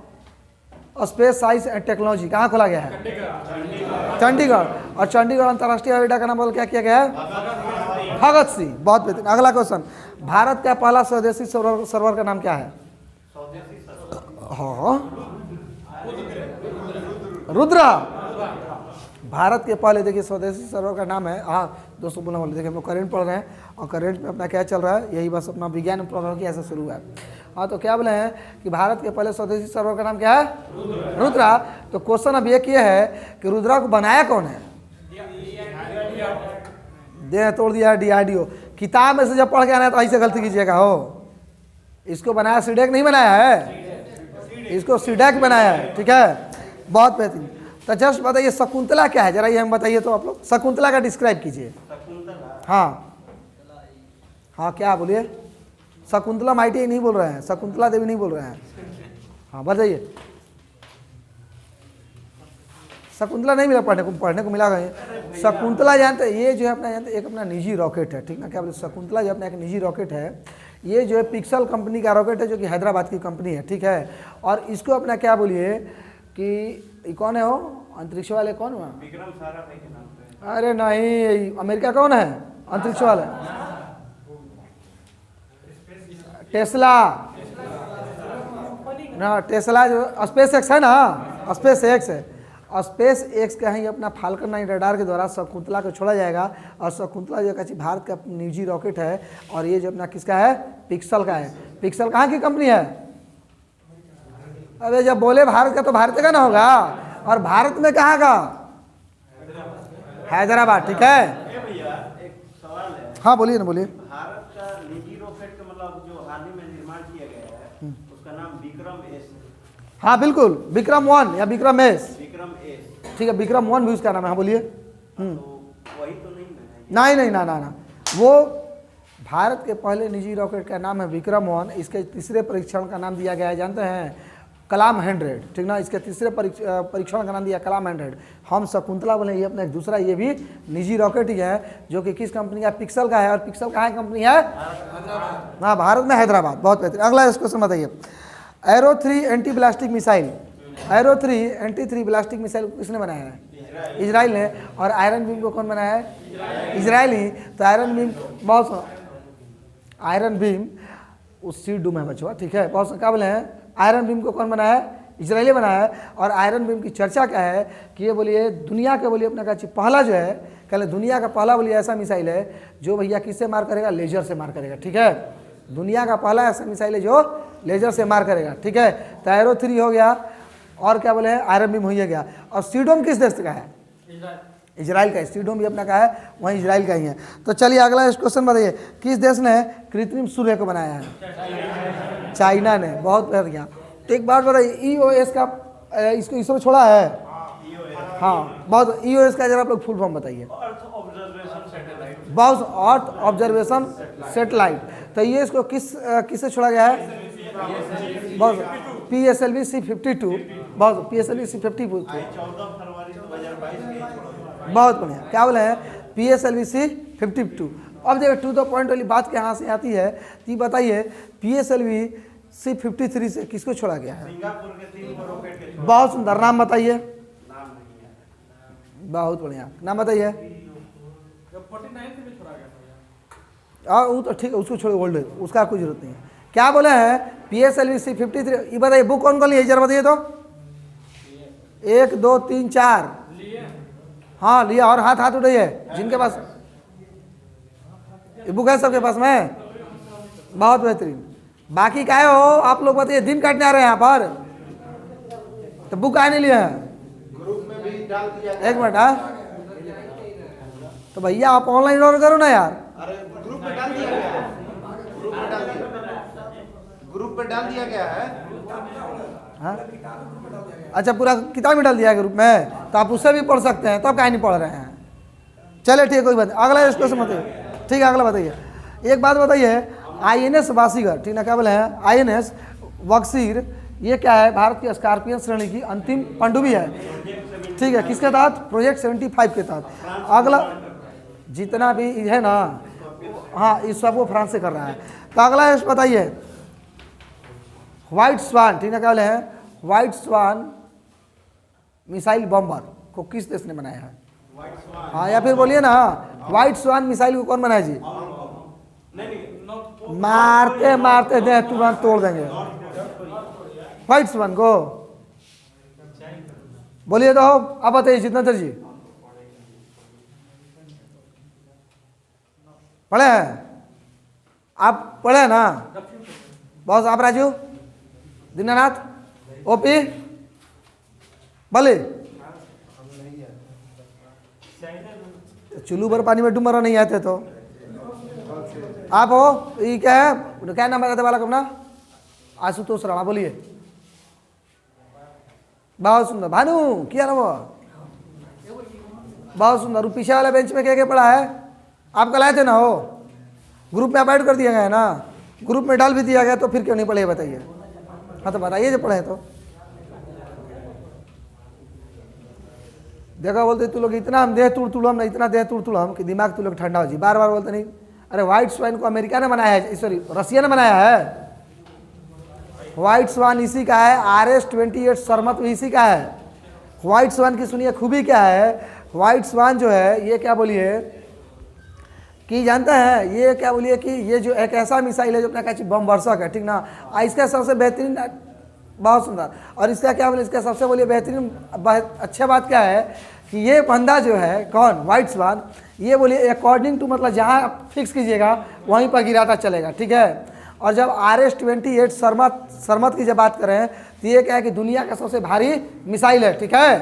space science and technology कहाँ खोला गया है? चंडीगढ़। और चंडीगढ़ अंतर्राष्ट्रीय हवाई अड्डा का नाम बोल क्या किया गया है? भगत सिंह। बहुत बेहतरीन। अगला क्वेश्चन, भारत का पहला स्वदेशी सर्वर का नाम क्या है? हाँ, रुद्रा। भारत के पहले देखिए स्वदेशी सर्वर का नाम है। हाँ दोस्तों, बोला बोले देखिए, हम लोग करंट पढ़ रहे हैं, और करंट में अपना क्या चल रहा है, यही बस अपना विज्ञान प्रौद्योगिकी ऐसा शुरू है। हाँ, तो क्या बोले हैं कि भारत के पहले स्वदेशी सर्वर का नाम क्या है? रुद्रा। तो क्वेश्चन अब ये किए है कि रुद्रा को बनाया कौन है? दे तोड़ दिया है DRDO। किताब में से जब पढ़ के आना है तो ऐसे गलती कीजिएगा। हो, इसको बनाया सीडेक नहीं बनाया है, इसको सीडेक बनाया है। ठीक है, बहुत बेहतरीन। तो जस्ट बताइए शकुंतला क्या है, जरा ये हम बताइए तो आप लोग। शकुंतला का डिस्क्राइब कीजिए। हाँ हाँ, क्या बोलिए? शकुंतला माइटी नहीं बोल रहे हैं, शकुंतला देवी नहीं बोल रहे हैं। हाँ बताइए। शकुंतला नहीं मिला पढ़ने को मिला गया। शकुंतला जानते हैं, ये जो है अपना जानते एक अपना निजी रॉकेट है। ठीक ना, क्या बोले? शकुंतला जो अपना एक निजी रॉकेट है। ये जो है पिक्सल कंपनी का रॉकेट है, जो कि हैदराबाद की कंपनी है। ठीक है, और इसको अपना क्या बोलिए कि कौन है वो अंतरिक्ष वाले? कौन हुआ? विक्रम साराभाई के नाम पे। अरे नहीं, अमेरिका कौन है अंतरिक्ष वाले? टेस्ला ना, टेस्ला जो स्पेस एक्स है ना, स्पेस एक्स है। स्पेस एक्स का ही अपना फाल्कन 9 रडार के द्वारा शकुंतला को छोड़ा जाएगा। और शकुंतला जो कहती भारत का निजी रॉकेट है, और ये जो अपना किसका है? पिक्सल का है। पिक्सल कहाँ की कंपनी है? अबे जब बोले भारत का तो भारत का ना होगा, और भारत में कहाँ का? हैदराबाद। ठीक है, भैया एक सवाल है। हाँ बोलिए ना, बोलिए। भारत का निजी रॉकेट का मतलब जो हाल ही में निर्माण किया गया है, उसका नाम विक्रम एस। हाँ बिल्कुल, विक्रम 1 या विक्रम एस। विक्रम एस। ठीक है, विक्रम 1 भी उसका नाम है। हाँ बोलिए। तो वही तो नहीं है? नहीं नहीं, ना ना ना, वो भारत के पहले निजी रॉकेट का नाम है विक्रम 1। इसके तीसरे परीक्षण का नाम दिया गया है, जानते हैं? कलाम 100। ठीक ना, इसके तीसरे परीक्षण का नाम दिया कलाम 100। हम शकुंतला बोले, ये अपना एक दूसरा, ये भी निजी रॉकेट ही है, जो कि किस कंपनी का? पिक्सल का है। और पिक्सल कहाँ की कंपनी है? हाँ, भारत में हैदराबाद। बहुत बेहतरीन। अगला क्वेश्चन बताइए। Arrow 3 anti ballistic missile, Arrow 3 anti 3 ballistic missile किसने बनाया है? इजराइल ने। और आयरन बीम को कौन बनाया है? इजराइल ही। तो आयरन बीम बहुत, आयरन बीम उस सी डूम है बचवा। ठीक है, बहुत क्या बोले हैं? आयरन बीम को कौन बनाया है? इजराइली बनाया है। और आयरन बीम की चर्चा क्या है कि ये बोलिए दुनिया के बोलिए अपना का पहला जो है, कहले दुनिया का पहला बोलिए ऐसा मिसाइल है जो भैया किससे मार करेगा? लेजर से मार करेगा। ठीक है, दुनिया का पहला ऐसा मिसाइल है जो लेजर से मार करेगा। ठीक है, तो एरो 3 हो गया, और क्या बोले हैं? आयरन बीम हो ही गया। और सीडोम किस देश का है? इजराइल का। सीडोम भी अपना का है, वहीं इजराइल का ही है। तो चलिए अगला क्वेश्चन बताइए, किस देश ने कृत्रिम सूर्य को बनाया है? चाइना ने। बहुत बढ़िया। तो एक बात बताइए, EOS का इसको इसरो छोड़ा है? हाँ, बहुत। EOS का जरा आप लोग फुल फॉर्म बताइए। Earth observation satellite. बहुत, अर्थ ऑब्जर्वेशन सैटेलाइट। तो ये इसको किससे छोड़ा गया है? बहुत, PSLV C-52। बहुत, PSLV C-52। 14 फरवरी 2022 के। बहुत बढ़िया। क्या बोले हैं? PSLV C-52। अब देखिए टू द पॉइंट वाली बात कहाँ से आती है, तो ये बताइए PSLV C-53 से किसको छोड़ा गया है? सिंगापुर के 3 रॉकेट के छोड़ बहुत सुंदर, नाम बताइए। नाम नहीं है। बहुत बढ़िया, नाम बताइए। 49 से भी छोड़ा गया था। और वो तो ठीक है, उसको छोड़ो, ओल्ड है, उसका कोई जरूरत नहीं है। क्या बोले हैं? PSLV C-53। ये बताइए बुक कौन कौन लिए जरा बताइए तो। 1 2 3 4 हाँ लिया। और हाथ हाथ उठाइए जिनके पास ये बुक है, सबके पास में। बहुत बेहतरीन। बाकी क्या है हो आप लोग बताइए, दिन काटने आ रहे हैं यहाँ पर तो बुक आए नहीं लिए हैं? ग्रुप में भी डाल दिया एक मिनट। हाँ तो भैया आप ऑनलाइन ऑर्डर करो ना यार। अरे ग्रुप में डाल दिया गया है, ग्रुप में डाल दिया गया है। हाँ अच्छा, पूरा किताब में डाल दिया है ग्रुप में, तो आप उससे भी पढ़ सकते हैं, तब काहे नहीं पढ़ रहे हैं? चलिए ठीक है, कोई बात नहीं। अगला क्वेश्चन बताइए। ठीक है, अगला बताइए। एक बात बताइए, INS वासीगर, ठीक ना, क्या बोले हैं? INS बक्सीर, ये क्या है? भारत की स्कॉर्पियन श्रेणी की अंतिम पनडुब्बी है। ठीक है, किसके तहत? प्रोजेक्ट 75 के तहत। अगला जितना भी है ना, हाँ इस सब वो फ्रांस से कर रहा है। तो अगला बताइए, व्हाइट स्वान, ठीक है, क्या बोले हैं? व्हाइट स्वान मिसाइल बॉम्बर को किस देश ने बनाया है? हाँ, या फिर बोलिए ना, व्हाइट स्वान मिसाइल को कौन बनाया जी? मारते मारते दे तुरंत तोड़ देंगे व्हाइट स्वान को। बोलिए तो अब बताइए जितेंद्र जी, पढ़े हैं आप? पढ़े हैं ना बॉस? आप राजू, दीनानाथ, ओपी, बोले चुल्लू भर पानी में डूब नहीं आते तो आप हो। ये क्या है, क्या नाम बताते वाला अपना? आशुतोष राणा। बोलिए। बहुत सुंदर। भानु क्या नाम? बहुत सुंदर। पीछे वाले बेंच में क्या पढ़ा है? आप कल आए थे ना, हो ग्रुप में आप ऐड कर दिया गया है ना, ग्रुप में डाल भी दिया गया, तो फिर क्यों नहीं पढ़े बताइए? हाँ तो बताइए जो पढ़े तो। देखा बोलते तू लोग इतना हम देह तुड़ हम ना, इतना देह तुड़ हम कि दिमाग तू लोग ठंडा हो जी। बार बार बोलते नहीं। अरे व्हाइट स्वाइन को अमेरिका ने बनाया है, सॉरी रसिया ने बनाया है। व्हाइट स्वान इसी का है। RS-28 सरमत इसी का है। व्हाइट स्वान की सुनिए खूबी क्या है। व्हाइट स्वान जो है ये क्या बोलिए कि जानते हैं, ये क्या बोलिए कि ये जो एक ऐसा मिसाइल है जो अपना क्या बम वर्षक है, ठीक ना। इसका सबसे बेहतरीन, बहुत सुंदर। और इसका क्या बोले, इसका सबसे बोलिए बेहतरीन अच्छा बात क्या है कि ये बंदा जो है कौन, व्हाइट स्वान, ये बोलिए अकॉर्डिंग टू मतलब जहाँ आप फिक्स कीजिएगा वहीं पर गिराता चलेगा, ठीक है। और जब RS-28 सरमत की जब बात करें तो ये क्या है कि दुनिया का सबसे भारी मिसाइल है, ठीक है।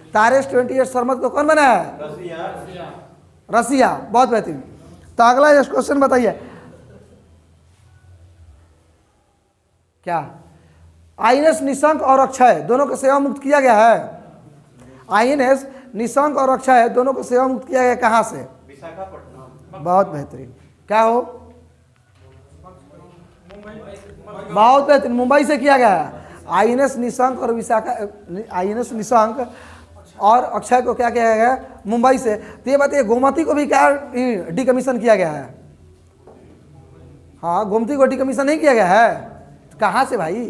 तो RS-28 सरमत को कौन बनाया है? रसिया। बहुत बेहतरीन। तो अगला क्वेश्चन बताइए, क्या INS निशंक और अक्षय दोनों को सेवा मुक्त किया गया है? INS निशंक और अक्षय दोनों को सेवा मुक्त किया गया कहाँ से? विशाखापट्टनम। बहुत बेहतरीन। क्या हो? बहुत बेहतरीन, मुंबई से किया गया है। INS निशंक और INS निशंक और अक्षय को क्या किया गया है? मुंबई से। तो ये बताइए गोमती को भी क्या डिकमीशन किया गया है? हाँ, गोमती को डिकमीशन नहीं किया गया है। कहाँ से भाई,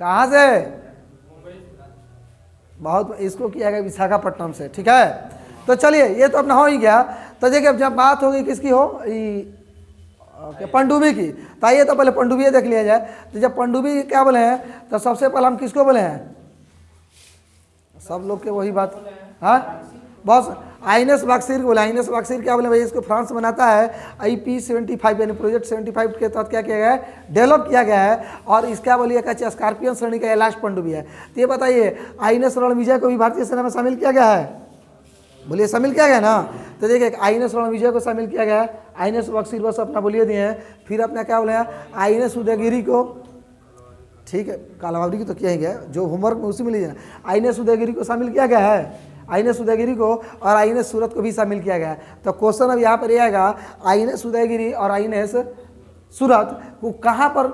कहाँ से? बहुत, इसको किया गया विशाखापट्टनम से, ठीक है। तो चलिए ये तो अपना हो ही गया। तो देखिए अब जब बात होगी किसकी हो, पनडुब्बी की, तो आइए तो पहले पनडुब्बी देख लिया जाए। तो जब पनडुब्बी क्या बोले हैं, तो सबसे पहले हम किसको बोले हैं? सब लोग के वही बात। हाँ बस INS बक्सीर बोले। INS बक्सीर क्या बोले भाई, इसको फ्रांस बनाता है। IP-75 यानी प्रोजेक्ट 75 के तहत क्या किया गया है? डेवलप किया गया है। और इसका बोलिए क्या स्कॉर्पियन श्रेणी का लास्ट पनडुब्बी है। तो ये बताइए INS रणविजय को भी भारतीय सेना में शामिल किया गया है? बोलिए शामिल किया गया ना। तो देखिए INS रणविजय को शामिल किया गया है। INS बक्सीर बस अपना बोलिए दिए हैं। फिर अपना क्या बोले INS उदयगिरी को, ठीक है, कालाबावरी की तो किया ही गया, जो होमवर्क में उसी में लीजिए। INS उदयगिरी को शामिल किया गया है, INS उदयगिरी को, और INS सूरत को भी शामिल किया गया है। तो क्वेश्चन अब यहाँ पर ये आएगा, INS उदयगिरी और INS सूरत को कहाँ पर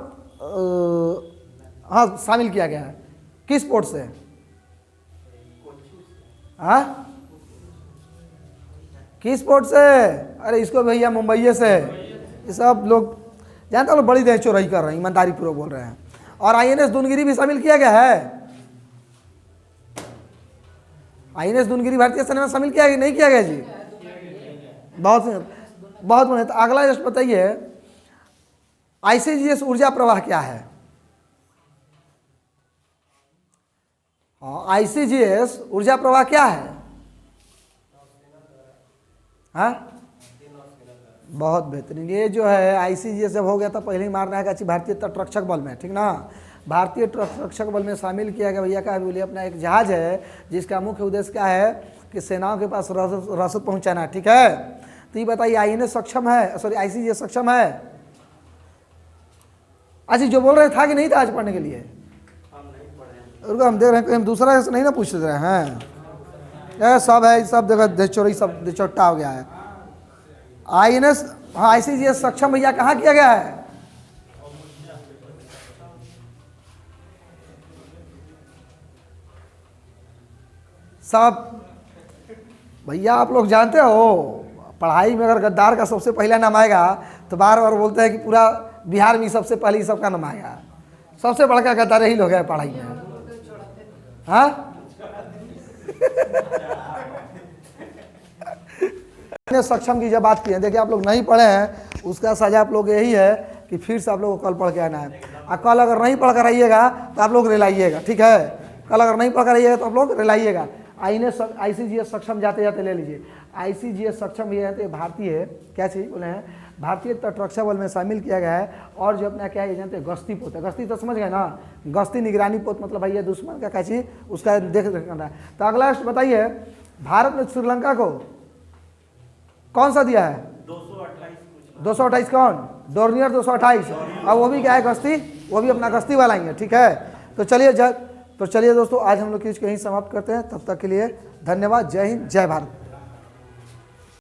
हाँ शामिल किया गया है, किस पोर्ट से? हाँ किस पोर्ट से? अरे इसको भैया मुंबई से। ये सब लोग जानते हो बड़ी देश चोराई कर रहे हैं, ईमानदारी पूर्वक बोल रहे हैं। और INS दूनगिरी भी शामिल किया गया है। INS दूनगिरी भारतीय सेना में शामिल किया गया नहीं किया गया जी? बहुत बहुत बढ़िया। तो अगला जस्ट बताइए ICGS ऊर्जा प्रवाह क्या है? हाँ, ICGS ऊर्जा प्रवाह क्या है? हाँ, बहुत बेहतरीन। ये जो है ICGS जब हो गया था पहले ही मारना है कि भारतीय तटरक्षक बल में, ठीक ना, भारतीय तटरक्षक बल में शामिल किया गया। भैया का बोलिए अपना एक जहाज है जिसका मुख्य उद्देश्य क्या है कि सेनाओं के पास रसद पहुंचाना, ठीक है। तो ये बताइए INS सक्षम है, सॉरी ICGS सक्षम है? अच्छा जो बोल रहे था कि नहीं था आज पढ़ने के लिए? रुको हम देख रहे हैं, हम दूसरा से नहीं ना पूछ रहे हैं। ये सब है, सब जगह चोरी, सब चोट्टा हो गया है। INS, हाँ ICGS सक्षम भैया कहाँ किया गया है? सब भैया आप लोग जानते हो पढ़ाई में अगर गद्दार का सबसे पहला नाम आएगा तो बार बार बोलते हैं कि पूरा बिहार में सबसे पहले सबका नाम आएगा। सबसे बड़का गद्दार यही लोग है पढ़ाई में। हाँ सक्षम की जब बात की है, देखिए आप लोग नहीं पढ़े हैं उसका सजा आप लोग यही है कि फिर से आप लोग को कल पढ़ के आना है। और कल अगर नहीं पढ़ कर आइएगा तो आप लोग रिलाइएगा, ठीक है। कल अगर नहीं पढ़ कर आइएगा तो आप लोग रिलाइएगा। ICGS सक्षम जाते जाते ले लीजिए। ICGS सक्षम ये है तो भारतीय क्या चीज़ बोले हैं, भारतीय तटरक्षक बल में शामिल किया गया है। और जो अपना क्या है जानते हैं गश्ती पोत है। गश्ती तो समझ गए ना, गश्ती निगरानी पोत मतलब भैया दुश्मन का क्या चीज़ उसका देख करना है। तो अगला बताइए भारत ने श्रीलंका को कौन सा दिया है? 228 कौन? डोर्नियर 228। और वो भी क्या है गश्ती, वो भी अपना गश्ती वाला ही है, ठीक है। तो चलिए दोस्तों आज हम लोग की कहीं समाप्त करते हैं। तब तक के लिए धन्यवाद। जय हिंद, जय भारत।